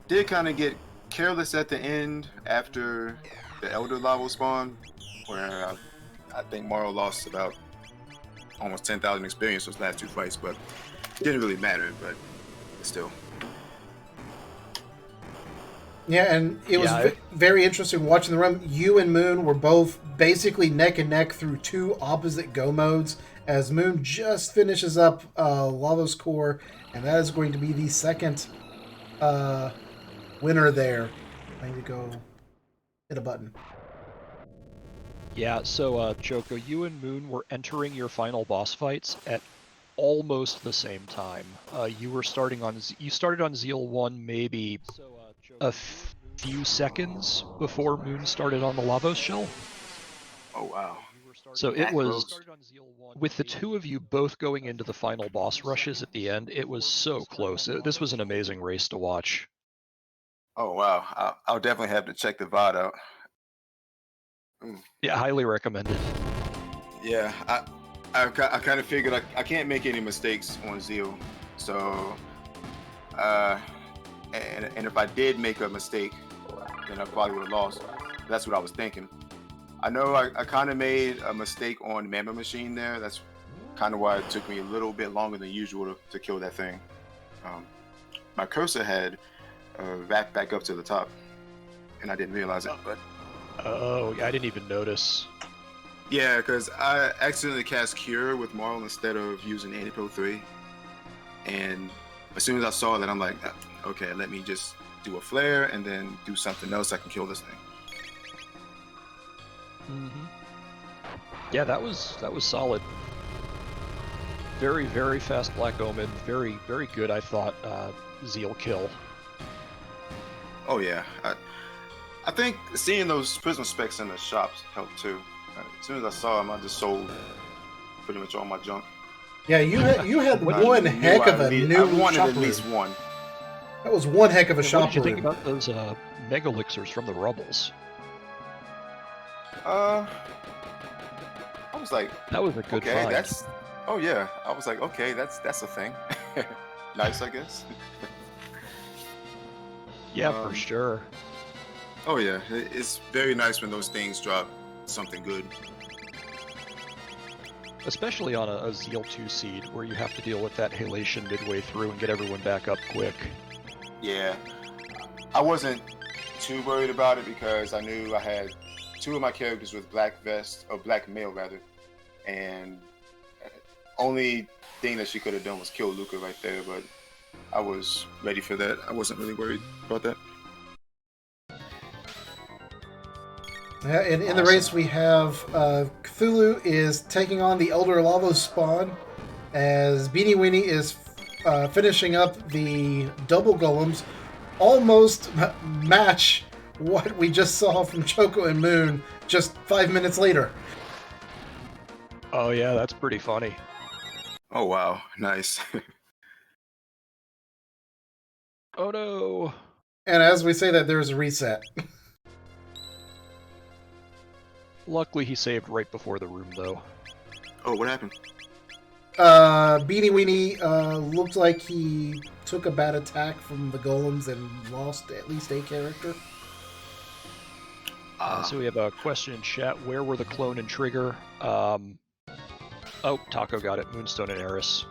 Speaker 3: Did kind of get careless at the end after the Elder Lavo spawn, where I think Morrow lost about almost 10,000 experience those last 2 fights, but it didn't really matter, but still.
Speaker 1: Yeah, and it was very interesting watching the run. You and Moon were both basically neck and neck through 2 opposite go modes, as Moon just finishes up Lava's Core, and that is going to be the second winner there. I need to go hit a button.
Speaker 2: Yeah, so Joko, you and Moon were entering your final boss fights at almost the same time. You started on Zeal 1 maybe a few seconds before Moon started on the Lavos Shell.
Speaker 3: Oh wow.
Speaker 2: So it was, with the 2 of you both going into the final boss rushes at the end, it was so close. This was an amazing race to watch.
Speaker 3: Oh wow, I'll definitely have to check the VOD out.
Speaker 2: Yeah, highly recommended.
Speaker 3: Yeah, I kind of figured I can't make any mistakes on Zeal, so and if I did make a mistake, then I probably would have lost. That's what I was thinking. I know I kind of made a mistake on Mammoth Machine there. That's kind of why it took me a little bit longer than usual to kill that thing. My cursor had wrapped back up to the top, and I didn't realize it. But
Speaker 2: oh, I didn't even notice.
Speaker 3: Yeah, because I accidentally cast Cure with Marl instead of using Antipo 3, and as soon as I saw that, I'm like, okay, let me just do a flare and then do something else I can kill this thing.
Speaker 2: Yeah, that was solid. Very, very fast Black Omen. Very, very good, I thought, Zeal kill.
Speaker 3: Oh yeah, I think seeing those Prism specs in the shops helped too. As soon as I saw them, I just sold pretty much all my junk.
Speaker 1: Yeah, you had one heck of a new
Speaker 3: I wanted
Speaker 1: shop
Speaker 3: at least
Speaker 1: room.
Speaker 3: one.
Speaker 1: That was one heck of a shop
Speaker 2: What did you think
Speaker 1: room.
Speaker 2: about those Mega Elixirs from the Rebels?
Speaker 3: I was like,
Speaker 2: that was a good
Speaker 3: okay,
Speaker 2: find.
Speaker 3: Oh yeah, I was like, okay, that's a thing. Nice, I guess.
Speaker 2: Yeah, for sure.
Speaker 3: Oh yeah, it's very nice when those things drop something good.
Speaker 2: Especially on a Zeal 2 seed, where you have to deal with that halation midway through and get everyone back up quick.
Speaker 3: Yeah, I wasn't too worried about it because I knew I had 2 of my characters with black vest, or black mail rather, and only thing that she could have done was kill Luca right there, but I was ready for that. I wasn't really worried about that.
Speaker 1: Yeah, and in the race we have Cthulhu is taking on the Elder Lavos spawn, as Beanie Weenie is finishing up the double golems, almost match what we just saw from Choco and Moon just 5 minutes later.
Speaker 2: Oh yeah, that's pretty funny.
Speaker 3: Oh wow, nice.
Speaker 2: Oh no!
Speaker 1: And as we say that, there's a reset.
Speaker 2: Luckily he saved right before the room though.
Speaker 3: Oh, what happened?
Speaker 1: Beanie Weenie looked like he took a bad attack from the golems and lost at least a character.
Speaker 2: So we have a question in chat. Where were the clone and trigger? Oh, Taco got it. Moonstone and Eris.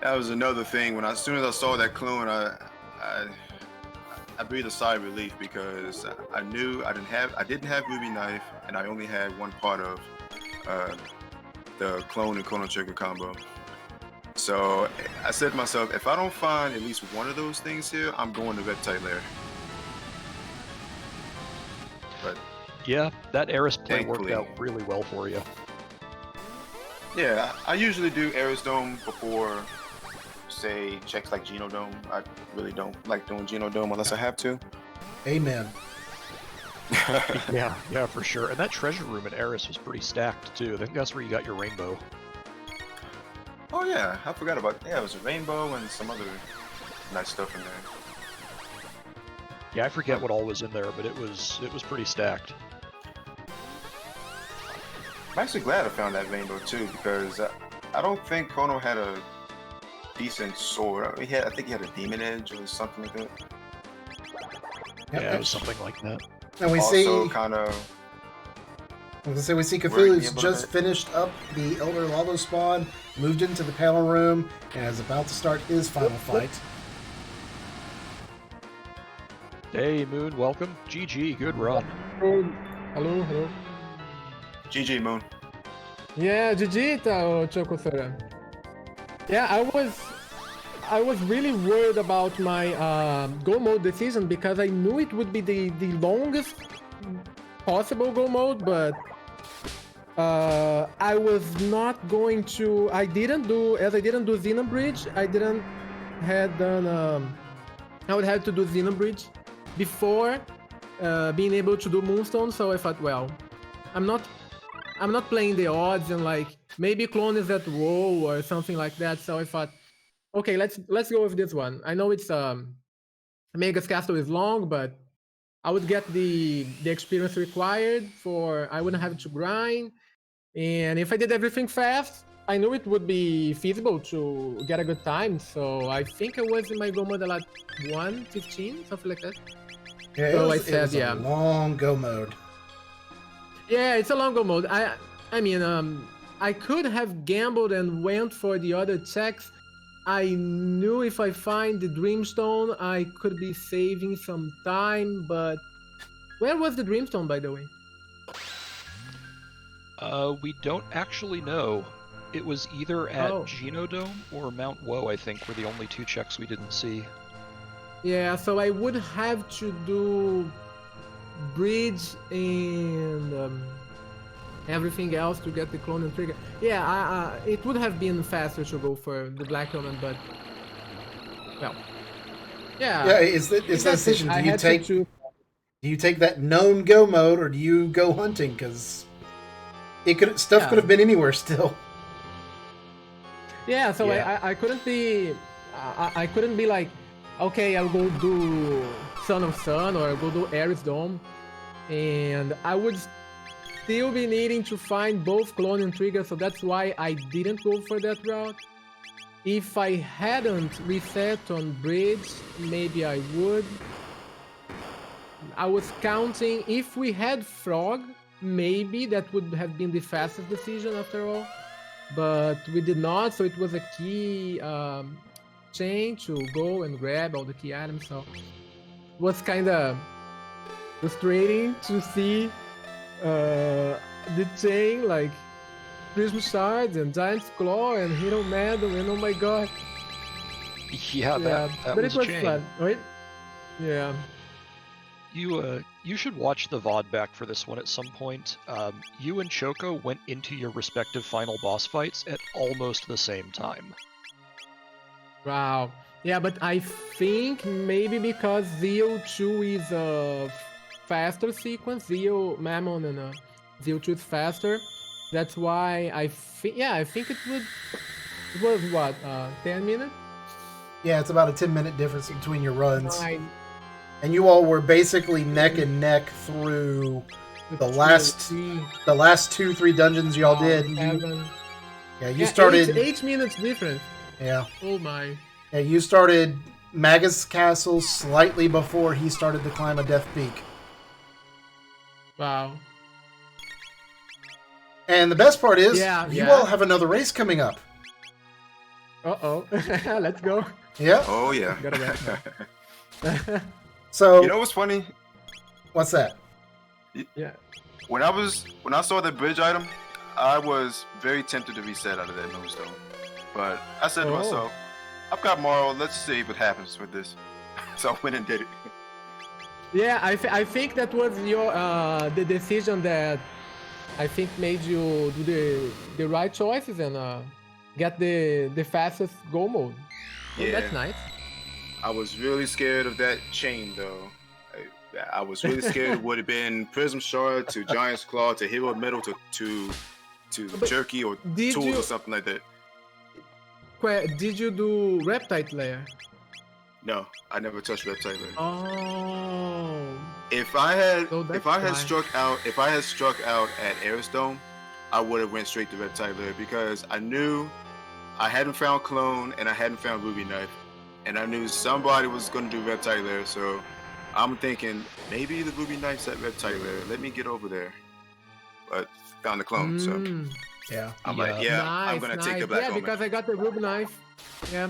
Speaker 3: That was another thing. As soon as I saw that clone, I breathed a sigh of relief because I knew I didn't have Ruby Knife, and I only had one part of the clone and Chrono Trigger combo. So I said to myself, if I don't find at least one of those things here, I'm going to Reptile Lair. But
Speaker 2: yeah, that Eris play worked
Speaker 3: thankfully-
Speaker 2: out really well for you.
Speaker 3: yeah, I usually do Ares Dome before, say, checks like Genodome. I really don't like doing Genodome unless I have to.
Speaker 1: Amen.
Speaker 2: Yeah, for sure. And that treasure room at Eris was pretty stacked too. I think that's where you got your rainbow.
Speaker 3: Oh yeah, I forgot about. Yeah, it was a rainbow and some other nice stuff in there.
Speaker 2: Yeah, I forget what all was in there, but it was pretty stacked.
Speaker 3: I'm actually glad I found that rainbow too, because I don't think Chrono had a decent sword. I think he had a demon edge or something like that.
Speaker 1: Yep.
Speaker 2: Yeah, it was something like that.
Speaker 1: And we
Speaker 3: Also,
Speaker 1: see,
Speaker 3: kind of.
Speaker 1: I was gonna say, we see
Speaker 3: Working
Speaker 1: Cthulhu's
Speaker 3: a little
Speaker 1: just
Speaker 3: bit.
Speaker 1: finished up the Elder Lalo spawn, moved into the panel room, and is about to start his final fight.
Speaker 2: Hey, Moon, welcome. GG, good run.
Speaker 4: Hello.
Speaker 3: GG Moon.
Speaker 4: Yeah, GG, Chokosura. Yeah, I was really worried about my go mode decision because I knew it would be the longest possible go mode, but I was not going to. I didn't do Xenobridge. I didn't had done. I would have to do Xenobridge before being able to do Moonstone. So I thought, well, I'm not playing the odds and like maybe clone is at WoW or something like that. So I thought, okay, let's go with this one. I know it's Mega's Castle is long, but I would get the experience required for. I wouldn't have to grind, and if I did everything fast, I knew it would be feasible to get a good time. So I think I was in my go mode at like 1:15, something like that.
Speaker 1: Yeah,
Speaker 4: So
Speaker 1: it
Speaker 4: I
Speaker 1: was,
Speaker 4: said,
Speaker 1: it was
Speaker 4: yeah.
Speaker 1: a long go mode.
Speaker 4: Yeah, it's a long go mode. I mean, I could have gambled and went for the other checks. I knew if I find the Dreamstone, I could be saving some time, but where was the Dreamstone, by the way?
Speaker 2: We don't actually know. It was either at
Speaker 4: Oh.
Speaker 2: Genodome or Mount Woe, I think, were the only two checks we didn't see.
Speaker 4: Yeah, so I would have to do bridge and everything else to get the clone and trigger. Yeah, it would have been faster to go for the black element, but well, yeah.
Speaker 1: Yeah, it's that decision.
Speaker 4: I
Speaker 1: Do you
Speaker 4: had to
Speaker 1: take
Speaker 4: choose.
Speaker 1: that known go mode, or do you go hunting? Because stuff
Speaker 4: Yeah.
Speaker 1: could have been anywhere still.
Speaker 4: Yeah, so
Speaker 2: Yeah.
Speaker 4: I couldn't be I couldn't be like, okay, I'll go do Son of Sun or I'll go do Ares Dome, and I would still be needing to find both clone and trigger, so that's why I didn't go for that route. If I hadn't reset on bridge, maybe I would. I was counting if we had frog, maybe that would have been the fastest decision after all, but we did not, so it was a key chain to go and grab all the key items, so it was kind of frustrating to see the chain like Prism Shard and Giant's Claw and Hero Medal, and oh my god.
Speaker 2: Yeah, that
Speaker 4: But
Speaker 2: was
Speaker 4: it was
Speaker 2: a chain.
Speaker 4: fun, right? Yeah.
Speaker 2: You should watch the VOD back for this one at some point. You and Choco went into your respective final boss fights at almost the same time.
Speaker 4: Wow. Yeah, but I think maybe because Zeo 2 is a faster sequence, Zeo, Mammon, and Zeo 2 is faster. That's why I think, yeah, I think it was what, 10 minutes?
Speaker 1: Yeah, it's about a 10-minute difference between your runs.
Speaker 4: I-
Speaker 1: And you all were basically neck and neck through the last 2-3 dungeons y'all did. You
Speaker 4: Yeah,
Speaker 1: started.
Speaker 4: 8 minutes difference.
Speaker 1: Yeah,
Speaker 4: Oh my.
Speaker 1: yeah. You started Magus Castle slightly before he started to climb a Death Peak.
Speaker 4: Wow.
Speaker 1: And the best part is,
Speaker 4: Yeah,
Speaker 1: you
Speaker 4: yeah.
Speaker 1: all have another race coming up.
Speaker 4: Uh-oh. Let's go.
Speaker 1: Yeah.
Speaker 3: Oh yeah.
Speaker 4: Gotta go.
Speaker 1: So
Speaker 3: You know what's funny?
Speaker 1: what's that?
Speaker 4: Yeah.
Speaker 3: When I saw the bridge item, I was very tempted to reset out of that millstone. But I said to
Speaker 4: Oh.
Speaker 3: myself, I've got Morrow, let's see what happens with this. So I went and did it.
Speaker 4: Yeah, I think that was your the decision that I think made you do the right choices and get the fastest go mode. Oh,
Speaker 3: Yeah.
Speaker 4: that's nice.
Speaker 3: I was really scared of that chain though. I was really scared it would have been Prism Shard to Giant's Claw to Hero Metal to
Speaker 4: But
Speaker 3: Jerky or
Speaker 4: did
Speaker 3: Tools
Speaker 4: you-
Speaker 3: or something like that.
Speaker 4: Did you do Reptite layer?
Speaker 3: No, I never touched Reptile Lair.
Speaker 4: Oh.
Speaker 3: If I had
Speaker 4: So that's
Speaker 3: if I had
Speaker 4: why.
Speaker 3: struck out at Arisdome, I would have went straight to Reptile Lair because I knew I hadn't found Clone and I hadn't found Ruby Knife, and I knew somebody was going to do Reptile Lair, so I'm thinking maybe the Ruby Knife's at Reptile Lair. Let me get over there, but found the Clone, so
Speaker 1: Yeah.
Speaker 3: I'm
Speaker 2: Yeah.
Speaker 3: like, yeah,
Speaker 4: Nice,
Speaker 3: I'm gonna
Speaker 4: nice.
Speaker 3: take the Black
Speaker 4: Yeah,
Speaker 3: Omen.
Speaker 4: because I got the Ruby knife. Yeah.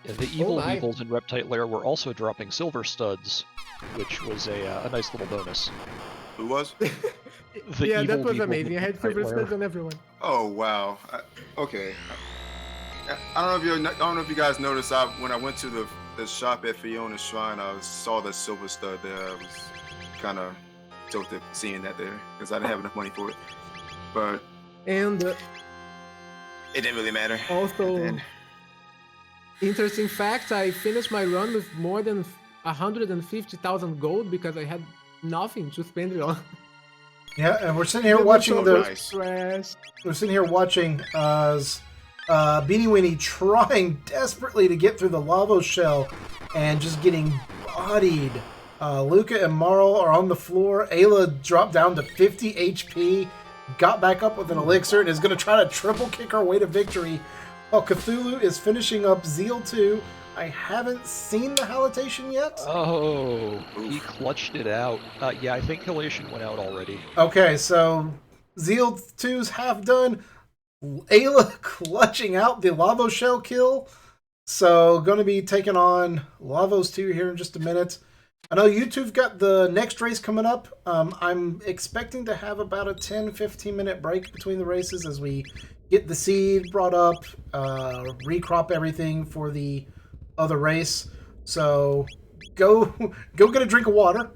Speaker 2: Yeah, the evil
Speaker 4: nice.
Speaker 2: weevils in Reptite Lair were also dropping silver studs, which was a nice little bonus.
Speaker 3: Who was?
Speaker 2: The
Speaker 4: Yeah, that
Speaker 2: evil
Speaker 4: was
Speaker 2: weevils
Speaker 4: amazing.
Speaker 2: in
Speaker 4: I had
Speaker 2: Reptite
Speaker 4: silver
Speaker 2: Lair.
Speaker 4: studs on everyone.
Speaker 3: Oh wow. Okay. I don't know if you guys noticed. When I went to the shop at Fiona's Shrine, I saw the silver stud there. I was kind of tilted seeing that there because I didn't have enough money for it. But
Speaker 4: And
Speaker 3: it didn't really matter.
Speaker 4: also,
Speaker 3: And
Speaker 4: interesting fact, I finished my run with more than 150,000 gold because I had nothing to spend it on.
Speaker 1: Yeah, and we're sitting here
Speaker 4: It was
Speaker 1: watching
Speaker 4: so
Speaker 1: the
Speaker 3: nice.
Speaker 4: trash.
Speaker 1: we're sitting here watching Beanie Weenie trying desperately to get through the lava shell and just getting bodied. Luca and Marl are on the floor. Ayla dropped down to 50 HP, got back up with an elixir, and is going to try to triple kick her way to victory. While Cthulhu is finishing up Zeal 2. I haven't seen the Halitation yet.
Speaker 2: Oh, he clutched it out. Yeah, I think Halation went out already.
Speaker 1: Okay, so Zeal 2's half done. Ayla clutching out the Lavo Shell kill. So, going to be taking on Lavos 2 here in just a minute. I know you two've got the next race coming up. I'm expecting to have about a 10-15 minute break between the races as we get the seed brought up, recrop everything for the other race. So, go get a drink of water.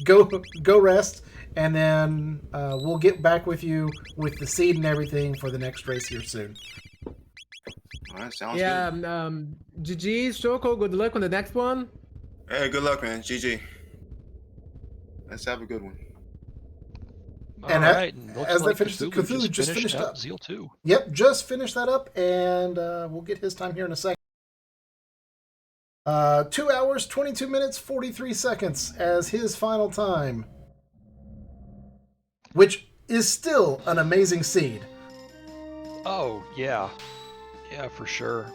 Speaker 1: Go rest. And then we'll get back with you with the seed and everything for the next race here soon.
Speaker 3: all right, sounds
Speaker 4: Yeah,
Speaker 3: good.
Speaker 4: GG, Shoko, good luck on the next one.
Speaker 3: Hey, good luck, man. GG. Let's have a good one.
Speaker 1: And
Speaker 2: Alright, and looks
Speaker 1: as they
Speaker 2: like
Speaker 1: finish, Cthulhu just
Speaker 2: finished
Speaker 1: finished up.
Speaker 2: Zeal 2.
Speaker 1: Yep, just finished that up, and we'll get his time here in a second. 2 hours, 22 minutes, 43 seconds as his final time. Which is still an amazing seed.
Speaker 2: Oh, yeah. Yeah, for sure.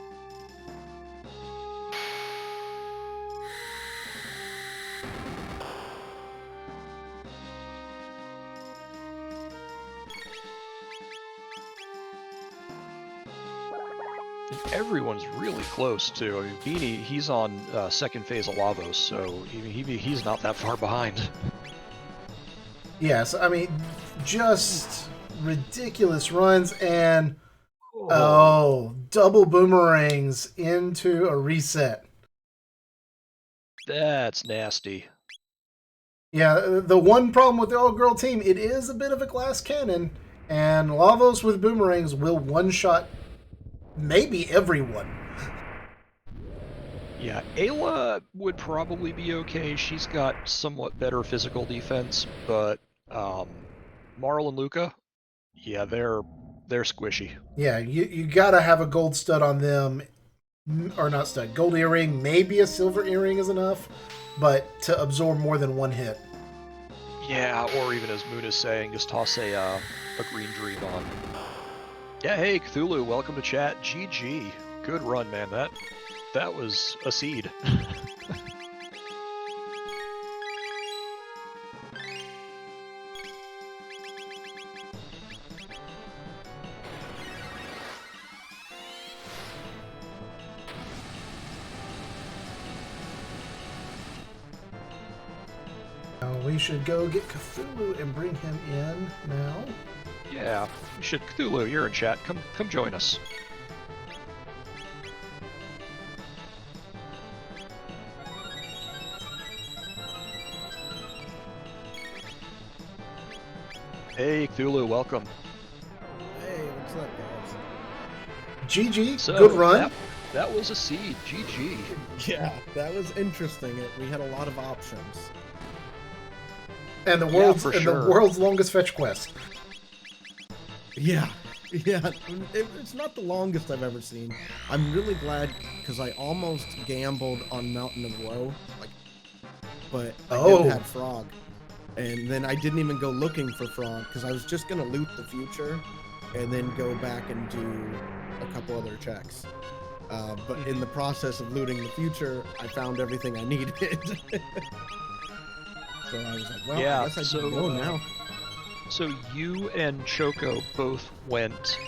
Speaker 2: And everyone's really close, too. I mean, Beanie, he's on second phase of Lavos, so he's not that far behind.
Speaker 1: Yes, I mean, just ridiculous runs and oh, double boomerangs into a reset.
Speaker 2: That's nasty.
Speaker 1: Yeah, the one problem with the all-girl team, it is a bit of a glass cannon, and Lavos with boomerangs will one-shot maybe everyone.
Speaker 2: Yeah, Ayla would probably be okay. She's got somewhat better physical defense, but Marl and Luca, yeah, they're squishy.
Speaker 1: Yeah, you gotta have a gold stud on them, or not stud, gold earring. Maybe a silver earring is enough, but to absorb more than one hit.
Speaker 2: Yeah, or even as Moon is saying, just toss a green dream on. Yeah, hey Cthulhu, welcome to chat. GG, good run, man. That was a seed.
Speaker 1: We should go get Cthulhu and bring him in now.
Speaker 2: Yeah, you should. Cthulhu, you're in chat. Come join us. Hey, Cthulhu, welcome.
Speaker 5: Hey, what's up, guys?
Speaker 1: GG,
Speaker 2: So,
Speaker 1: good run.
Speaker 2: That was a seed. GG.
Speaker 5: Yeah, that was interesting. We had a lot of options.
Speaker 1: And the
Speaker 2: for
Speaker 1: the
Speaker 2: sure.
Speaker 1: world's longest fetch quest.
Speaker 5: Yeah, yeah. It's not the longest I've ever seen. I'm really glad because I almost gambled on Mountain of Woe, but I didn't have Frog, and then I didn't even go looking for Frog because I was just gonna loot the future, and then go back and do a couple other checks. But in the process of looting the future, I found everything I needed. So I was like, well,
Speaker 2: Yeah,
Speaker 5: I guess I
Speaker 2: so,
Speaker 5: can go now.
Speaker 2: So you and Choco both went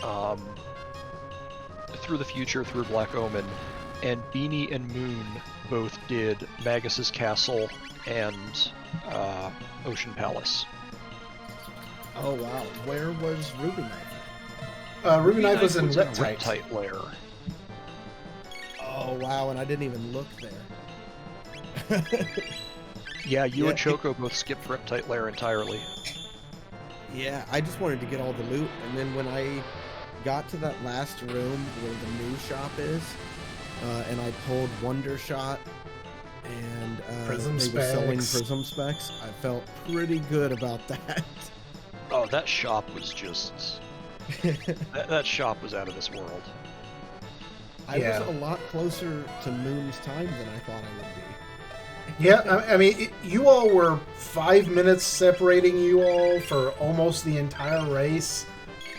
Speaker 2: through the future, through Black Omen, and Beanie and Moon both did Magus's Castle and Ocean Palace.
Speaker 5: Oh wow, where was Ruby Knife?
Speaker 1: Ruby Knife was in
Speaker 2: at
Speaker 1: Riptide.
Speaker 2: Riptide Lair.
Speaker 5: Oh wow, and I didn't even look there.
Speaker 2: Yeah, you
Speaker 5: Yeah,
Speaker 2: and Choco both skipped Riptide Lair entirely.
Speaker 5: Yeah, I just wanted to get all the loot, and then when I got to that last room where the new shop is, and I pulled Wonder Shot, and
Speaker 1: Prism
Speaker 5: they were selling
Speaker 1: Specs.
Speaker 5: Prism Specs, I felt pretty good about that.
Speaker 2: Oh, that shop was just... that shop was out of this world.
Speaker 5: I
Speaker 1: Yeah.
Speaker 5: was a lot closer to Moon's time than I thought I would be.
Speaker 1: Yeah, I mean, you all were 5 minutes separating you all for almost the entire race.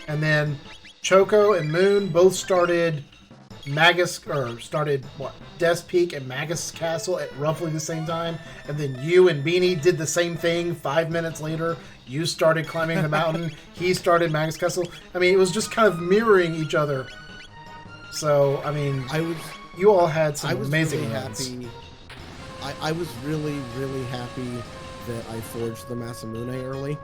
Speaker 1: And then Choco and Moon both started Death's Peak and Magus Castle at roughly the same time. And then you and Beanie did the same thing 5 minutes later. You started climbing the mountain. He started Magus Castle. I mean, it was just kind of mirroring each other. So, I mean, you all had some amazing
Speaker 5: really
Speaker 1: runs.
Speaker 5: happy. I was really, really happy that I forged the Masamune early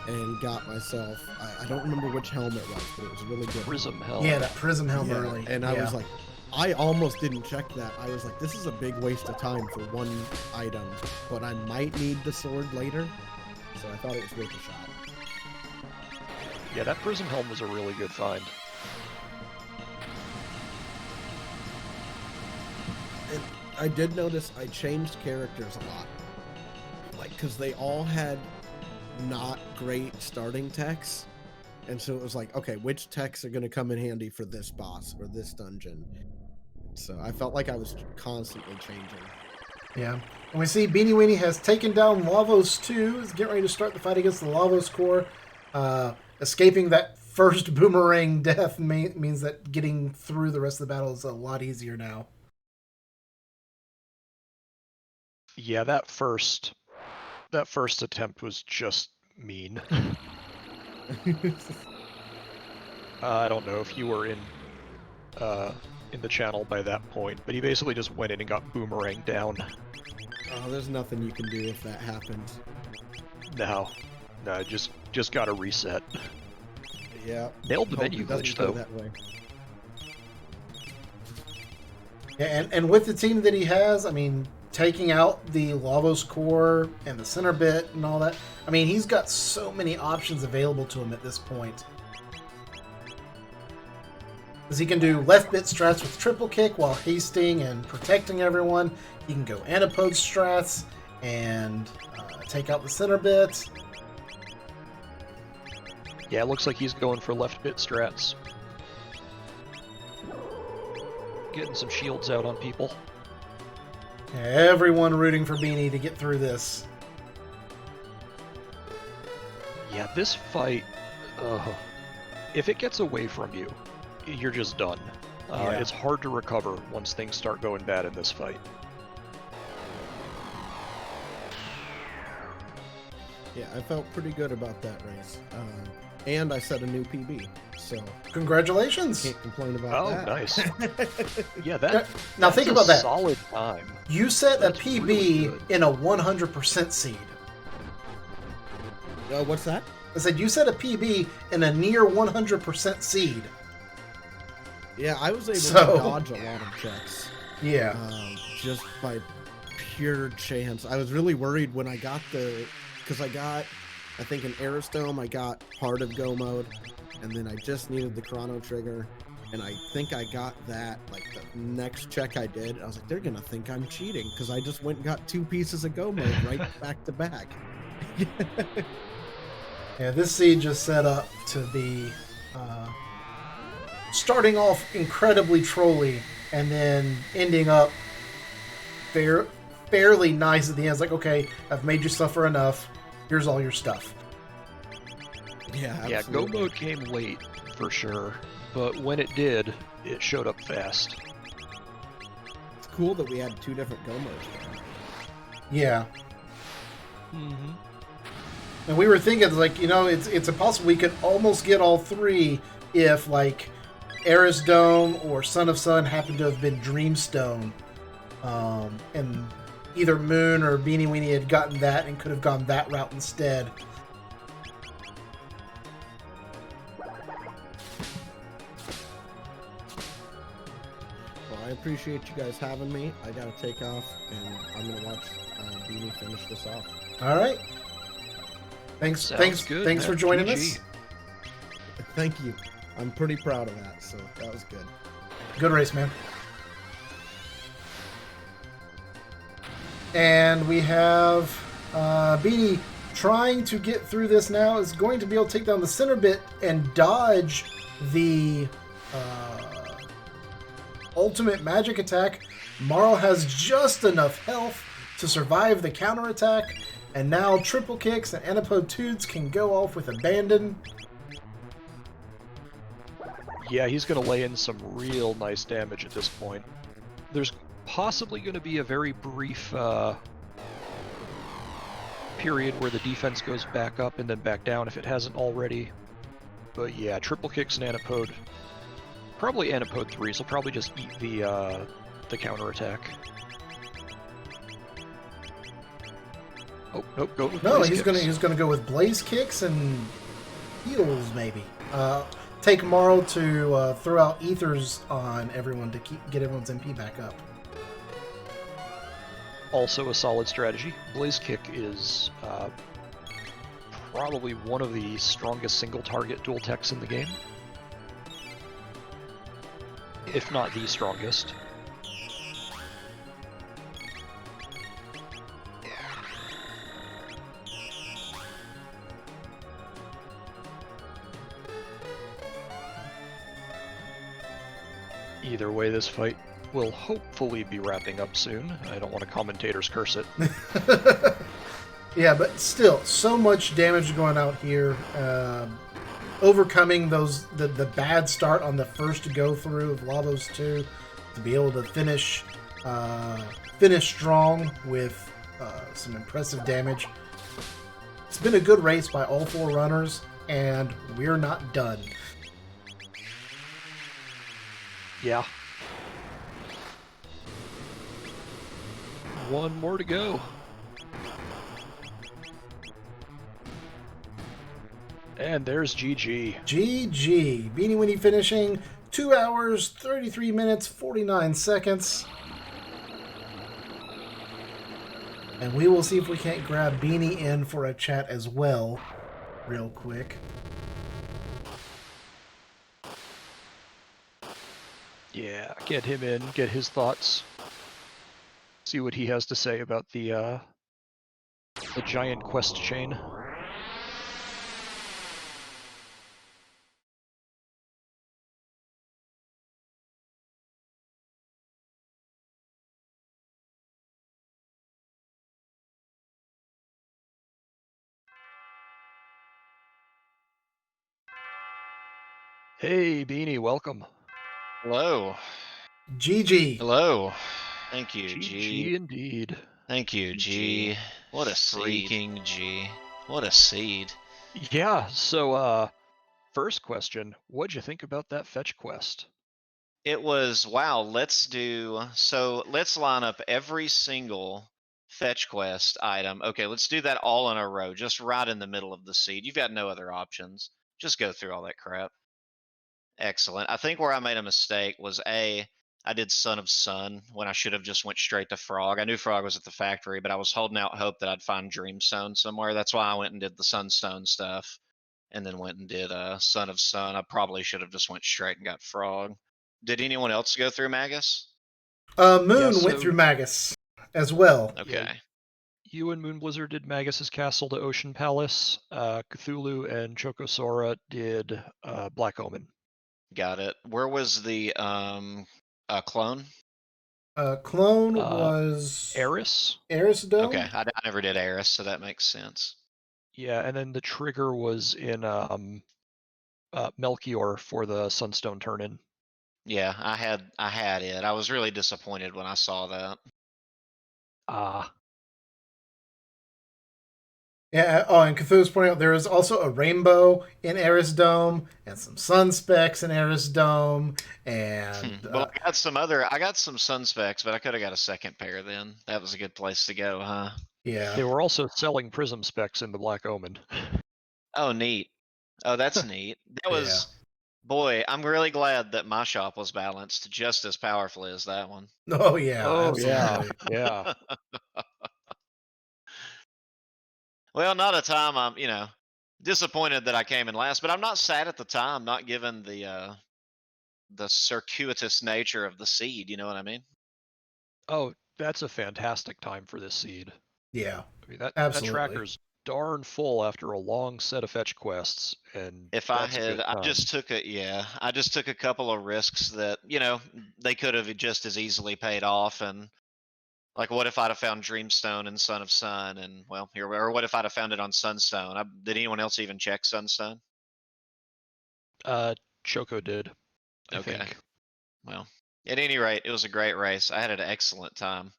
Speaker 5: and got myself, I don't remember which helmet it was, but it was really good.
Speaker 2: Prism Hell.
Speaker 1: Yeah, that Prism Helm
Speaker 5: Yeah,
Speaker 1: early.
Speaker 5: and I was like, I almost didn't check that. I was like, this is a big waste of time for one item, but I might need the sword later, so I thought it was worth a shot.
Speaker 2: Yeah, that Prism Helm was a really good find.
Speaker 5: And I did notice I changed characters a lot. Like, because they all had not great starting techs. And so it was like, okay, which techs are going to come in handy for this boss or this dungeon? So I felt like I was constantly changing.
Speaker 1: Yeah. And we see Beanie Weenie has taken down Lavos 2. Is getting ready to start the fight against the Lavos core. Escaping that first boomerang death means that getting through the rest of the battle is a lot easier now.
Speaker 2: Yeah, that first attempt was just mean. I don't know if you were in the channel by that point, but he basically just went in and got boomerang down.
Speaker 5: Oh, there's nothing you can do if that happens.
Speaker 2: No, just got to reset.
Speaker 5: Yeah.
Speaker 2: Nailed the
Speaker 5: Hope
Speaker 2: menu
Speaker 5: it doesn't
Speaker 2: glitch
Speaker 5: go
Speaker 2: though.
Speaker 5: that way.
Speaker 1: Yeah, and with the team that he has, I mean, taking out the Lavos core and the center bit and all that, I mean, he's got so many options available to him at this point. Because he can do left bit strats with triple kick while hasting and protecting everyone. He can go antipode strats and take out the center bit.
Speaker 2: Yeah, it looks like he's going for left bit strats. Getting some shields out on people.
Speaker 1: Everyone rooting for Beanie to get through this.
Speaker 2: Yeah, this fight, if it gets away from you, you're just done.
Speaker 1: Yeah.
Speaker 2: It's hard to recover once things start going bad in this fight.
Speaker 5: Yeah, I felt pretty good about that race. And I set a new PB, so
Speaker 1: Congratulations!
Speaker 5: can't complain about
Speaker 2: Oh,
Speaker 5: that.
Speaker 2: nice. Yeah, that.
Speaker 1: Now think
Speaker 2: that's
Speaker 1: about
Speaker 2: a
Speaker 1: that.
Speaker 2: Solid time.
Speaker 1: You set
Speaker 2: That's
Speaker 1: a PB
Speaker 2: really good.
Speaker 1: in a 100% seed.
Speaker 5: What's that?
Speaker 1: I said you set a PB in a near 100% seed.
Speaker 5: Yeah, I was able
Speaker 1: So-
Speaker 5: to dodge a lot of checks.
Speaker 1: Yeah.
Speaker 5: Just by pure chance. I was really worried when I got because I think in Aerostome, I got part of Go mode, and then I just needed the Chrono trigger, and I think I got that, like, the next check I did, I was like, they're gonna think I'm cheating, because I just went and got 2 pieces of Go mode right back to back.
Speaker 1: Yeah, this seed just set up to be starting off incredibly trolly and then ending up fairly nice at the end. It's like, okay, I've made you suffer enough. Here's all your stuff.
Speaker 5: Yeah,
Speaker 2: Yeah,
Speaker 5: absolutely.
Speaker 2: Go mode came late for sure, but when it did, it showed up fast.
Speaker 5: It's cool that we had 2 different Go modes.
Speaker 1: Yeah.
Speaker 2: Mm-hmm.
Speaker 1: And we were thinking, like, it's impossible. We could almost get all 3 if, like, Eris Dome or Son of Sun happened to have been Dreamstone. And either Moon or Beanie Weenie had gotten that and could have gone that route instead.
Speaker 5: Well, I appreciate you guys having me. I gotta take off, and I'm gonna watch Beanie finish this off.
Speaker 1: All right. Thanks
Speaker 2: Good,
Speaker 1: for
Speaker 2: man.
Speaker 1: joining
Speaker 2: GG.
Speaker 1: us.
Speaker 5: Thank you. I'm pretty proud of that, so that was good.
Speaker 1: Good race, man. And we have Beanie trying to get through this now. Is going to be able to take down the center bit and dodge the ultimate magic attack. Marl has just enough health to survive the counterattack. And now triple kicks and Antipode Tudes can go off with abandon.
Speaker 2: Yeah, he's going to lay in some real nice damage at this point. There's possibly going to be a very brief period where the defense goes back up and then back down if it hasn't already. But yeah, triple kicks and Antipode. Probably Antipode 3s. He'll probably just eat the counterattack. Oh, nope, go with
Speaker 1: No,
Speaker 2: Blaze
Speaker 1: he's
Speaker 2: kicks.
Speaker 1: gonna go with blaze kicks and heals maybe. Take Marl to throw out ethers on everyone to get everyone's MP back up.
Speaker 2: Also a solid strategy. Blaze Kick is probably one of the strongest single target dual techs in the game. If not the strongest. Either way, this fight will hopefully be wrapping up soon. I don't want to commentators curse it.
Speaker 1: Yeah, but still, so much damage going out here. Overcoming the bad start on the first go through of Lavos 2 to be able to finish strong with some impressive damage. It's been a good race by all 4 runners, and we're not done.
Speaker 2: Yeah. One more to go. And there's GG.
Speaker 1: GG. Beanie Weenie finishing 2 hours, 33 minutes, 49 seconds. And we will see if we can't grab Beanie in for a chat as well, real quick.
Speaker 2: Yeah, get him in, get his thoughts. See what he has to say about the giant quest chain. Hey, Beanie, welcome.
Speaker 6: Hello.
Speaker 1: GG.
Speaker 6: Hello. Thank you,
Speaker 2: GG
Speaker 6: G.
Speaker 2: indeed.
Speaker 6: Thank you, G. What a
Speaker 7: Seed.
Speaker 6: freaking G. What a seed.
Speaker 2: Yeah, so first question, what'd you think about that fetch quest?
Speaker 6: It was, wow, let's line up every single fetch quest item. Okay, let's do that all in a row, just right in the middle of the seed. You've got no other options. Just go through all that crap. Excellent. I think where I made a mistake was I did Son of Sun when I should have just went straight to Frog. I knew Frog was at the factory, but I was holding out hope that I'd find Dreamstone somewhere. That's why I went and did the Sunstone stuff, and then went and did Son of Sun. I probably should have just went straight and got Frog. Did anyone else go through Magus?
Speaker 1: Moon
Speaker 2: Yeah,
Speaker 1: went
Speaker 2: so-
Speaker 1: through Magus as well.
Speaker 6: Okay.
Speaker 2: You and Moon Blizzard did Magus's Castle to Ocean Palace. Cthulhu and Chokosora did Black Omen.
Speaker 6: Got it. Where was the clone?
Speaker 1: Clone was
Speaker 2: Eris?
Speaker 1: Eris Dome.
Speaker 6: Okay, I never did Eris, so that makes sense.
Speaker 2: Yeah, and then the trigger was in Melchior for the Sunstone turn-in.
Speaker 6: Yeah, I had it. I was really disappointed when I saw that.
Speaker 1: Yeah. Oh, and Cthulhu's pointing out there is also a rainbow in Eris Dome and some sun specks in Eris Dome, and
Speaker 6: Well, I got some sun specs, but I could have got a second pair then. That was a good place to go, huh?
Speaker 1: yeah.
Speaker 2: They were also selling Prism specs in the Black Omen.
Speaker 6: Oh, neat. Oh, that's neat. That was, boy, I'm really glad that my shop was balanced just as powerfully as that one.
Speaker 1: Oh yeah.
Speaker 2: Oh, yeah.
Speaker 1: Absolutely.
Speaker 2: Yeah.
Speaker 6: Well, not a time I'm, disappointed that I came in last, but I'm not sad at the time, not given the circuitous nature of the seed, you know what I mean?
Speaker 2: Oh, that's a fantastic time for this seed.
Speaker 1: Yeah.
Speaker 2: I mean, that
Speaker 1: Absolutely.
Speaker 2: tracker's darn full after a long set of fetch quests, and
Speaker 6: If I
Speaker 2: that's a good
Speaker 6: had, I
Speaker 2: time.
Speaker 6: just took a couple of risks that, they could have just as easily paid off. And like, what if I'd have found Dreamstone and Son of Sun, and well, or what if I'd have found it on Sunstone? Did anyone else even check Sunstone?
Speaker 2: Choco did. I
Speaker 6: Okay.
Speaker 2: think.
Speaker 6: Well, at any rate, it was a great race. I had an excellent time.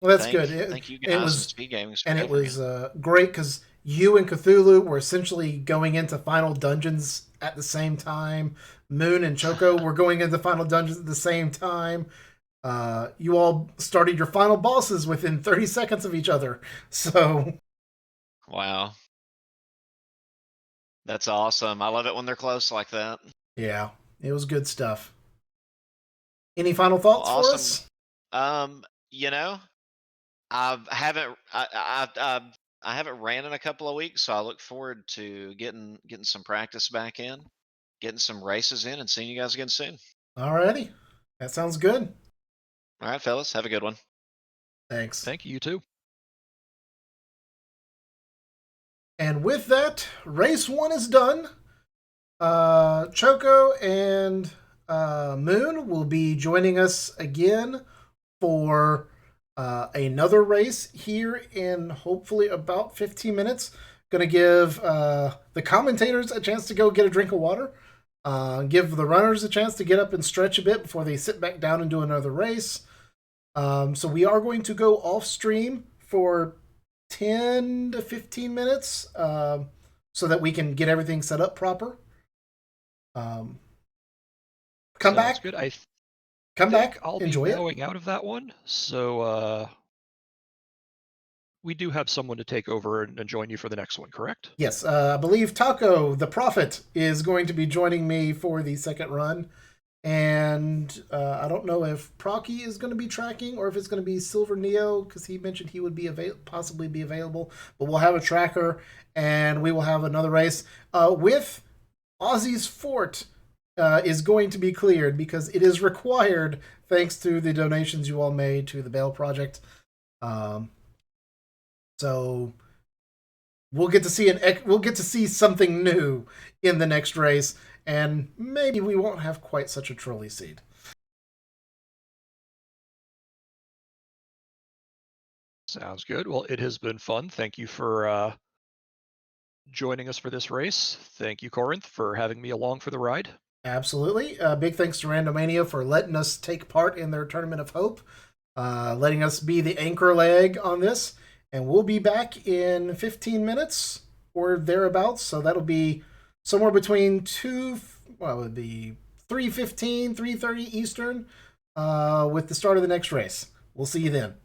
Speaker 1: Well, that's good.
Speaker 6: Thank you
Speaker 1: it
Speaker 6: guys
Speaker 1: was-
Speaker 6: and Speed Gaming.
Speaker 1: And it was great because you and Cthulhu were essentially going into final dungeons at the same time. Moon and Choco were going into final dungeons at the same time. You all started your final bosses within 30 seconds of each other. So,
Speaker 6: Wow. That's awesome. I love it when they're close like that.
Speaker 1: yeah, it was good stuff. Any final thoughts
Speaker 6: Well,
Speaker 1: for
Speaker 6: awesome.
Speaker 1: us?
Speaker 6: I haven't ran in a couple of weeks, so I look forward to getting some practice back in, getting some races in, and seeing you guys again soon.
Speaker 1: Alrighty. That sounds good.
Speaker 6: All right, fellas, have a good one.
Speaker 1: Thanks.
Speaker 2: Thank you, you too.
Speaker 1: And with that, race 1 is done. Choco and Moon will be joining us again for another race here in hopefully about 15 minutes. Going to give the commentators a chance to go get a drink of water. Give the runners a chance to get up and stretch a bit before they sit back down and do another race. So we are going to go off stream for 10 to 15 minutes so that we can get everything set up proper. Come
Speaker 2: Sounds
Speaker 1: back.
Speaker 2: Good. I
Speaker 1: Come
Speaker 2: think
Speaker 1: back.
Speaker 2: I'll
Speaker 1: Enjoy
Speaker 2: be
Speaker 1: it.
Speaker 2: going out of that one, so we do have someone to take over and join you for the next one, correct?
Speaker 1: Yes, I believe Taco, the Prophet, is going to be joining me for the second run. And I don't know if Procky is going to be tracking or if it's going to be Silver Neo, because he mentioned he would be possibly be available. But we'll have a tracker, and we will have another race with Ozzy's Fort is going to be cleared because it is required thanks to the donations you all made to the Bale Project. So we'll get to see something new in the next race, and maybe we won't have quite such a trolley seed.
Speaker 2: Sounds good. Well, it has been fun. Thank you for joining us for this race. Thank you, Corinth, for having me along for the ride.
Speaker 1: Absolutely. Big thanks to Randomania for letting us take part in their Tournament of Hope, letting us be the anchor leg on this. And we'll be back in 15 minutes or thereabouts. So that'll be somewhere between 3:15, 3:30 Eastern with the start of the next race. We'll see you then.